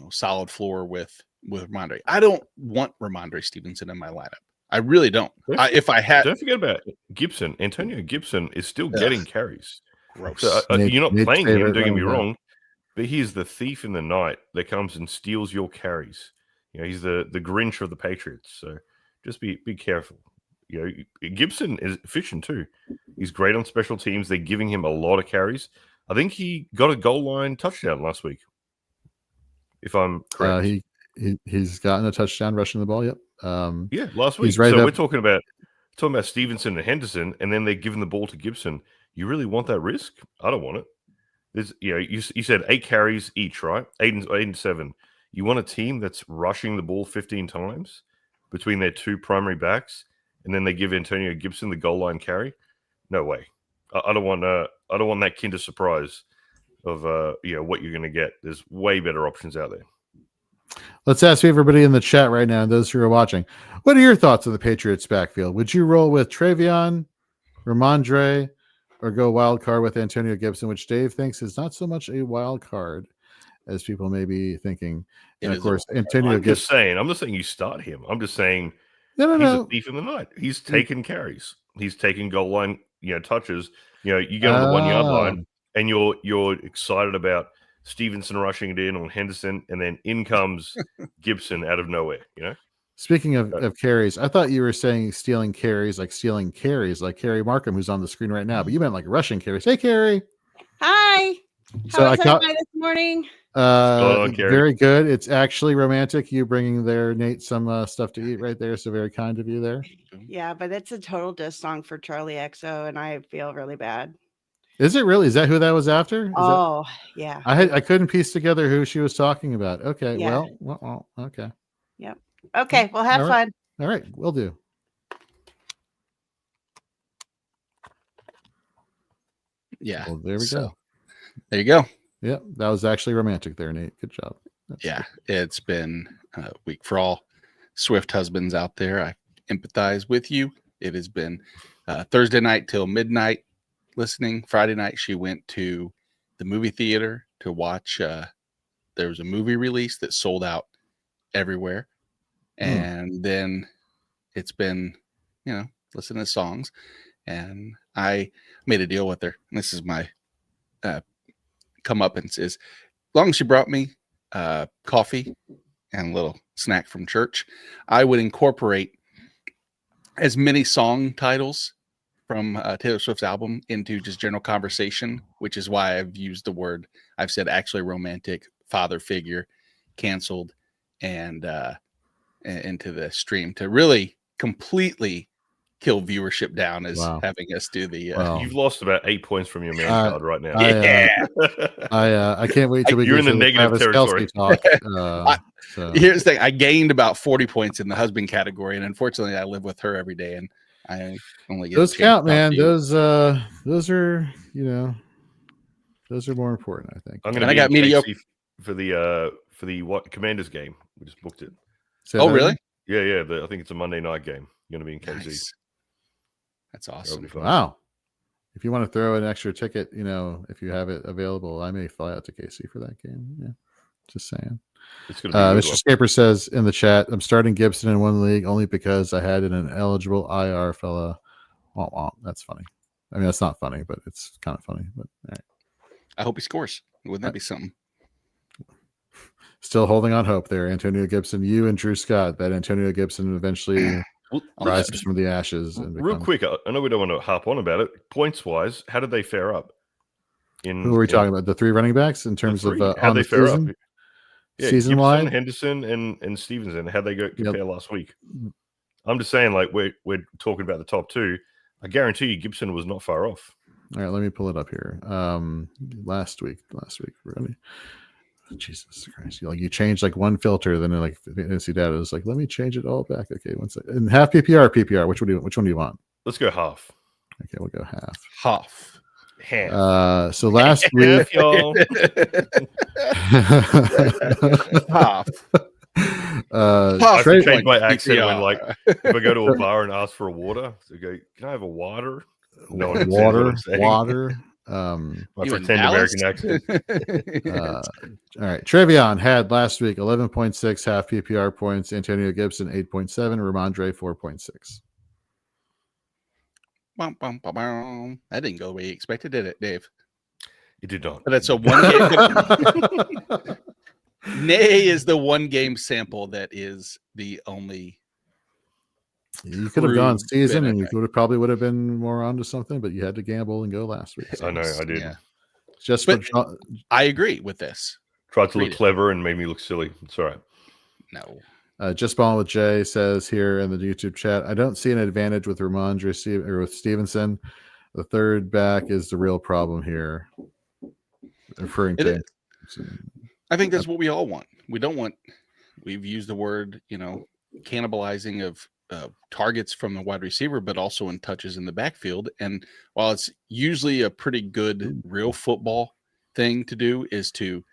A: solid floor with Ramondre. I don't want Ramondre Stevenson in my lineup. I really don't. Don't
C: forget about Gibson. Antonio Gibson is still getting carries.
A: Gross.
C: So, you're not playing him, don't get me wrong, but he's the thief in the night that comes and steals your carries. He's the Grinch of the Patriots. So just be careful. Gibson is efficient too. He's great on special teams. They're giving him a lot of carries. I think he got a goal line touchdown last week, if I'm correct.
B: He's gotten a touchdown rushing the ball. Yep.
C: last week.
B: He's right
C: so
B: up.
C: we're talking about Stevenson and Henderson, and then they're giving the ball to Gibson. You really want that risk? I don't want it. There's, you said 8 carries each, right? 8 and 7. You want a team that's rushing the ball 15 times between their 2 primary backs, and then they give Antonio Gibson the goal line carry? No way. I don't want that Kinder surprise of what you're going to get. There's way better options out there.
B: Let's ask everybody in the chat right now, and those who are watching, what are your thoughts on the Patriots backfield? Would you roll with Travion, Ramondre, or go wild card with Antonio Gibson, which Dave thinks is not so much a wild card as people may be thinking? And of course, Antonio Gibson.
C: I'm not saying you start him. I'm just saying
B: he's
C: a thief in the night. He's taking carries. He's taking goal line, touches. You get on the 1 yard line, and you're excited about Stevenson rushing it in on Henderson, and then in comes Gibson out of nowhere.
B: Speaking of carries, I thought you were saying stealing carries like Carrie Marcum, who's on the screen right now, but you meant like rushing carries. Hey, Carrie.
D: Hi. How was everybody this morning?
B: Very good. It's actually romantic. You bringing Nate some stuff to eat right there. So very kind of you there.
D: Yeah, but it's a total diss song for Charlie XO, and I feel really bad.
B: Is it really? Is that who that was after?
D: Yeah.
B: I couldn't piece together who she was talking about. Okay.
D: Yeah.
B: Well, okay.
D: Yep. Okay. Well, have fun.
B: All right. Will do.
A: Yeah.
B: Well, there we go.
A: There you go.
B: Yeah. That was actually romantic there, Nate. Good job.
A: It's been a week for all Swift husbands out there. I empathize with you. It has been Thursday night till midnight listening. Friday night, she went to the movie theater to watch. There was a movie release that sold out everywhere. And then it's been, listening to songs. And I made a deal with her. This is my comeuppance is, as long as she brought me coffee and a little snack from church, I would incorporate as many song titles from Taylor Swift's album into just general conversation, which is why I've said actually romantic, father figure, canceled, and into the stream to really completely kill viewership down as having us do the
C: You've lost about 8 points from your man card right now.
B: I can't wait till
C: you're in the negative territory.
B: Talk.
A: Here's the thing: I gained about 40 points in the husband category, and unfortunately, I live with her every day, and I only get
B: those count, man. Those are those are more important, I think.
C: I got mediocre for the Commanders game. We just booked it.
A: Really?
C: Yeah. I think it's a Monday night game. You're going to be in KC.
A: Nice. That's awesome.
B: Wow. If you want to throw an extra ticket, if you have it available, I may fly out to KC for that game. Yeah. Just saying.
C: It's going to be
B: Mr. Scaper says in the chat, I'm starting Gibson in one league only because I had an eligible IR fella. That's funny. I mean, that's not funny, but it's kind of funny. But all right.
A: I hope he scores. Wouldn't that be something?
B: Still holding on hope there, Antonio Gibson. You and Drew Scott, that Antonio Gibson eventually rises from the ashes. And
C: real quick, I know we don't want to harp on about it. Points wise, how did they fare up?
B: Who are we talking about? The 3 running backs in terms of
C: how they fare up? Yeah,
B: season wide,
C: Henderson and Stevenson. How they compare last week? I'm just saying, like we're talking about the top 2. I guarantee you, Gibson was not far off.
B: All right, let me pull it up here. Last week, really. Jesus Christ! You change like one filter, then like fantasy data is like, let me change it all back. Okay, 1 second. And half PPR. Which one do you want?
C: Let's go half.
B: Okay, we'll go half.
C: Half.
B: So last week,
C: y'all.
A: Half.
C: I change my accent when, like, if I go to a bar and ask for a water, so go, can I have a water? No one
B: water.
C: My pretend American accent.
B: All right. Travion had last week 11.6 half PPR points. Antonio Gibson 8.7. Ramondre 4.6.
A: That didn't go the way you expected, did it, Dave?
C: It did not.
A: But that's a one game. Nay is the one game sample that is the only.
B: You could have gone season, and you would have been more onto something, but you had to gamble and go last week.
C: I know, I did.
A: Yeah. I agree with this.
C: Tried to look clever and made me look silly. It's all right.
A: No,
B: Just Balling with Jay says here in the YouTube chat, I don't see an advantage with Ramondre or with Stevenson. The third back is the real problem here. Referring to,
A: I think that's what we all want. We don't want. We've used the word, cannibalizing of targets from the wide receiver, but also in touches in the backfield. And while it's usually a pretty good real football thing to do, is to,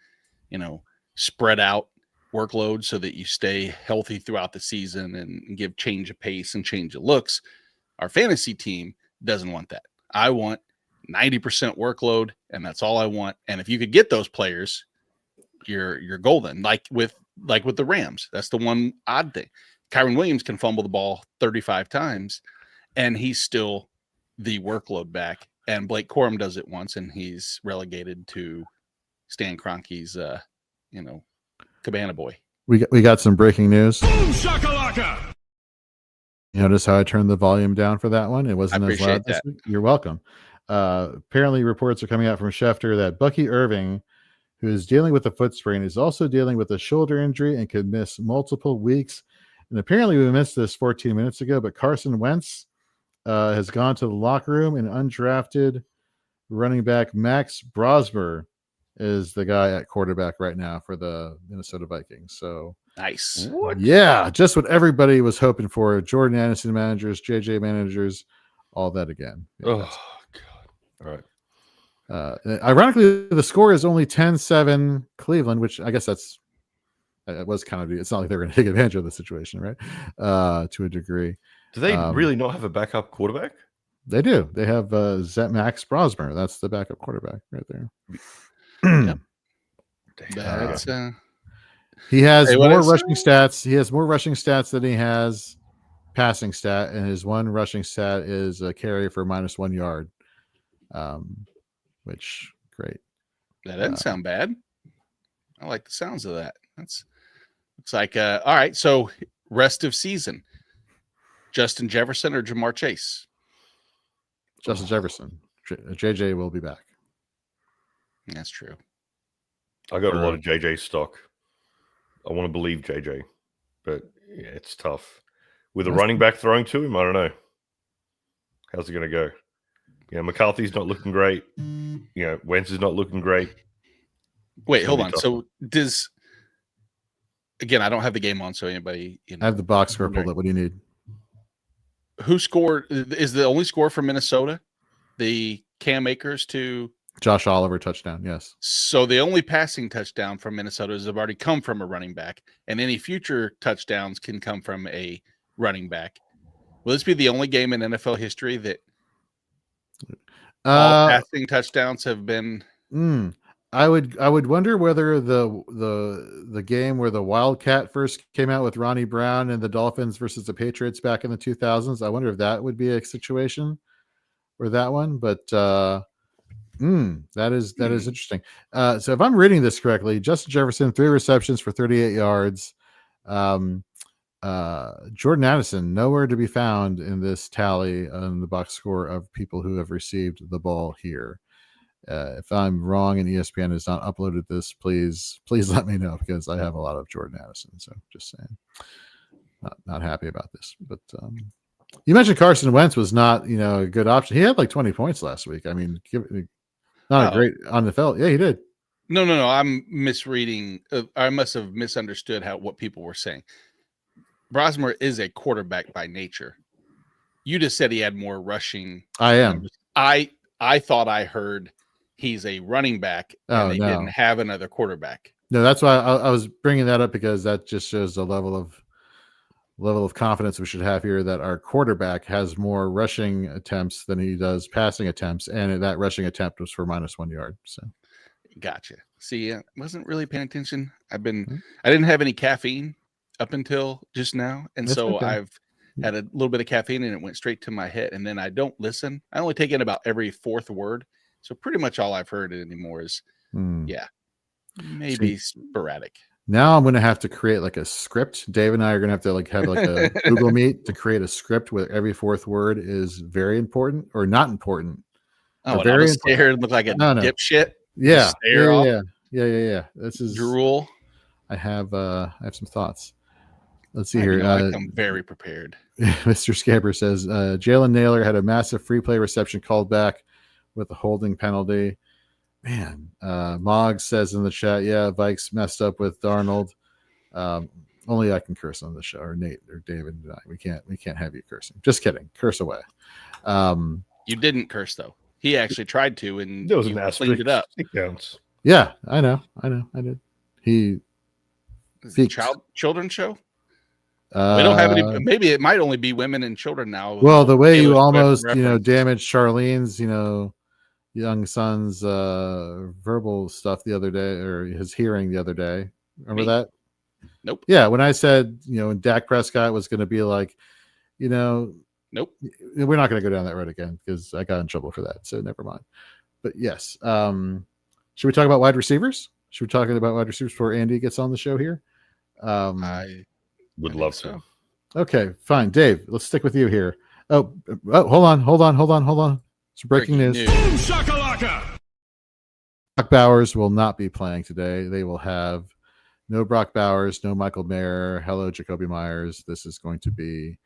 A: spread out workload so that you stay healthy throughout the season and give change of pace and change of looks. Our fantasy team doesn't want that. I want 90% workload, and that's all I want. And if you could get those players, you're golden. Like with the Rams, that's the one odd thing. Kyron Williams can fumble the ball 35 times, and he's still the workload back. And Blake Corum does it once, and he's relegated to Stan Kroenke's, cabana boy.
B: We got some breaking news.
E: Boom shakalaka!
B: You notice how I turned the volume down for that one? It wasn't as loud this week. You're welcome. Apparently, reports are coming out from Schefter that Bucky Irving, who is dealing with a foot sprain, is also dealing with a shoulder injury and could miss multiple weeks. And apparently, we missed this 14 minutes ago, but Carson Wentz has gone to the locker room, and undrafted running back Max Brosmer is the guy at quarterback right now for the Minnesota Vikings. So
A: nice.
B: Yeah, just what everybody was hoping for. Jordan Addison managers, JJ managers, all that again. Yeah,
C: God. All right.
B: Ironically, the score is only 10-7 Cleveland, which I guess it was kind of, it's not like they're going to take advantage of the situation, right? To a degree.
C: Do they really not have a backup quarterback?
B: They do. They have Max Brosmer. That's the backup quarterback right there.
A: Yep.
B: He has more rushing stats. He has more rushing stats than he has passing stat, and his one rushing stat is a carry for -1 yard. Which great.
A: That doesn't sound bad. I like the sounds of that. Looks like all right. So rest of season, Justin Jefferson or Jamar Chase?
B: Justin Jefferson. JJ will be back.
A: That's true.
C: I got a lot of JJ stock. I want to believe JJ, but yeah, it's tough. With a running back throwing to him, I don't know. How's it going to go? McCarthy's not looking great. Wentz is not looking great.
A: Wait, hold on. So again, I don't have the game on, so anybody.
B: I have the box score pulled up. What do you need?
A: Who scored? Is the only score from Minnesota the Cam Akers to
B: Josh Oliver touchdown? Yes.
A: So the only passing touchdown from Minnesota has already come from a running back, and any future touchdowns can come from a running back. Will this be the only game in NFL history that all passing touchdowns have been?
B: I would wonder whether the game where the Wildcat first came out with Ronnie Brown and the Dolphins versus the Patriots back in the 2000s. I wonder if that would be a situation or that one. But that is interesting. So if I'm reading this correctly, Justin Jefferson 3 receptions for 38 yards. Jordan Addison nowhere to be found in this tally on the box score of people who have received the ball here. If I'm wrong and ESPN has not uploaded this, please let me know, because I have a lot of Jordan Addison. So just saying, not happy about this. But you mentioned Carson Wentz was not a good option. He had like 20 points last week. I mean, not a great on the field. Yeah, he did.
A: No. I'm misreading. I must have misunderstood what people were saying. Brosmer is a quarterback by nature. You just said he had more rushing.
B: I am.
A: I thought I heard he's a running back and they didn't have another quarterback.
B: No, that's why I was bringing that up, because that just shows the level of confidence we should have here, that our quarterback has more rushing attempts than he does passing attempts, and that rushing attempt was for -1 yard. So,
A: gotcha. See, I wasn't really paying attention. I didn't have any caffeine up until just now, and so okay. I've had a little bit of caffeine and it went straight to my head, and then I don't listen. I only take in about every fourth word. So pretty much all I've heard anymore is, maybe sporadic.
B: Now I'm going to have to create like a script. Dave and I are going to have to have a Google Meet to create a script where every fourth word is very important or not important.
A: Oh, and very stay here and look like a dipshit.
B: Yeah. Yeah. This is
A: drool.
B: I have some thoughts. Let's see here.
A: I come very prepared.
B: Mr. Scabber says Jalen Naylor had a massive free play reception called back with a holding penalty. Man, Moggs says in the chat, yeah, Vikes messed up with Darnold. Only I can curse on the show, or Nate or David. We can't have you cursing. Just kidding. Curse away.
A: You didn't curse though. He actually tried to, and
C: There was
A: you
C: an
A: cleaned it up.
C: It counts.
B: Yeah, I know. I did. He
A: children's show. We don't have any. Maybe it might only be women and children now.
B: Well, the way you
A: Taylor Swift
B: almost
A: reference.
B: damaged Charlene's young son's verbal stuff the other day, or his hearing the other day. Remember that?
A: Nope.
B: Yeah, when I said Dak Prescott was going to be like,
A: nope,
B: we're not going to go down that road again because I got in trouble for that. So never mind. But yes, should we talk about wide receivers? Should we talk about wide receivers before Andy gets on the show here?
C: I would love to.
B: Okay, fine. Dave, let's stick with you here. Oh, hold on. It's breaking news.
E: Boom shakalaka!
B: Brock Bowers will not be playing today. They will have no Brock Bowers, no Michael Mayer. Hello, Jacoby Myers. This is going to be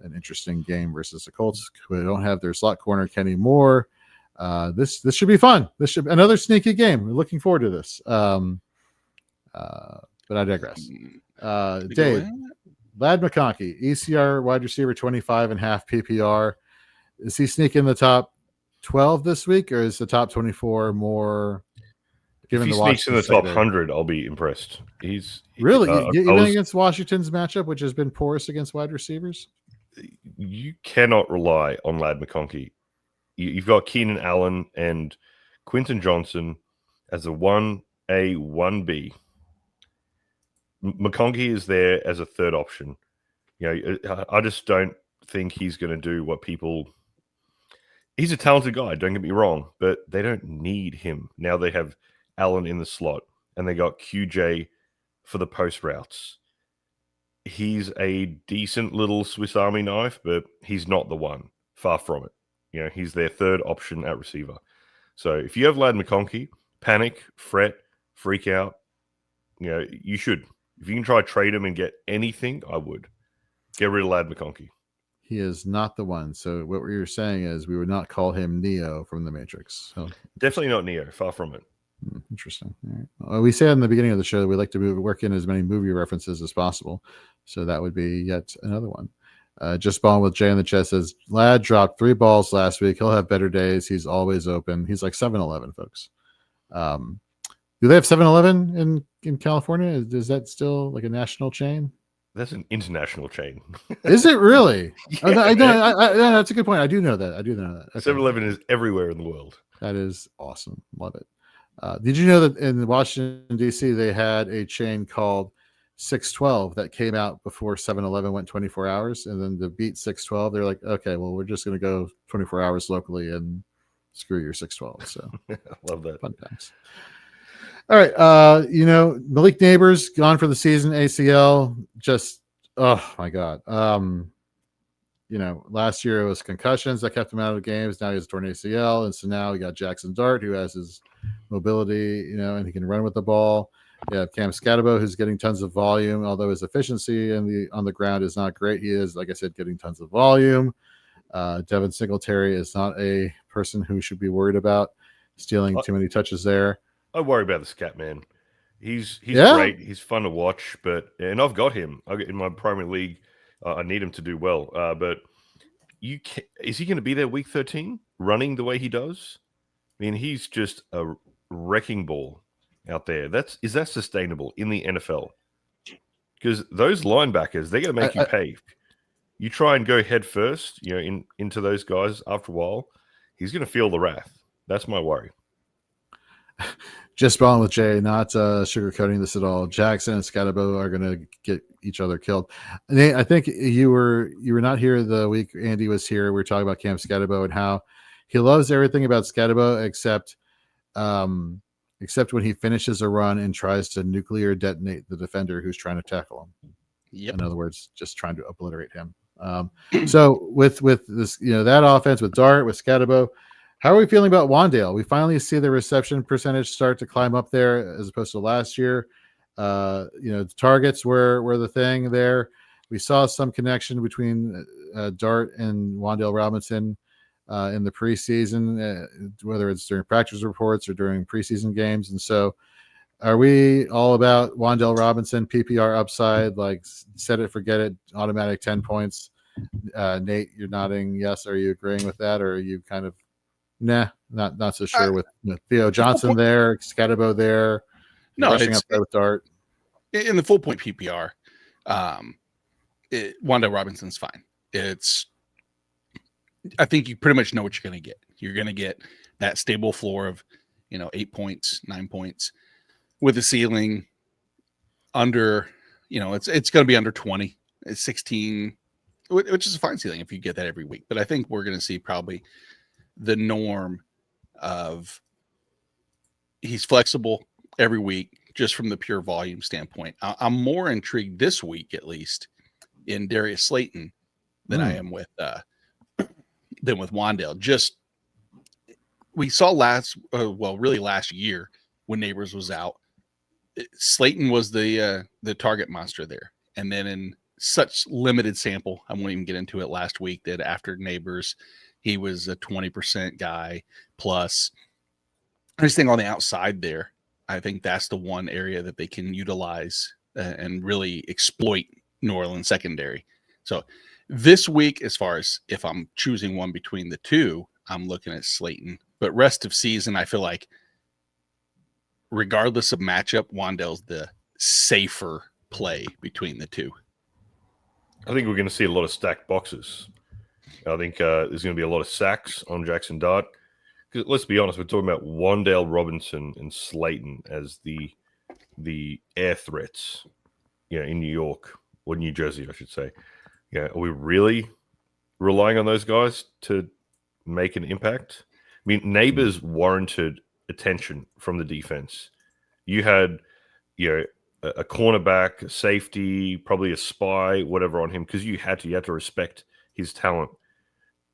B: an interesting game versus the Colts, who don't have their slot corner, Kenny Moore. This should be fun. This should be another sneaky game. We're looking forward to this. But I digress. Dave, Lad McConkey, ECR wide receiver 25.5 PPR. Is he sneaking the top 12 this week, or is the top 24 more?
C: If he sneaks in the top 100, I'll be impressed. He's
B: really even against Washington's matchup, which has been porous against wide receivers.
C: You cannot rely on Lad McConkey. You've got Keenan Allen and Quinton Johnson as a 1A, 1B. McConkey is there as a third option. I just don't think he's going to do what people. He's a talented guy, don't get me wrong, but they don't need him. Now they have Allen in the slot, and they got QJ for the post routes. He's a decent little Swiss Army knife, but he's not the one. Far from it. He's their third option at receiver. So if you have Lad McConkey, panic, fret, freak out. You should. If you can try trade him and get anything, I would. Get rid of Lad McConkey.
B: He is not the one. So what you're saying is we would not call him Neo from the Matrix. So
C: definitely not Neo. Far from it.
B: Interesting. All right. Well, we said in the beginning of the show that we like to work in as many movie references as possible. So that would be yet another one. Just balling with Jay in the chat says, Lad dropped 3 balls last week. He'll have better days. He's always open. He's like 7-Eleven, folks. Do they have 7-Eleven in California? Is that still like a national chain?
C: That's an international chain.
B: Is it really? Yeah. That's a good point. I do know that. Okay.
C: 7-Eleven is everywhere in the world.
B: That is awesome. Love it. Did you know that in Washington, D.C., they had a chain called 612 that came out before 7-Eleven went 24 hours? And then to beat 612, they're like, okay, well, we're just going to go 24 hours locally and screw your 612. So
C: love that.
B: Fun times. All right. Malik Neighbors gone for the season, ACL. Just, oh my God. Last year it was concussions that kept him out of the games. Now he has a torn ACL. And so now we got Jackson Dart, who has his mobility, and he can run with the ball. You have Cam Scatterbo, who's getting tons of volume, although his efficiency on the ground is not great. He is, like I said, getting tons of volume. Devin Singletary is not a person who should be worried about stealing too many touches there.
C: I worry about the scat man. He's great. He's fun to watch, and I've got him in my primary league. I need him to do well, but is he going to be there week 13 running the way he does? I mean, he's just a wrecking ball out there. Is that sustainable in the NFL? Because those linebackers, they're going to make you pay. You try and go head first, into those guys. After a while, he's going to feel the wrath. That's my worry.
B: Just balling with Jay, not sugarcoating this at all. Jackson and Scatterbo are going to get each other killed. Nate, I think you were not here the week Andy was here. We were talking about Cam Scatterbo and how he loves everything about Scatterbo except when he finishes a run and tries to nuclear detonate the defender who's trying to tackle him.
A: Yep.
B: In other words, just trying to obliterate him. So with this, that offense with Dart, with Scatterbo, how are we feeling about Wandale? We finally see the reception percentage start to climb up there as opposed to last year. The targets were the thing there. We saw some connection between Dart and Wan'Dale Robinson in the preseason, whether it's during practice reports or during preseason games. And so are we all about Wan'Dale Robinson, PPR upside, like set it, forget it, automatic 10 points? Nate, you're nodding yes. Are you agreeing with that? Or are you kind of, not so sure with Theo Johnson there, Scatabo there?
A: No,
B: rushing up there with Dart.
A: In the full point PPR, Wan'Dale Robinson's fine. I think you pretty much know what you're going to get. You're going to get that stable floor of, 8 points, 9 points with a ceiling under, it's going to be under 20. It's 16, which is a fine ceiling if you get that every week. But I think we're going to see probably the norm of he's flexible every week just from the pure volume standpoint. I'm more intrigued this week, at least, in Darius Slayton than I am with Wan'Dale. Just we saw last year when Neighbors was out, Slayton was the target monster there, and then in such limited sample, I won't even get into it last week, that after Neighbors, he was a 20% guy plus. Everything on the outside there, I think that's the one area that they can utilize and really exploit New Orleans secondary. So this week, as far as if I'm choosing one between the two, I'm looking at Slayton. But rest of season, I feel like regardless of matchup, Wan'Dale's the safer play between the two.
C: I think we're going to see a lot of stacked boxes. I think there's going to be a lot of sacks on Jackson Dart. Because let's be honest, we're talking about Wan'Dale Robinson and Slayton as the air threats, in New York or New Jersey, I should say. Are we really relying on those guys to make an impact? I mean, Neighbors warranted attention from the defense. You had, a cornerback, a safety, probably a spy, whatever on him, because you had to respect his talent.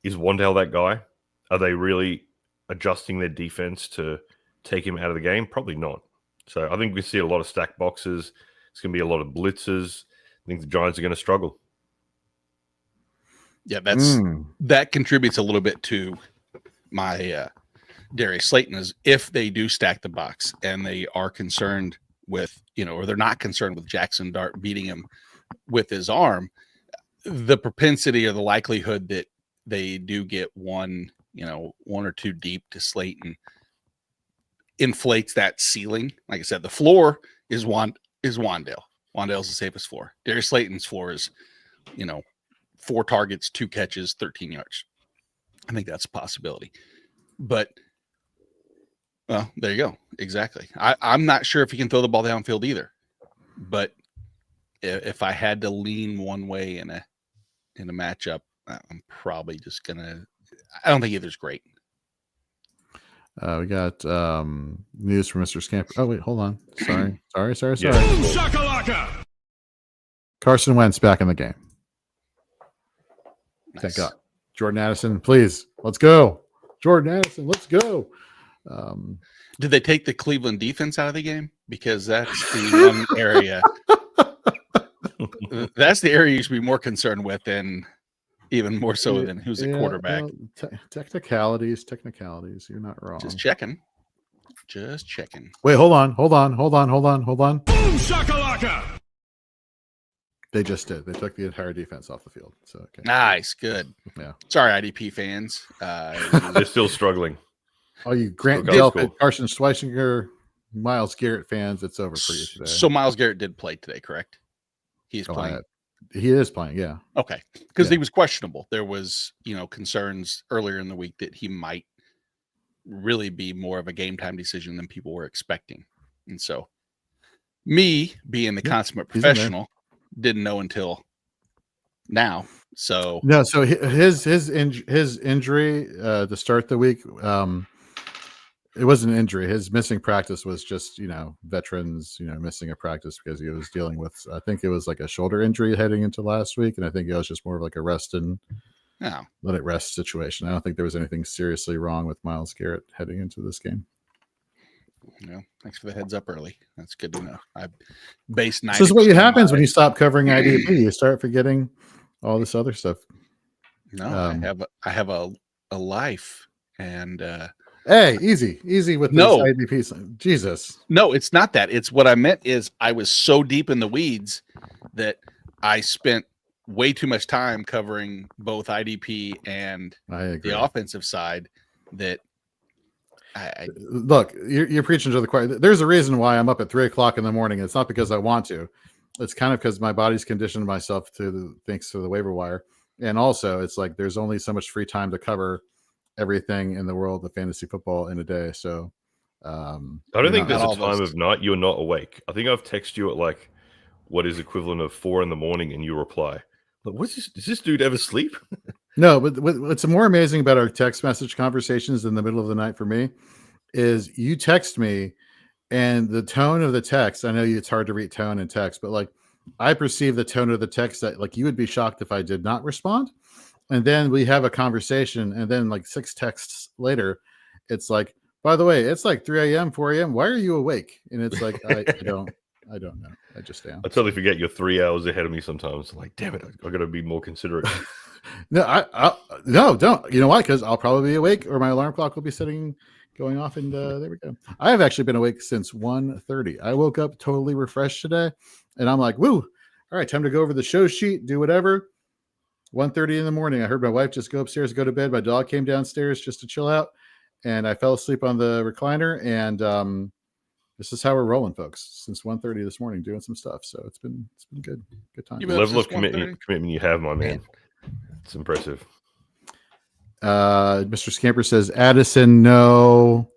C: Is Wan'Dale that guy? Are they really adjusting their defense to take him out of the game? Probably not. So I think we see a lot of stacked boxes. It's going to be a lot of blitzes. I think the Giants are going to struggle.
A: Yeah, that contributes a little bit to my Darius Slayton, is if they do stack the box and they are concerned with, or they're not concerned with Jackson Dart beating him with his arm, the propensity or the likelihood that they do get one or two deep to Slayton inflates that ceiling. Like I said, the floor is Wan'Dale. Wan'Dale's the safest floor. Darius Slayton's floor is, 4 targets, 2 catches, 13 yards. I think that's a possibility. But, well, there you go. Exactly. I'm not sure if he can throw the ball downfield either. But if I had to lean one way in a matchup, I'm probably just going to – I don't think either's great.
B: We got news from Mr. Scamper. Oh, wait, hold on. Sorry.
C: Yeah.
B: Carson Wentz back in the game.
A: Nice.
B: Thank God. Jordan Addison, please. Let's go. Jordan Addison, let's go.
A: Did they take the Cleveland defense out of the game? Because that's the one area. That's the area you should be more concerned with, and even more so than who's the quarterback.
B: Well, technicalities. You're not wrong.
A: Just checking.
B: Wait, hold on. Boom shakalaka. They just did. They took the entire defense off the field. So okay.
A: Nice, good.
B: Yeah.
A: Sorry, IDP fans.
C: They're still struggling.
B: Oh, you Grant Delpit, Carson Schweisinger, Myles Garrett fans, it's over for you today.
A: So Myles Garrett did play today, correct? He's playing.
B: He is playing, yeah.
A: Okay, because he was questionable. There was, concerns earlier in the week that he might really be more of a game time decision than people were expecting. And so, me being the consummate professional, didn't know until now. So
B: no, so his injury to start the week, it wasn't an injury. His missing practice was just veterans missing a practice because he was dealing with, I think it was like a shoulder injury heading into last week, and I think it was just more of like a rest and let it rest situation. I don't think there was anything seriously wrong with Myles Garrett heading into this game.
A: Thanks for the heads up early. That's good to know. I based 90%.
B: This is what happens when you stop covering IDP. You start forgetting all this other stuff.
A: No, I have a life, and
B: hey, easy with
A: no
B: IDP. Jesus,
A: no, it's not that. It's what I meant is I was so deep in the weeds that I spent way too much time covering both IDP and the offensive side that I
B: look, you're preaching to the choir. There's a reason why I'm up at 3:00 in the morning. It's not because I want to. It's kind of because my body's conditioned myself thanks to the waiver wire. And also it's like, there's only so much free time to cover everything in the world of fantasy football in a day. So
C: I don't think there's a time of night you're not awake. I think I've texted you at like what is equivalent of 4 a.m. and you reply. Like, what's this? Does this dude ever sleep?
B: No, but what's more amazing about our text message conversations in the middle of the night for me is you text me and the tone of the text. I know it's hard to read tone in text, but like I perceive the tone of the text that like you would be shocked if I did not respond. And then we have a conversation, and then like 6 texts later, it's like, by the way, it's like 3 a.m., 4 a.m. Why are you awake? And it's like, I don't know. I just am.
C: I totally forget you're 3 hours ahead of me sometimes. Like, damn it, I got to be more considerate.
B: No, no, don't. You know why? Because I'll probably be awake, or my alarm clock will be going off, and there we go. I have actually been awake since 1:30. I woke up totally refreshed today, and I'm like, woo! All right, time to go over the show sheet, do whatever. 1:30 in the morning. I heard my wife just go upstairs, go to bed. My dog came downstairs just to chill out, and I fell asleep on the recliner. And this is how we're rolling, folks. Since 1:30 this morning, doing some stuff. So it's been good time.
C: The level of commitment you have, my man. It's impressive.
B: Mr. Scamper says, Addison, no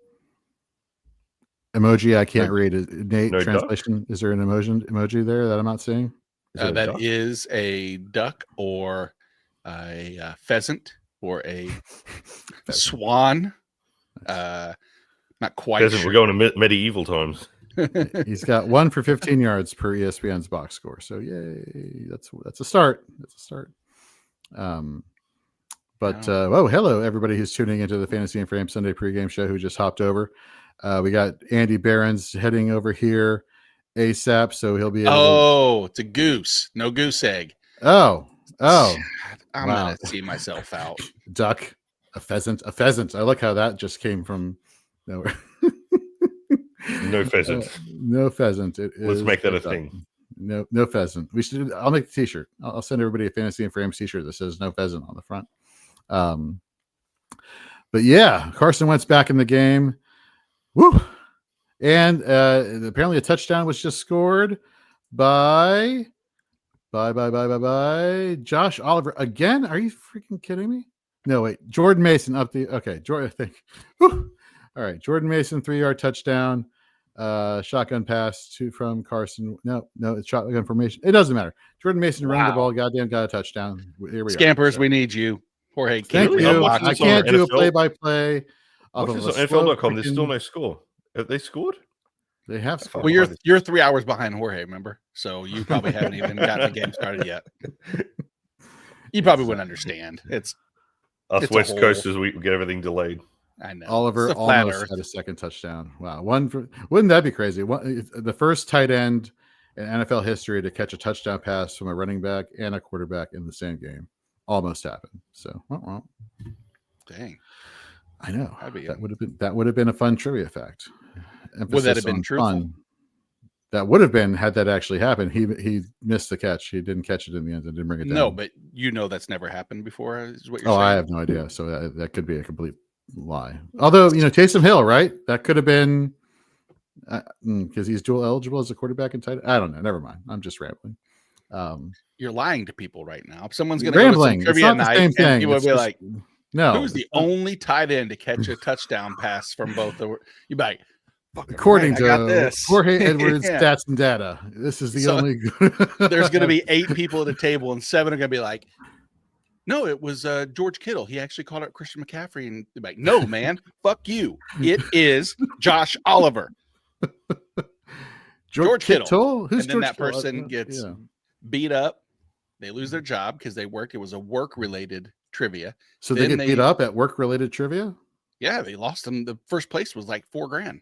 B: emoji. I can't read it. Nate,
C: no
B: translation. Duck? Is there an emoji there that I'm not seeing?
A: That is a duck or a pheasant or a swan. Not quite
C: pheasant,
A: sure.
C: We're going to medieval times.
B: He's got 1 for 15 yards per ESPN's box score. So yay, that's a start. That's a start. Hello everybody who's tuning into the Fantasy and Frame Sunday pregame show who just hopped over. We got Andy Behrens heading over here ASAP, so he'll be able
A: it's a goose, no goose egg.
B: I'm
A: gonna see myself out.
B: Duck, a pheasant. I like how that just came from nowhere.
C: No pheasant.
B: No pheasant.
C: Let's make that a thing.
B: No pheasant. I'll make the t-shirt. I'll send everybody a Fantasy and Frames t-shirt that says no pheasant on the front. But yeah, Carson Wentz back in the game. Woo! And apparently a touchdown was just scored by Josh Oliver again. Are you freaking kidding me? No, wait. Jordan Mason Jordan, I think. Whew. All right. Jordan Mason, 3-yard touchdown. Shotgun pass from Carson. No, it's shotgun formation. It doesn't matter. Jordan Mason running the ball. Goddamn, got a touchdown. Here we
A: Scampers, we need you. Jorge,
B: thank you. I can't do a play-by-play.
C: NFL.com. There's still no score. Have they scored?
B: They have scored.
A: Well, you're 3 hours behind Jorge, remember? So you probably haven't even gotten the game started yet. You probably wouldn't understand. It's
C: West Coasters. We get everything delayed.
A: I know.
B: Oliver almost had a second touchdown. Wow. Wouldn't that be crazy? The first tight end in NFL history to catch a touchdown pass from a running back and a quarterback in the same game. Almost happened. So,
A: dang.
B: I know. That would have been a fun trivia fact.
A: Would that have been truthful?
B: That would have been had that actually happened. He missed the catch. He didn't catch it in the end and didn't bring it down.
A: No, but that's never happened before, is what you're saying?
B: I have no idea. So that could be a complete lie. Although, Taysom Hill, right? That could have been because he's dual eligible as a quarterback and tight end. I don't know. Never mind. I'm just rambling.
A: You're lying to people right now. If someone's going to
B: rambling,
A: go to trivia night, and people will be like,
B: "No,
A: who's the only tight end to catch a touchdown pass from both the?" You'd be like,
B: according to Jorge Edwards stats and data, this is the only.
A: There's going to be 8 people at a table, and 7 are going to be like, "No, it was George Kittle. He actually called out Christian McCaffrey." And they're like, "No, man, fuck you. It is Josh Oliver." George Kittle.
B: Who's
A: and then
B: George
A: that
B: Kittle?
A: person gets beat up. They lose their job because it was a work-related trivia.
B: So then they get beat up at work-related trivia?
A: Yeah, they lost them. The first place was like $4,000.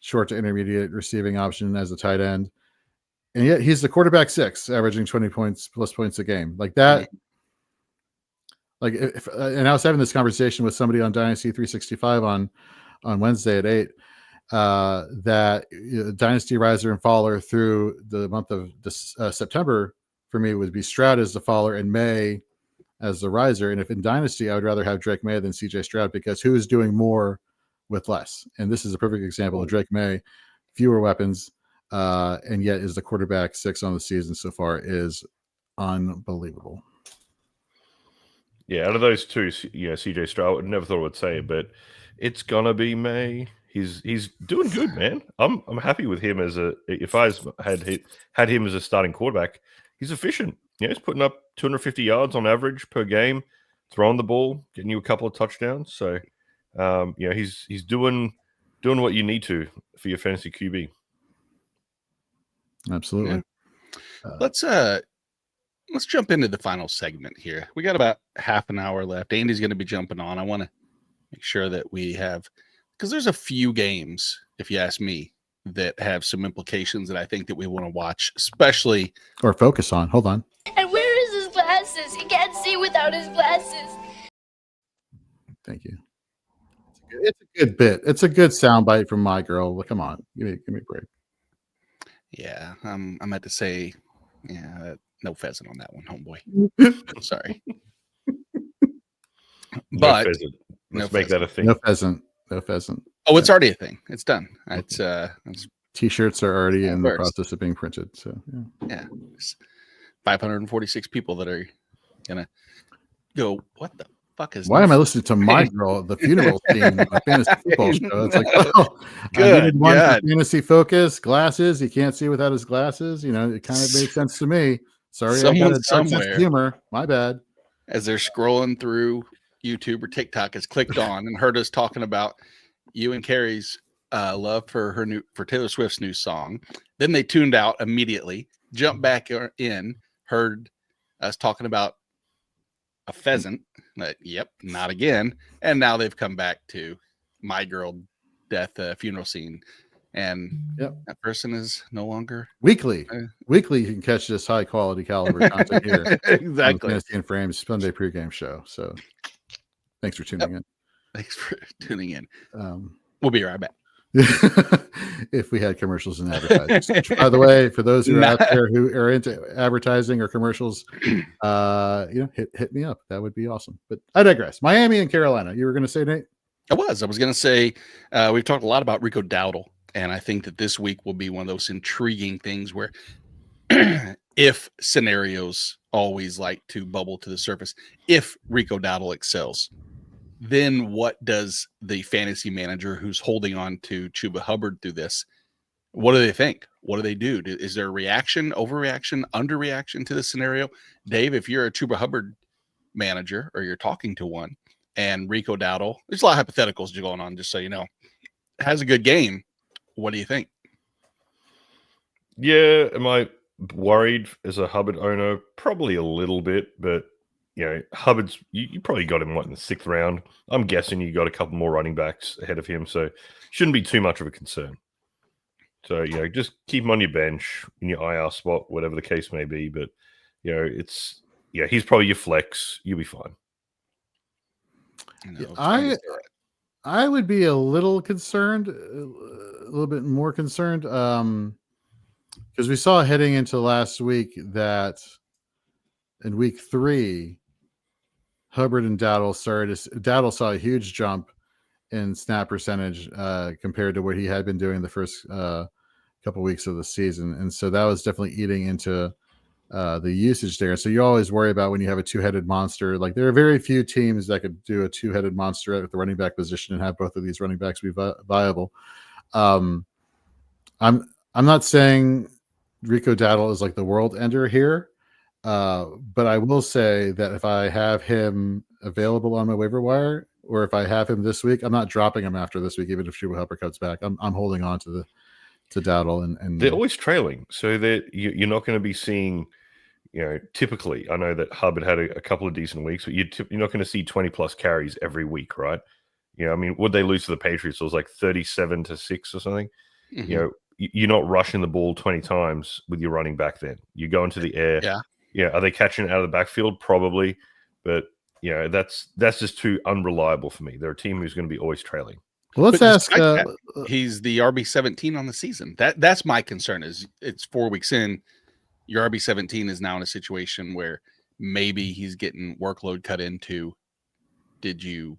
B: short to intermediate receiving option as a tight end. And yet he's the quarterback 6, averaging 20 plus points a game. Like that. Like and I was having this conversation with somebody on Dynasty 365 on Wednesday at 8, that Dynasty riser and faller through the month of September for me would be Stroud as the faller and May as the riser. And if in Dynasty, I would rather have Drake May than CJ Stroud, because who is doing more with less? And this is a perfect example of Drake May, fewer weapons, and yet is the quarterback 6 on the season so far, is unbelievable.
C: Yeah, out of those two, CJ Stroud, I never thought I would say it, but it's gonna be May. He's doing good, man. I'm happy with him if I had him as a starting quarterback. He's efficient. He's putting up 250 yards on average per game, throwing the ball, getting you a couple of touchdowns. So, he's doing what you need to for your fantasy QB.
B: Absolutely.
A: Yeah. Let's jump into the final segment here. We got about half an hour left. Andy's going to be jumping on. I want to make sure that we have, because there's a few games, if you ask me, that have some implications that I think that we want to watch, especially
B: or focus on. Hold on.
E: And where is his glasses? He can't see without his glasses.
B: Thank you. It's a good bit. It's a good soundbite from my girl. Well, come on, give me a break.
A: Yeah, I meant to say, no pheasant on that one, homeboy. Sorry, but
C: let's make that a thing.
B: No pheasant.
A: Oh, it's already a thing. It's done. It's
B: T-shirts are already in the process of being printed. So
A: yeah, 546 people that are gonna go. What the fuck is?
B: Why am I listening to my girl, the funeral scene, my fantasy football show? It's like,
A: good.
B: I needed one for fantasy focus, glasses. He can't see without his glasses. It kind of made sense to me. Sorry,
A: someone
B: I got a dark sense of humor. My bad.
A: As they're scrolling through YouTube or TikTok, has clicked on and heard us talking about you and Carrie's love for Taylor Swift's new song. Then they tuned out immediately, jumped back in, heard us talking about a pheasant. Yep, not again. And now they've come back to my girl death funeral scene. And that person is no longer
B: weekly. Weekly, you can catch this high quality caliber content here.
A: Exactly.
B: Fantasy and Frames Sunday pregame show. So thanks for tuning in.
A: Thanks for tuning in. We'll be right back.
B: If we had commercials and advertising. By the way, for those who are out there who are into advertising or commercials, hit me up. That would be awesome. But I digress. Miami and Carolina. You were going to say, Nate?
A: I was going to say, we've talked a lot about Rico Dowdle, and I think that this week will be one of those intriguing things where if scenarios always like to bubble to the surface, if Rico Dowdle excels, then what does the fantasy manager who's holding on to Chuba Hubbard through this, what do they think? What do they do? Is there a reaction, overreaction, underreaction to this scenario? Dave, if you're a Chuba Hubbard manager or you're talking to one and Rico Dowdle, there's a lot of hypotheticals going on, just so you know, has a good game, what do you think?
C: Yeah, am I worried as a Hubbard owner? Probably a little bit, but Hubbard's, you probably got him in the 6th round. I'm guessing you got a couple more running backs ahead of him, so shouldn't be too much of a concern. So, just keep him on your bench, in your IR spot, whatever the case may be. But, he's probably your flex. You'll be fine.
B: I would be a little concerned, a little bit more concerned, because we saw heading into last week that in week 3, Hubbard and Dowdle saw a huge jump in snap percentage compared to what he had been doing the first couple weeks of the season. And so that was definitely eating into the usage there. So you always worry about when you have a 2-headed monster. Like, there are very few teams that could do a 2-headed monster at the running back position and have both of these running backs be viable. I'm not saying Rico Dowdle is like the world ender here. But I will say that if I have him available on my waiver wire, or if I have him this week, I'm not dropping him after this week, even if Chuba Hubbard comes back. I'm holding on to Dowdle, and
C: they're always trailing, so that you're not going to be seeing. Typically, I know that Hubbard had a couple of decent weeks, but you're not going to see 20 plus carries every week, right? Would they lose to the Patriots? It was like 37-6 or something.
A: Mhm.
C: You know, you're not rushing the ball 20 times with your running back. Then you go into the air.
A: Yeah.
C: Yeah. Are they catching it out of the backfield? Probably, but you know that's just too unreliable for me. They're a team who's going to be always trailing.
B: Well, let's
A: But
B: ask.
A: despite that, he's the RB17 on the season. That's my concern. Is it's 4 weeks in, your RB17 is now in a situation where maybe he's getting workload cut into. Did you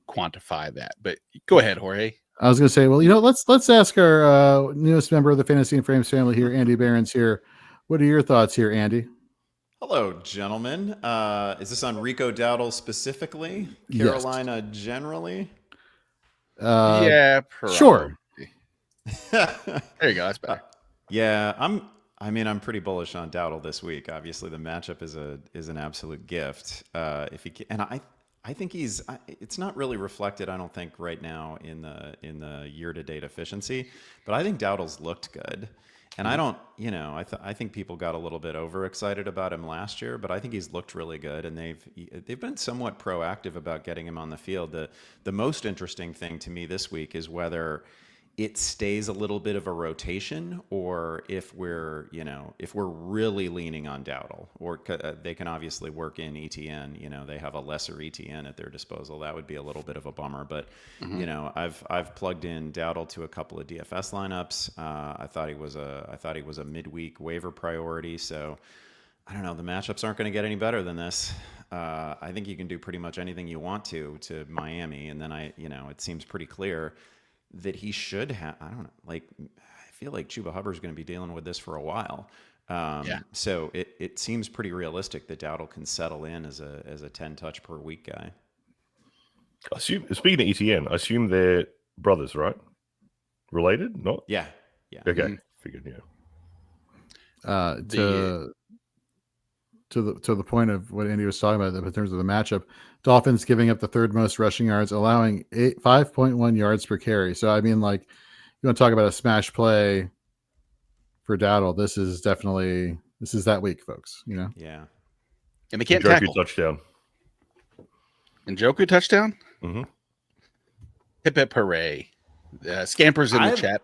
A: quantify that? But go ahead, Jorge.
B: I was going to say, well, let's ask our newest member of the Fantasy and Frames family here, Andy Behrens here. What are your thoughts here, Andy?
F: Hello, gentlemen. Is this on Rico Dowdle specifically?
B: Yes.
F: Carolina generally?
A: Yeah,
B: sure.
A: There you go. That's better.
F: Yeah, I'm pretty bullish on Dowdle this week. Obviously, the matchup is an absolute gift. If he can, and I think it's not really reflected, I don't think, right now in the year-to-date efficiency, but I think Dowdle's looked good. And I don't, I think people got a little bit overexcited about him last year, but I think he's looked really good, and they've been somewhat proactive about getting him on the field. The most interesting thing to me this week is whether it stays a little bit of a rotation, or if we're really leaning on Dowdle, or they can obviously work in ETN. They have a lesser ETN at their disposal. That would be a little bit of a bummer, but I've plugged in Dowdle to a couple of DFS lineups. I thought he was a midweek waiver priority. So I don't know. The matchups aren't going to get any better than this. I think you can do pretty much anything you want to Miami, and then it seems pretty clear that he should have. I don't know. I feel like Chuba Hubbard's going to be dealing with this for a while. So it seems pretty realistic that Dowdle can settle in as a 10 touch per week guy.
C: Speaking of ETN, I assume they're brothers, right? Related? Not?
F: Yeah.
C: Okay. Figured, yeah.
B: To the point of what Andy was talking about in terms of the matchup, Dolphins giving up the third most rushing yards, allowing 5.1 yards per carry. So I mean, you want to talk about a smash play for Dowdle? This is that week, folks.
F: Yeah.
A: And they can't
C: Njoku
A: tackle.
C: Touchdown.
A: Njoku touchdown.
C: Mm-hmm.
A: Hip hip hooray! Scampers in the chat.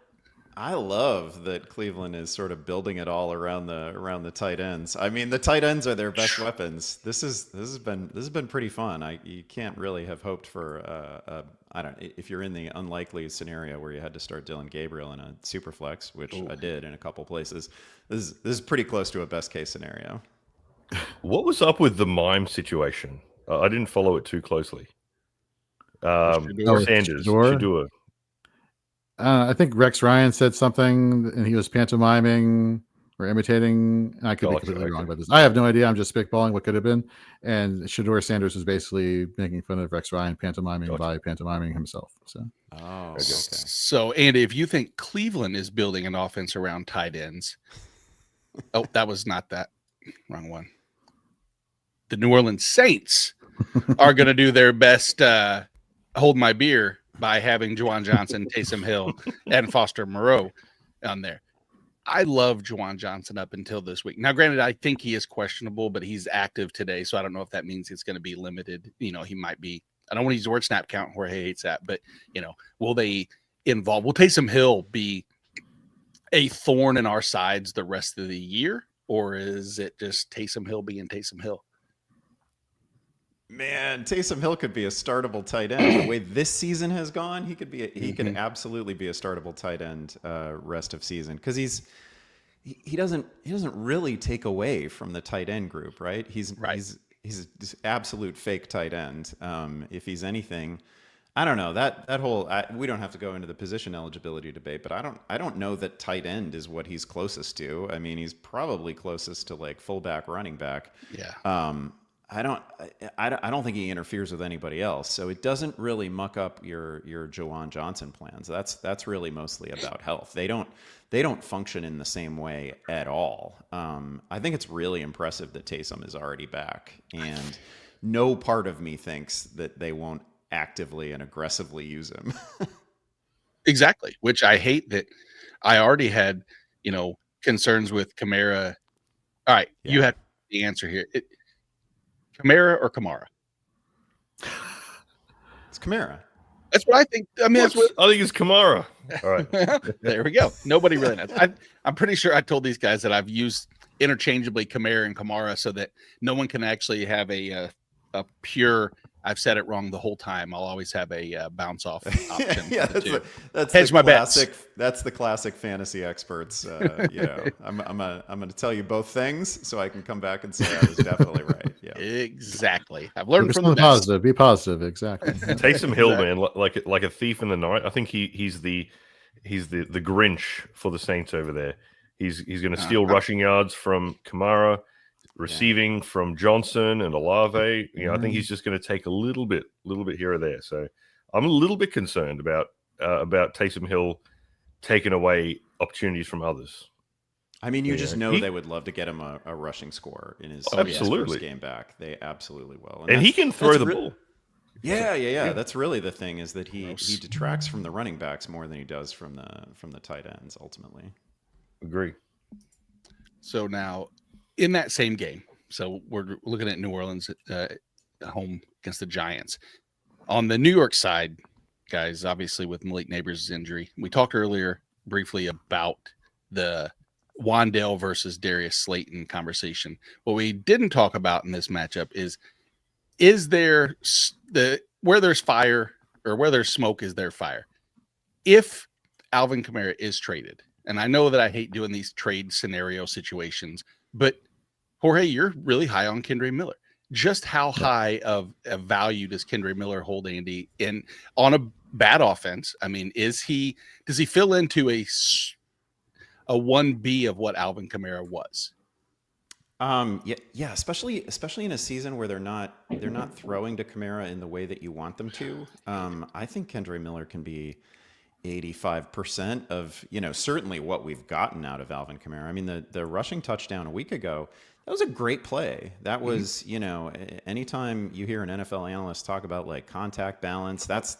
F: I love that Cleveland is sort of building it all around the tight ends. I mean, the tight ends are their best weapons. This has been pretty fun. You can't really have hoped for if you're in the unlikely scenario where you had to start Dylan Gabriel in a super flex, which I did in a couple places. This is pretty close to a best case scenario.
C: What was up with the mime situation? I didn't follow it too closely. Sanders, Shedeur.
B: I think Rex Ryan said something, and he was pantomiming or imitating. I could be completely wrong about this. I have no idea. I'm just spitballing what could have been. And Shedeur Sanders was basically making fun of Rex Ryan pantomiming by pantomiming himself. So,
F: okay.
A: So Andy, if you think Cleveland is building an offense around tight ends, that was not that. Wrong one. The New Orleans Saints are going to do their best. Hold my beer. By having Juwan Johnson, Taysom Hill, and Foster Moreau on there. I love Juwan Johnson up until this week. Now, granted, I think he is questionable, but he's active today, so I don't know if that means it's going to be limited. He might be. I don't want to use the word snap count. Jorge hates that, but will Taysom Hill be a thorn in our sides the rest of the year, or is it just Taysom Hill being Taysom Hill?
F: Man, Taysom Hill could be a startable tight end. The way this season has gone, he could absolutely be a startable tight end rest of season, because he doesn't really take away from the tight end group, right? He's an absolute fake tight end. If he's anything, I don't know that whole. We don't have to go into the position eligibility debate, but I don't know that tight end is what he's closest to. I mean, he's probably closest to fullback, running back.
A: Yeah.
F: I don't think he interferes with anybody else, so it doesn't really muck up your Juwan Johnson plans. That's really mostly about health. They don't function in the same way at all. I think it's really impressive that Taysom is already back, and no part of me thinks that they won't actively and aggressively use him.
A: Exactly, which I hate that. I already had concerns with Kamara. All right, you had the answer here. Kamara or Kamara?
F: It's Kamara.
A: That's what I think. I mean,
C: I think it's Kamara. All right.
A: There we go. Nobody really knows. I'm pretty sure I told these guys that I've used interchangeably Kamara and Kamara so that no one can actually have a pure. I've said it wrong the whole time. I'll always have a bounce off option.
F: Yeah, that's
A: Hedge
F: the
A: my bets.
F: classic. That's the classic fantasy experts. I'm going to tell you both things so I can come back and say I was definitely right. Yeah,
A: Exactly. I've learned
B: Focus
A: from
B: on
A: the
B: the
A: best.
B: positive. Be positive. Exactly.
C: Taysom Hill, man, like a thief in the night. I think he's the Grinch for the Saints over there. He's going to steal rushing yards from Kamara, receiving from Johnson and Olave. I think he's just going to take a little bit here or there. So I'm a little bit concerned about Taysom Hill taking away opportunities from others.
F: I mean, you just know they would love to get him a rushing score in his first game back. They absolutely will,
C: and he can throw the ball.
F: Yeah. That's really the thing, is that he detracts from the running backs more than he does from the tight ends ultimately.
C: Agree.
A: So now, in that same game, so we're looking at New Orleans at home against the Giants. On the New York side, guys, obviously with Malik Neighbors' injury, we talked earlier briefly about the Wandale versus Darius Slayton conversation. What we didn't talk about in this matchup is there where there's fire or where there's smoke, is there fire? If Alvin Kamara is traded, and I know that I hate doing these trade scenario situations, but Jorge, you're really high on Kendre Miller. Just how high of a value does Kendre Miller hold, Andy, in on a bad offense? I mean, does he fill into a 1B of what Alvin Kamara was?
F: Yeah, especially in a season where they're not throwing to Kamara in the way that you want them to. I think Kendre Miller can be 85% of, certainly what we've gotten out of Alvin Kamara. I mean, the rushing touchdown a week ago, that was a great play. That was, anytime you hear an NFL analyst talk about like contact balance, that's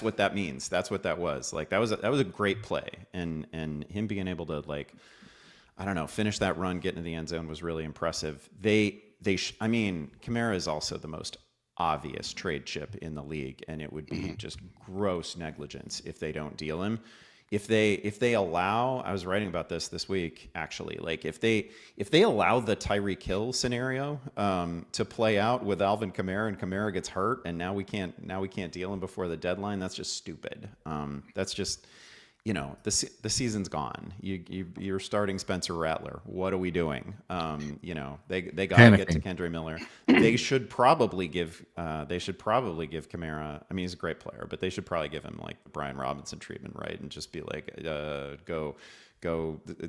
F: what that means. That's what that was. Like that was a great play, and him being able to finish that run, get into the end zone was really impressive. Kamara is also the most obvious trade chip in the league, and it would be just gross negligence if they don't deal him. If they allow, I was writing about this week actually, like if they allow the Tyreek Hill scenario to play out with Alvin Kamara, and Kamara gets hurt, and now we can't deal him before the deadline, that's just stupid. That's just, the season's gone. You're starting Spencer Rattler. What are we doing? They got to get to Kendre Miller. They should probably give Kamara. I mean, he's a great player, but they should probably give him like the Brian Robinson treatment, right? And just be like, go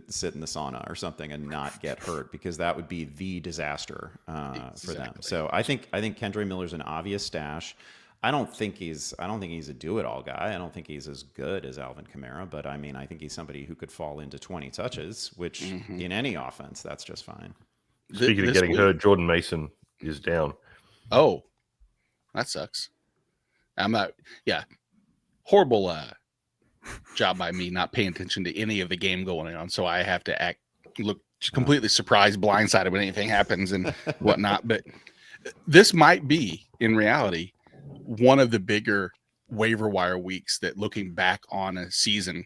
F: sit in the sauna or something and not get hurt, because that would be the disaster for them. So I think Kendre Miller's an obvious stash. I don't think he's a do-it-all guy. I don't think he's as good as Alvin Kamara, but I mean, I think he's somebody who could fall into 20 touches, which in any offense, that's just fine.
C: Speaking of getting hurt, Jordan Mason is down.
A: Oh, that sucks. Horrible job by me not paying attention to any of the game going on, so I have to look completely surprised, blindsided when anything happens and whatnot. But this might be, in reality, one of the bigger waiver wire weeks that, looking back on a season,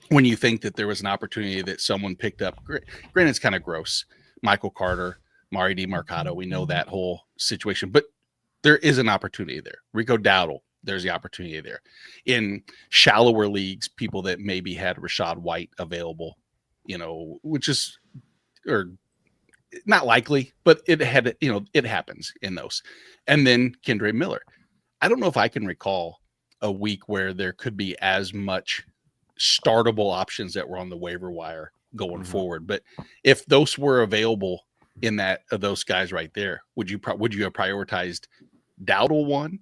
A: when you think that there was an opportunity that someone picked up, granted it's kind of gross, Michael Carter, Mari DiMercato, we know that whole situation, but there is an opportunity there. Rico Dowdle, there's the opportunity there. In shallower leagues, people that maybe had Rashad White available, which is, or not likely, but it happens in those. And then Kendre Miller. I don't know if I can recall a week where there could be as much startable options that were on the waiver wire going forward. But if those were available in that of those guys right there, would you have prioritized Dowdle one?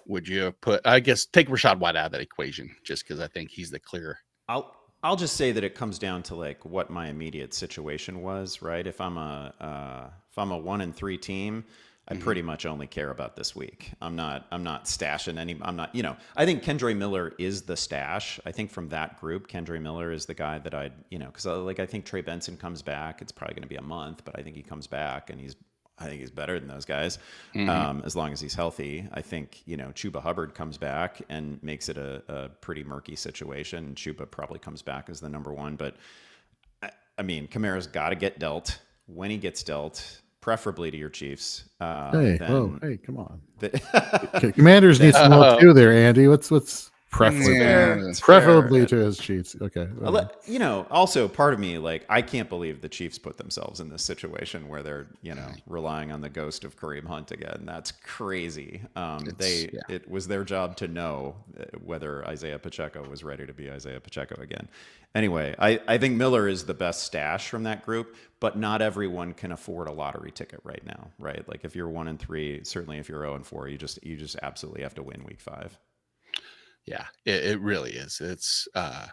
A: Would you have put, I guess, take Rashad White out of that equation, just because I think he's the clear.
F: I'll just say that it comes down to like what my immediate situation was, right? If I'm a 1-3 team, I pretty much only care about this week. I'm not stashing any. I'm not. I think Kendre Miller is the stash. I think from that group, Kendre Miller is the guy that I'd. Because I think Trey Benson comes back. It's probably going to be a month, but I think he comes back and he's I think he's better than those guys,
A: Mhm.
F: as long as he's healthy. I think, Chuba Hubbard comes back and makes it a pretty murky situation. Chuba probably comes back as the number one. But, I mean, Kamara's got to get dealt. When he gets dealt, preferably to your Chiefs.
B: Hey,
F: Then
B: come on. Commanders need some help too there, Andy. What's preferably?
A: Yeah.
F: It's
B: Preferably
F: fair.
B: to his Chiefs. Okay.
F: Also part of me, like, I can't believe the Chiefs put themselves in this situation where they're, relying on the ghost of Kareem Hunt again. That's crazy. It was their job to know whether Isaiah Pacheco was ready to be Isaiah Pacheco again. Anyway, I think Miller is the best stash from that group, but not everyone can afford a lottery ticket right now, right? Like if you're 1-3, certainly if you're 0-4, you just absolutely have to win week 5.
A: Yeah, it really is. It's I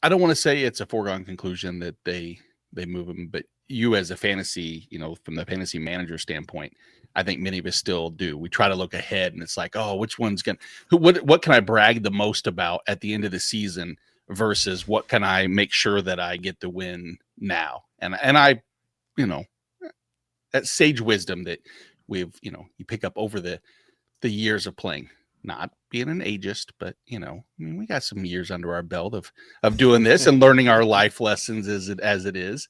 A: don't want to say it's a foregone conclusion that they move him, but you as a fantasy, from the fantasy manager standpoint, I think many of us still do. We try to look ahead, and it's like, oh, which one's what can I brag the most about at the end of the season versus what can I make sure that I get the win now? And I, that sage wisdom that you pick up over the years of playing. Not being an ageist, but we got some years under our belt of doing this and learning our life lessons as it is.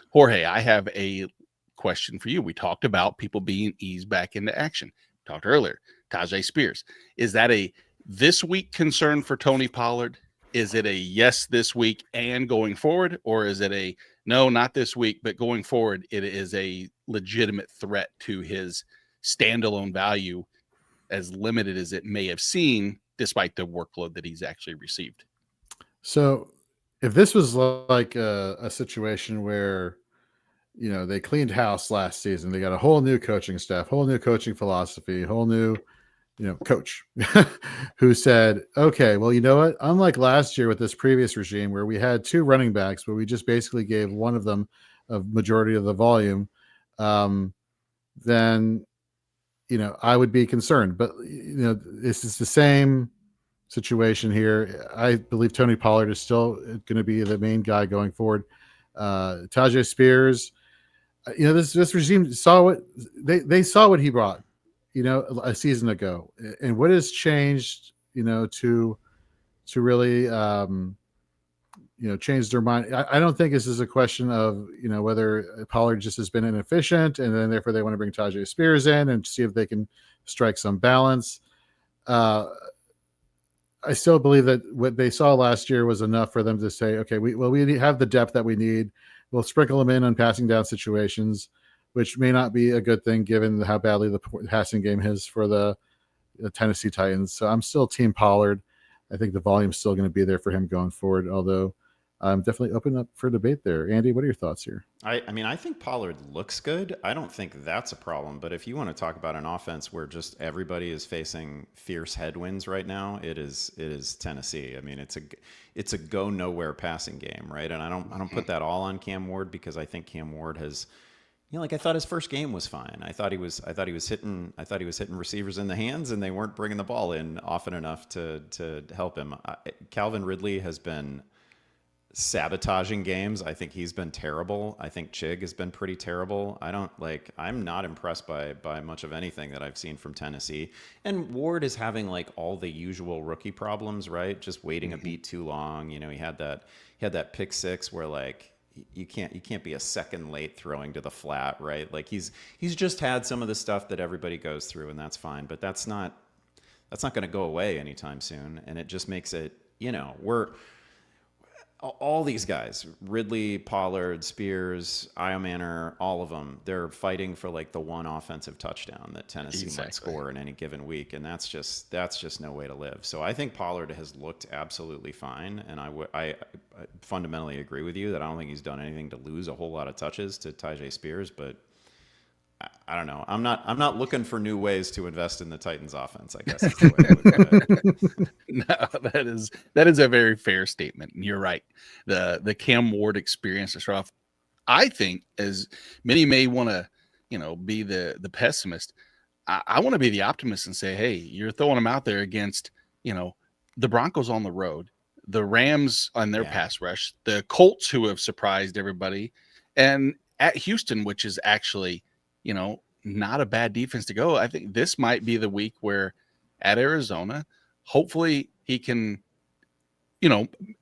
A: Jorge, I have a question for you. We talked about people being eased back into action. We talked earlier, Tajay Spears. Is that a this week concern for Tony Pollard? Is it a yes this week and going forward, or is it a no, not this week, but going forward, it is a legitimate threat to his standalone value, as limited as it may have seen, despite the workload that he's actually received?
B: So if this was like a situation where, they cleaned house last season, they got a whole new coaching staff, whole new coaching philosophy, whole new, coach who said, okay, well, you know what? Unlike last year with this previous regime where we had 2 running backs, where we just basically gave one of them a majority of the volume, then I would be concerned. But this is the same situation here. I believe Tony Pollard is still going to be the main guy going forward. Tajay Spears, this regime saw what they saw what he brought, a season ago, and what has changed, to really, change their mind. I don't think this is a question of, whether Pollard just has been inefficient and then therefore they want to bring Tajay Spears in and see if they can strike some balance. I still believe that what they saw last year was enough for them to say, okay, we have the depth that we need. We'll sprinkle them in on passing down situations, which may not be a good thing given how badly the passing game is for the Tennessee Titans. So I'm still team Pollard. I think the volume's still going to be there for him going forward, although I'm definitely open up for debate there. Andy, what are your thoughts here?
F: I mean, I think Pollard looks good. I don't think that's a problem. But if you want to talk about an offense where just everybody is facing fierce headwinds right now, it is Tennessee. I mean, it's a go nowhere passing game, right? And I don't put that all on Cam Ward, because I think Cam Ward has, I thought his first game was fine. I thought he was hitting receivers in the hands, and they weren't bringing the ball in often enough to help him. Calvin Ridley has been sabotaging games. I think he's been terrible. I think Chig has been pretty terrible. I'm not impressed by much of anything that I've seen from Tennessee. And Ward is having like all the usual rookie problems, right? Just waiting a beat too long. He had that pick 6 where like you can't be a second late throwing to the flat, right? Like he's just had some of the stuff that everybody goes through, and that's fine. But that's not going to go away anytime soon. And it just makes it, we're all these guys, Ridley, Pollard, Spears, Iomanner, all of them, they're fighting for like the one offensive touchdown that Tennessee might score in any given week. And that's just no way to live. So I think Pollard has looked absolutely fine. And I fundamentally agree with you that I don't think he's done anything to lose a whole lot of touches to Tajay Spears, but I don't know. I'm not looking for new ways to invest in the Titans offense, I guess is the way I would put it.
A: No, that is a very fair statement. You're right. The Cam Ward experience to start off, I think, as many may want to, be the pessimist, I want to be the optimist and say, hey, you're throwing them out there against, the Broncos on the road, the Rams on their pass rush, the Colts who have surprised everybody. And at Houston, which is actually, not a bad defense to go. I think this might be the week where at Arizona, hopefully he can,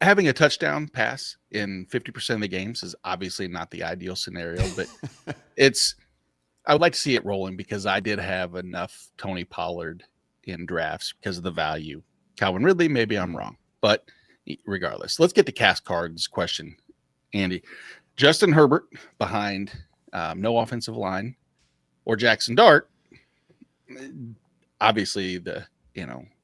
A: having a touchdown pass in 50% of the games is obviously not the ideal scenario, but I would like to see it rolling because I did have enough Tony Pollard in drafts because of the value. Calvin Ridley, maybe I'm wrong, but regardless, let's get the cast cards question, Andy. Justin Herbert behind no offensive line or Jackson Dart. Obviously,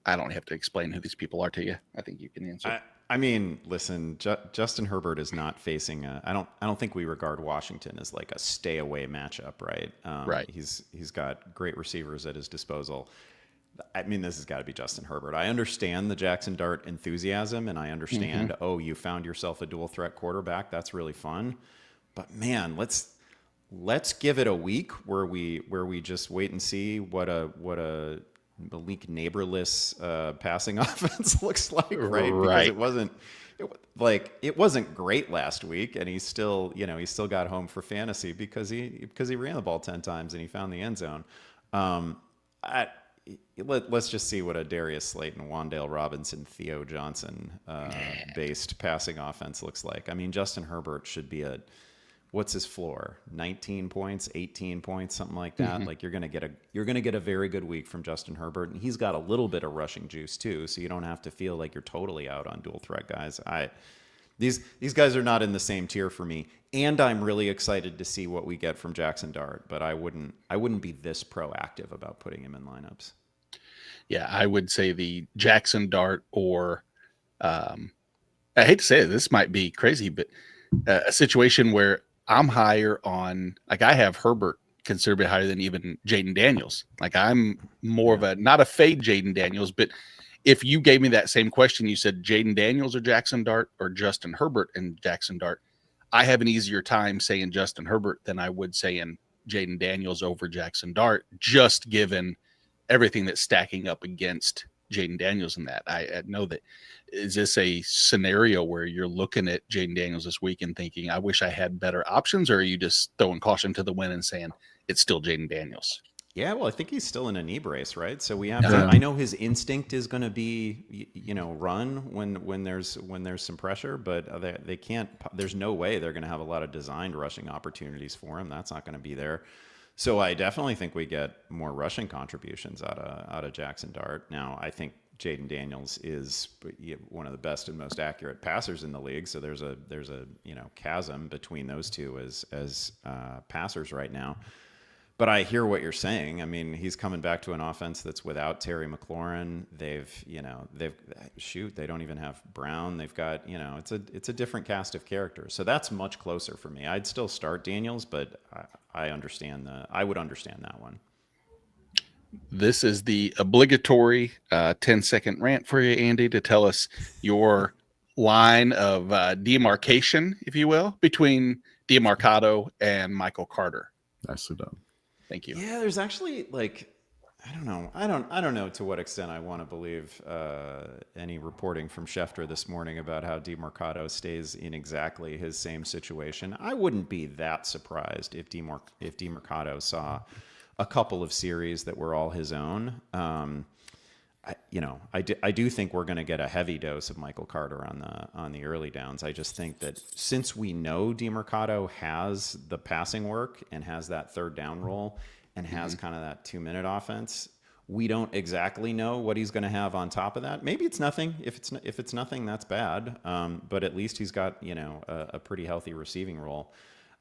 A: I don't have to explain who these people are to you. I think you can answer.
F: I mean, listen, Justin Herbert is not facing I don't think we regard Washington as like a stay away matchup, right?
A: Right.
F: He's got great receivers at his disposal. I mean, this has got to be Justin Herbert. I understand the Jackson Dart enthusiasm, and I understand, you found yourself a dual threat quarterback. That's really fun. But man, let's give it a week where we just wait and see what a Malik neighborless passing offense looks like, right? Because it wasn't great last week, and he still got home for fantasy because he ran the ball 10 times and he found the end zone. Let's just see what a Darius Slayton, Wan'Dale Robinson, Theo Johnson based passing offense looks like. I mean, Justin Herbert should be what's his floor? 19 points, 18 points, something like that. Like you're gonna get a very good week from Justin Herbert, and he's got a little bit of rushing juice too, so you don't have to feel like you're totally out on dual threat guys. These guys are not in the same tier for me, and I'm really excited to see what we get from Jackson Dart, but I wouldn't be this proactive about putting him in lineups.
A: Yeah, I would say the Jackson Dart or I hate to say it, this might be crazy, but a situation where I'm higher on, like I have Herbert considerably higher than even Jaden Daniels. Like I'm more of not a fade Jaden Daniels, but if you gave me that same question, you said Jaden Daniels or Jackson Dart or Justin Herbert and Jackson Dart, I have an easier time saying Justin Herbert than I would saying Jaden Daniels over Jackson Dart, just given everything that's stacking up against Jaden Daniels in that. I know that. Is this a scenario where you're looking at Jaden Daniels this week and thinking, I wish I had better options, or are you just throwing caution to the wind and saying it's still Jaden Daniels?
F: Yeah, well, I think he's still in a knee brace, right? So we have to. I know his instinct is going to be, run when there's some pressure, but they can't. There's no way they're going to have a lot of designed rushing opportunities for him. That's not going to be there. So I definitely think we get more rushing contributions out of Jackson Dart. Now, I think Jaden Daniels is one of the best and most accurate passers in the league. So there's a chasm between those two as passers right now. But I hear what you're saying. I mean, he's coming back to an offense that's without Terry McLaurin. They don't even have Brown. They've got, it's a different cast of characters. So that's much closer for me. I'd still start Daniels, but I would understand that one.
A: This is the obligatory 10-second rant for you, Andy, to tell us your line of demarcation, if you will, between DeMarcado and Michael Carter.
B: Nicely done.
A: Thank you.
F: Yeah, there's actually I don't know to what extent I want to believe any reporting from Schefter this morning about how DeMarcado stays in exactly his same situation. I wouldn't be that surprised if DeMarcado saw a couple of series that were all his own. I do think we're going to get a heavy dose of Michael Carter on the early downs. I just think that since we know DeMarcado has the passing work and has that third down role and has kind of that 2-minute offense, we don't exactly know what he's going to have on top of that. Maybe it's nothing. If it's nothing, that's bad. But at least he's got a pretty healthy receiving role.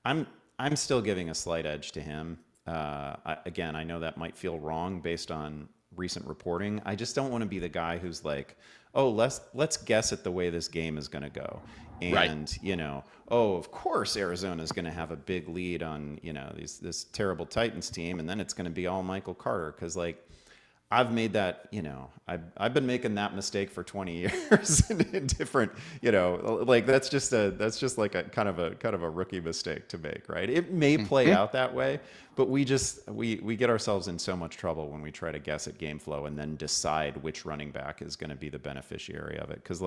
F: I'm still giving a slight edge to him. I know that might feel wrong based on recent reporting. I just don't want to be the guy who's like, oh, let's guess at the way this game is going to go. And, of course Arizona's going to have a big lead on, this terrible Titans team. And then it's going to be all Michael Carter. Cause I've made that, I've been making that mistake for 20 years in different, that's just like a kind of a rookie mistake to make, right? It may play out that way, but we get ourselves in so much trouble when we try to guess at game flow and then decide which running back is going to be the beneficiary of it. Cause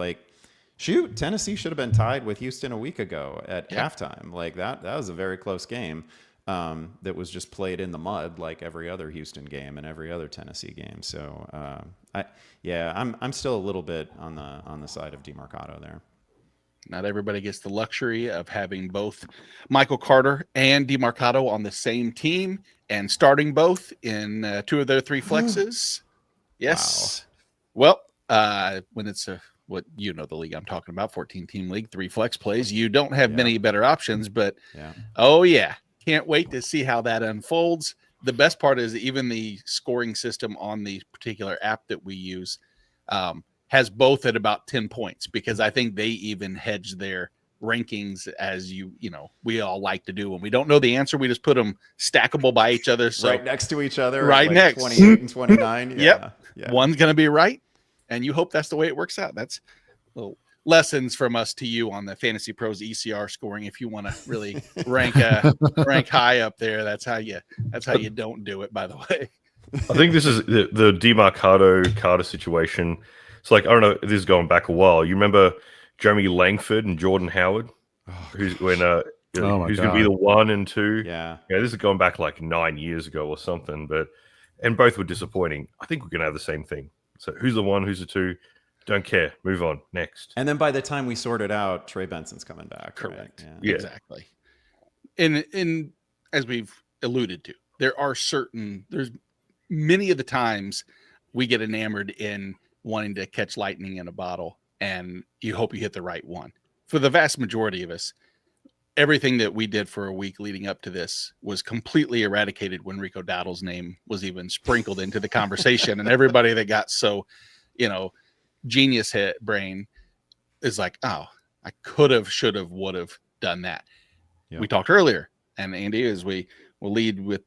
F: Shoot, Tennessee should have been tied with Houston a week ago at halftime. Like that was a very close game that was just played in the mud like every other Houston game and every other Tennessee game. So I'm still a little bit on the side of DeMarcado there.
A: Not everybody gets the luxury of having both Michael Carter and DeMarcado on the same team and starting both in 2 of their 3 flexes. Yes. Wow. Well, when it's what the league I'm talking about, 14-team league, 3 flex plays, you don't have many better options. But can't wait to see how that unfolds. The best part is even the scoring system on the particular app that we use has both at about 10 points, because I think they even hedge their rankings as we all like to do. When we don't know the answer, we just put them stackable by each other. So
F: right next to each other.
A: Right
F: like
A: next.
F: 28 and 29. Yeah.
A: Yep. One's going to be right. And you hope that's the way it works out. That's little lessons from us to you on the Fantasy Pros ECR scoring. If you want to really rank high up there, that's how you don't do it, by the way.
C: I think this is the DeMarcado Carter situation. It's like, I don't know, this is going back a while. You remember Jeremy Langford and Jordan Howard? Who's going to be the 1 and 2?
F: Yeah.
C: This is going back like 9 years ago or something, and both were disappointing. I think we're going to have the same thing. So who's the 1, who's the 2? Don't care. Move on. Next.
F: And then by the time we sort it out, Trey Benson's coming back.
A: Correct.
F: Right?
C: Yeah.
A: Exactly. And as we've alluded to, there's many of the times we get enamored in wanting to catch lightning in a bottle, and you hope you hit the right one. For the vast majority of us, everything that we did for a week leading up to this was completely eradicated when Rico Dowdle's name was even sprinkled into the conversation. And everybody that got so, genius hit brain is like, oh, I could have, should have, would have done that. Yep. We talked earlier, and Andy, as we will lead with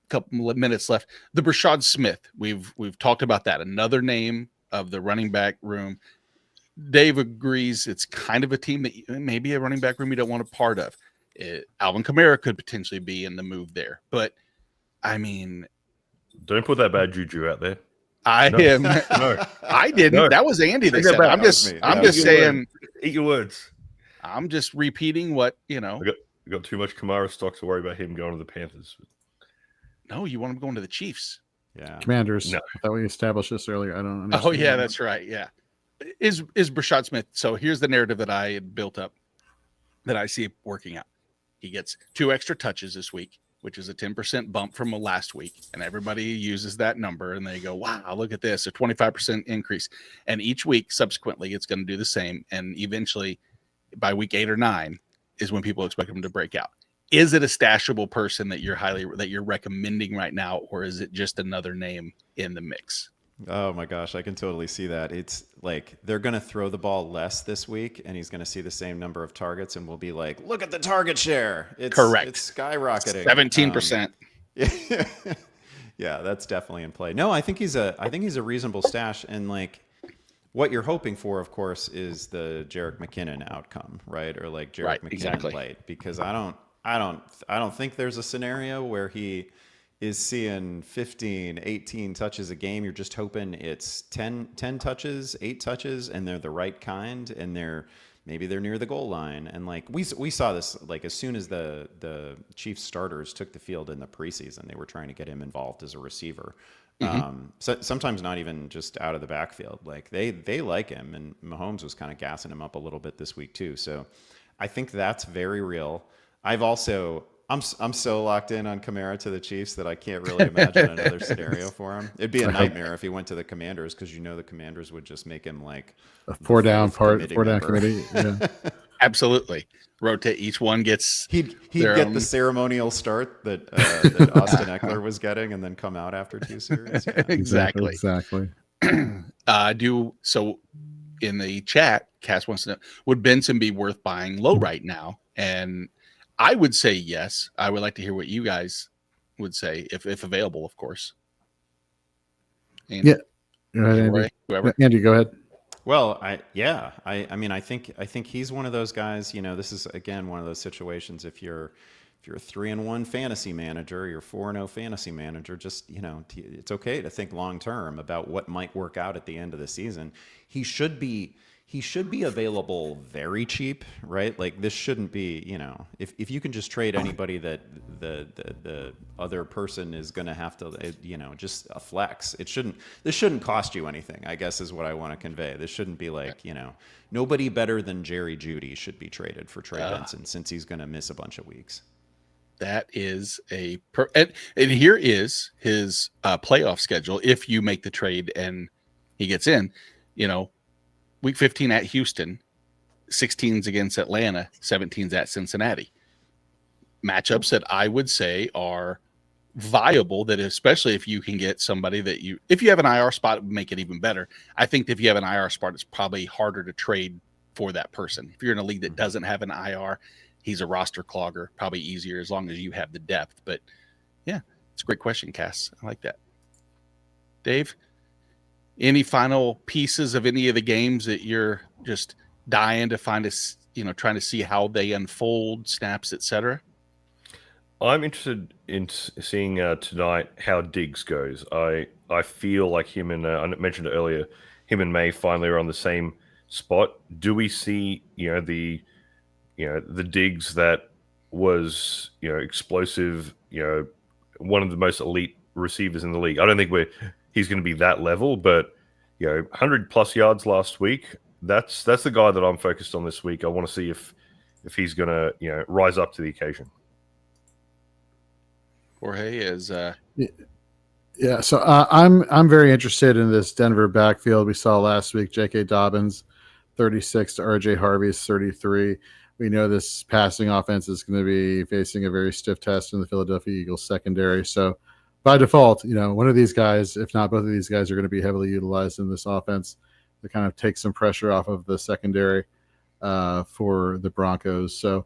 A: couple of minutes left, the Brashad Smith, we've talked about that, another name of the running back room. Dave agrees it's kind of a team that maybe a running back room you don't want a part of. Alvin Kamara could potentially be in the move there, but I mean,
C: don't put that bad juju out there.
A: I didn't. No. That was Andy that said. I'm just saying.
C: Eat your words.
A: I'm just repeating what
C: I got too much Kamara stock to worry about him going to the Panthers.
A: No, you want him going to the Chiefs.
F: Yeah.
B: Commanders.
C: No.
B: I thought we established this earlier. I don't understand.
A: Oh, yeah, that's right. Yeah. Is Brashad Smith. So here's the narrative that I had built up that I see working out. He gets 2 extra touches this week, which is a 10% bump from last week. And everybody uses that number and they go, wow, look at this, a 25% increase. And each week subsequently, it's going to do the same. And eventually by week 8 or 9 is when people expect him to break out. Is it a stashable person that you're recommending right now, or is it just another name in the mix?
F: Oh my gosh, I can totally see that. It's like they're going to throw the ball less this week, and he's going to see the same number of targets, and we'll be like, "Look at the target share!
A: Correct.
F: It's skyrocketing,
A: 17%."
F: Yeah, that's definitely in play. No, I think he's a reasonable stash, and like what you're hoping for, of course, is the Jerick McKinnon outcome, right? Or like Jerick McKinnon light, because I don't think there's a scenario where he is seeing 15, 18 touches a game. You're just hoping it's 10 touches, 8 touches, and they're the right kind, and maybe they're near the goal line. And like we saw this, like as soon as the Chiefs starters took the field in the preseason, they were trying to get him involved as a receiver. Mm-hmm. So sometimes not even just out of the backfield. Like they like him, and Mahomes was kind of gassing him up a little bit this week too. So I think that's very real. I'm so locked in on Kamara to the Chiefs that I can't really imagine another scenario for him. It'd be a nightmare if he went to the Commanders, because the Commanders would just make him like
B: a four down committee. Yeah.
A: Absolutely. Rotate. Each one gets
F: he'd get the ceremonial start that Austin Eckler was getting, and then come out after 2 series. Yeah.
A: Exactly. So in the chat, Cass wants to know, would Benson be worth buying low right now? And I would say yes. I would like to hear what you guys would say, if available, of course. Andy,
B: Go ahead, Andy.
A: Whoever.
B: Andy, go ahead.
F: Well, I mean, I think he's one of those guys. This is again one of those situations. If you're a 3-1 fantasy manager, you're 4-0 fantasy manager. Just it's okay to think long term about what might work out at the end of the season. He should be he should be available very cheap, right? Like this shouldn't be, if you can just trade anybody that the other person is going to have to, just a flex. This shouldn't cost you anything, I guess is what I want to convey. This shouldn't be like, nobody better than Jerry Jeudy should be traded for Trey Benson since he's going to miss a bunch of weeks.
A: That is and here is his playoff schedule. If you make the trade and he gets in, week 15 at Houston, 16's against Atlanta, 17's at Cincinnati. Matchups that I would say are viable, that especially if you can get somebody that if you have an IR spot, it would make it even better. I think if you have an IR spot, it's probably harder to trade for that person. If you're in a league that doesn't have an IR, he's a roster clogger, probably easier as long as you have the depth. But yeah, it's a great question, Cass. I like that. Dave, any final pieces of any of the games that you're just dying to find us, trying to see how they unfold, snaps, etc.?
C: I'm interested in seeing tonight how Diggs goes. I feel like him and I mentioned it earlier, him and May finally are on the same spot. Do we see the Diggs that was explosive, one of the most elite receivers in the league? I don't think he's going to be that level, but 100+ yards last week. That's the guy that I'm focused on this week. I want to see if he's going to rise up to the occasion.
A: Jorge is
B: yeah. So I'm very interested in this Denver backfield. We saw last week J.K. Dobbins 36 to R.J. Harvey's 33. We know this passing offense is going to be facing a very stiff test in the Philadelphia Eagles secondary. So by default, one of these guys, if not both of these guys, are going to be heavily utilized in this offense to kind of take some pressure off of the secondary for the Broncos. So,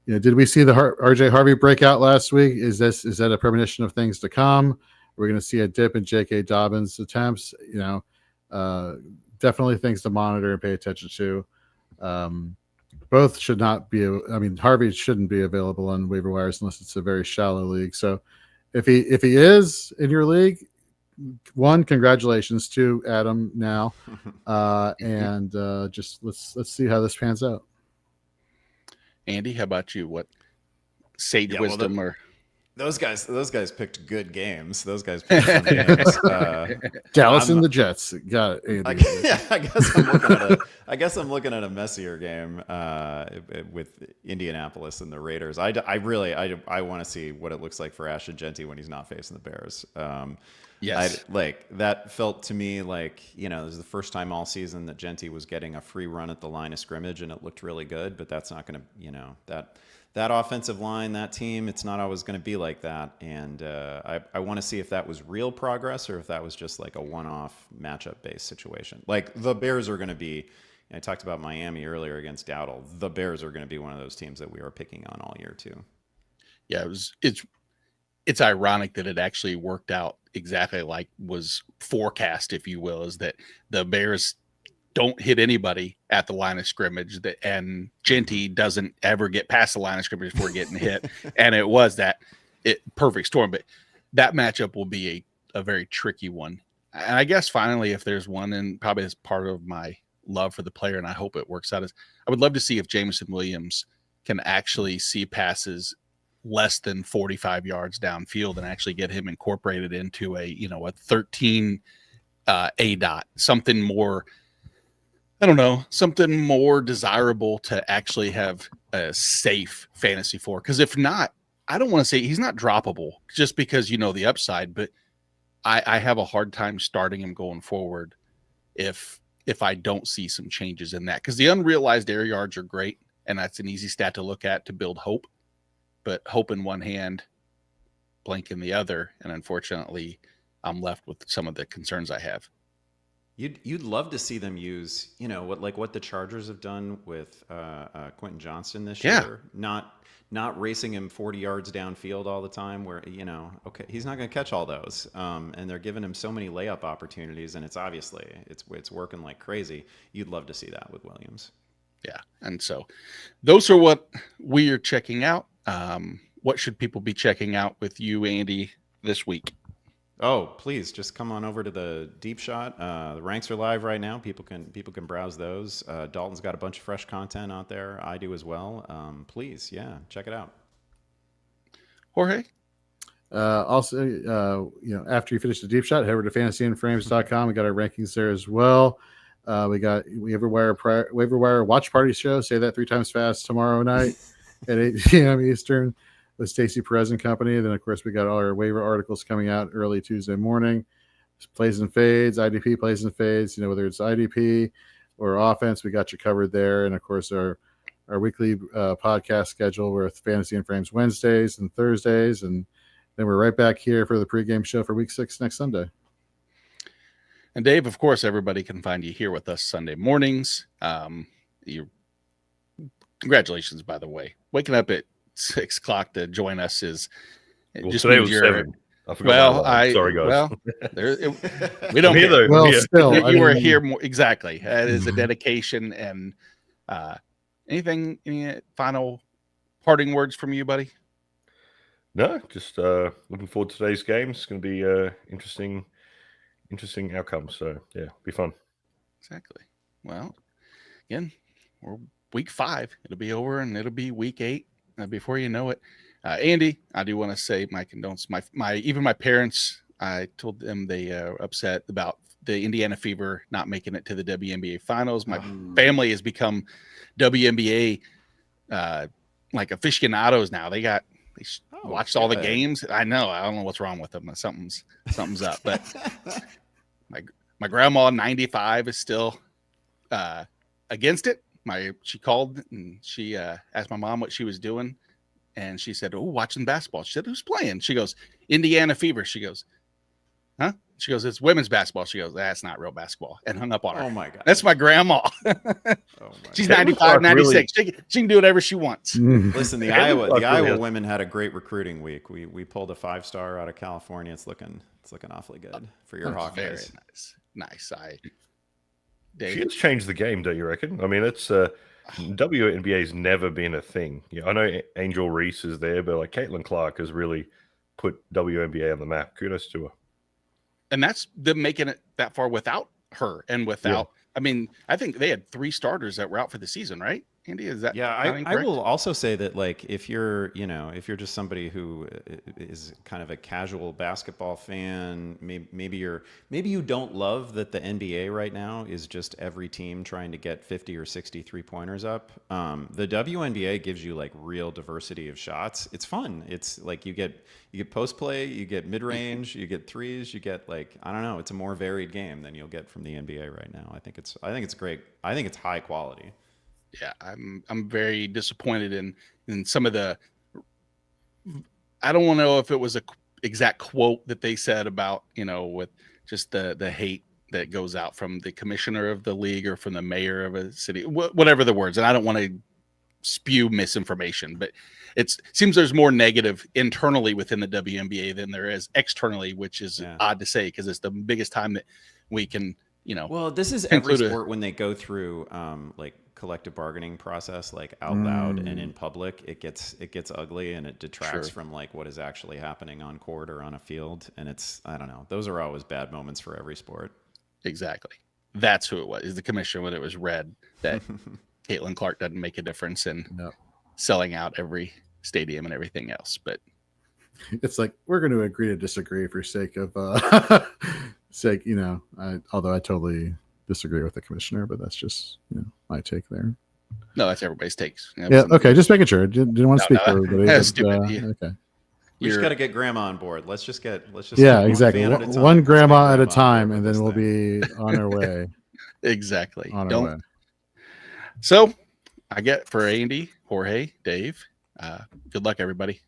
B: did we see the R.J. Harvey breakout last week? Is that a premonition of things to come? Are we going to see a dip in J.K. Dobbins' attempts? Definitely things to monitor and pay attention to. Both should not be. Harvey shouldn't be available on waiver wires unless it's a very shallow league. So, if he is in your league, one, congratulations to Adam now, and just let's see how this pans out.
A: Andy, how about you? What sage wisdom or
F: those guys picked good games. Those guys picked fun games.
B: Dallas and the Jets. Got it. Andy.
F: I guess I'm looking at a messier game with Indianapolis and the Raiders. I want to see what it looks like for Ashton Genty when he's not facing the Bears.
A: Yes.
F: That felt to me like, this is the first time all season that Genty was getting a free run at the line of scrimmage, and it looked really good, but that's not going to, that offensive line, that team, it's not always going to be like that. And I want to see if that was real progress or if that was just like a one-off matchup-based situation. Like the Bears are going to be, I talked about Miami earlier against Dowdle. The Bears are going to be one of those teams that we are picking on all year too.
A: Yeah, it's ironic that it actually worked out exactly like was forecast, if you will, is that the Bears don't hit anybody at the line of scrimmage, and Genty doesn't ever get past the line of scrimmage before getting hit. And it was that perfect storm. But that matchup will be a very tricky one. And I guess finally, if there's one, and probably as part of my love for the player, and I hope it works out, is I would love to see if Jameson Williams can actually see passes less than 45 yards downfield and actually get him incorporated into a 13 A dot, something more, I don't know, something more desirable to actually have a safe fantasy for. Because if not, I don't want to say he's not droppable just because the upside, but I have a hard time starting him going forward if I don't see some changes in that. Because the unrealized air yards are great, and that's an easy stat to look at to build hope. But hope in one hand, blank in the other, and unfortunately, I'm left with some of the concerns I have.
F: You'd love to see them use, what the Chargers have done with Quentin Johnston this year. Not racing him 40 yards downfield all the time, where okay, he's not going to catch all those, and they're giving him so many layup opportunities, and it's working like crazy. You'd love to see that with Williams.
A: Yeah, and so those are what we are checking out. What should people be checking out with you, Andy, this week?
F: Oh, please just come on over to the Deep Shot. The ranks are live right now. People can browse those. Dalton's got a bunch of fresh content out there. I do as well. Please, check it out.
A: Jorge?
B: Also, after you finish the Deep Shot, head over to fantasyandframes.com. We got our rankings there as well. We got Waiver Wire Watch Party show. Say that 3 times fast tomorrow night at 8 p.m. Eastern with Stacey Perez and company. And then, of course, we got all our waiver articles coming out early Tuesday morning. Plays and fades, IDP plays and fades. Whether it's IDP or offense, we got you covered there. And, of course, our weekly podcast schedule with Fantasy and Frames Wednesdays and Thursdays. And then we're right back here for the pregame show for Week 6 next Sunday.
A: And Dave, of course, everybody can find you here with us Sunday mornings. Congratulations, by the way. Waking up at 6 o'clock to join us is just
C: today was 7. I forgot. Sorry, guys.
A: Well, we don't
C: here, though.
B: Well, still,
A: you were here more exactly. That is a dedication. And any final parting words from you, buddy?
C: No, just looking forward to today's game. It's going to be interesting outcomes. So be fun.
A: Exactly. Well, again, we're week 5. It'll be over, and it'll be week 8 before you know it. Andy, I do want to say my condolences. Even my parents, I told them they are upset about the Indiana Fever not making it to the WNBA finals. My family has become WNBA like aficionados now. They watched all the games. I know. I don't know what's wrong with them. Something's up. But my grandma, 95, is still against it. She called and she asked my mom what she was doing, and she said, "Oh, watching basketball." She said, "Who's playing?" She goes, "Indiana Fever." She goes, "Huh?" She goes, "It's women's basketball." She goes, "That's not real basketball," and hung up on her.
F: Oh my God.
A: That's my grandma. She's 95, 96. She can do whatever she wants.
F: Listen, the Iowa women had a great recruiting week. We pulled a 5-star out of California. It's looking awfully good for your Hawkeyes.
A: Very nice.
C: She has changed the game, don't you reckon? I mean, it's WNBA's never been a thing. I know Angel Reese is there, but like Caitlin Clark has really put WNBA on the map. Kudos to her.
A: And that's them making it that far without her and without. I mean, I think they had 3 starters that were out for the season, right? Andy, is that?
F: Yeah, I will also say that, like, if you're just somebody who is kind of a casual basketball fan, maybe you don't love that the NBA right now is just every team trying to get 50 or 60 3-pointers up. The WNBA gives you like real diversity of shots. It's fun. It's like you get post play, you get mid range, you get threes, you get I don't know. It's a more varied game than you'll get from the NBA right now. I think it's great. I think it's high quality.
A: Yeah, I'm very disappointed in some of the. I don't want to know if it was a exact quote that they said about with just the hate that goes out from the commissioner of the league or from the mayor of a city, whatever the words. And I don't want to spew misinformation, but it seems there's more negative internally within the WNBA than there is externally, which is odd to say because it's the biggest time that we can
F: Well, this is every sport when they go through collective bargaining process, out loud and in public, it gets ugly and it detracts from what is actually happening on court or on a field. And I don't know. Those are always bad moments for every sport.
A: Exactly. That's who it was. Is the commissioner when it was read that Caitlin Clark doesn't make a difference in selling out every stadium and everything else. But
B: it's like, we're going to agree to disagree for sake of although I totally disagree with the commissioner, but that's just my take there.
A: No, that's everybody's takes.
B: Okay, just making sure. Didn't want to speak for everybody.
A: That's stupid.
B: Okay.
F: We just got to get grandma on board. Let's just
B: exactly. One grandma at a time, and then we'll be on our way.
A: Exactly.
B: On our way.
A: So I get for Andy, Jorge, Dave. Good luck, everybody.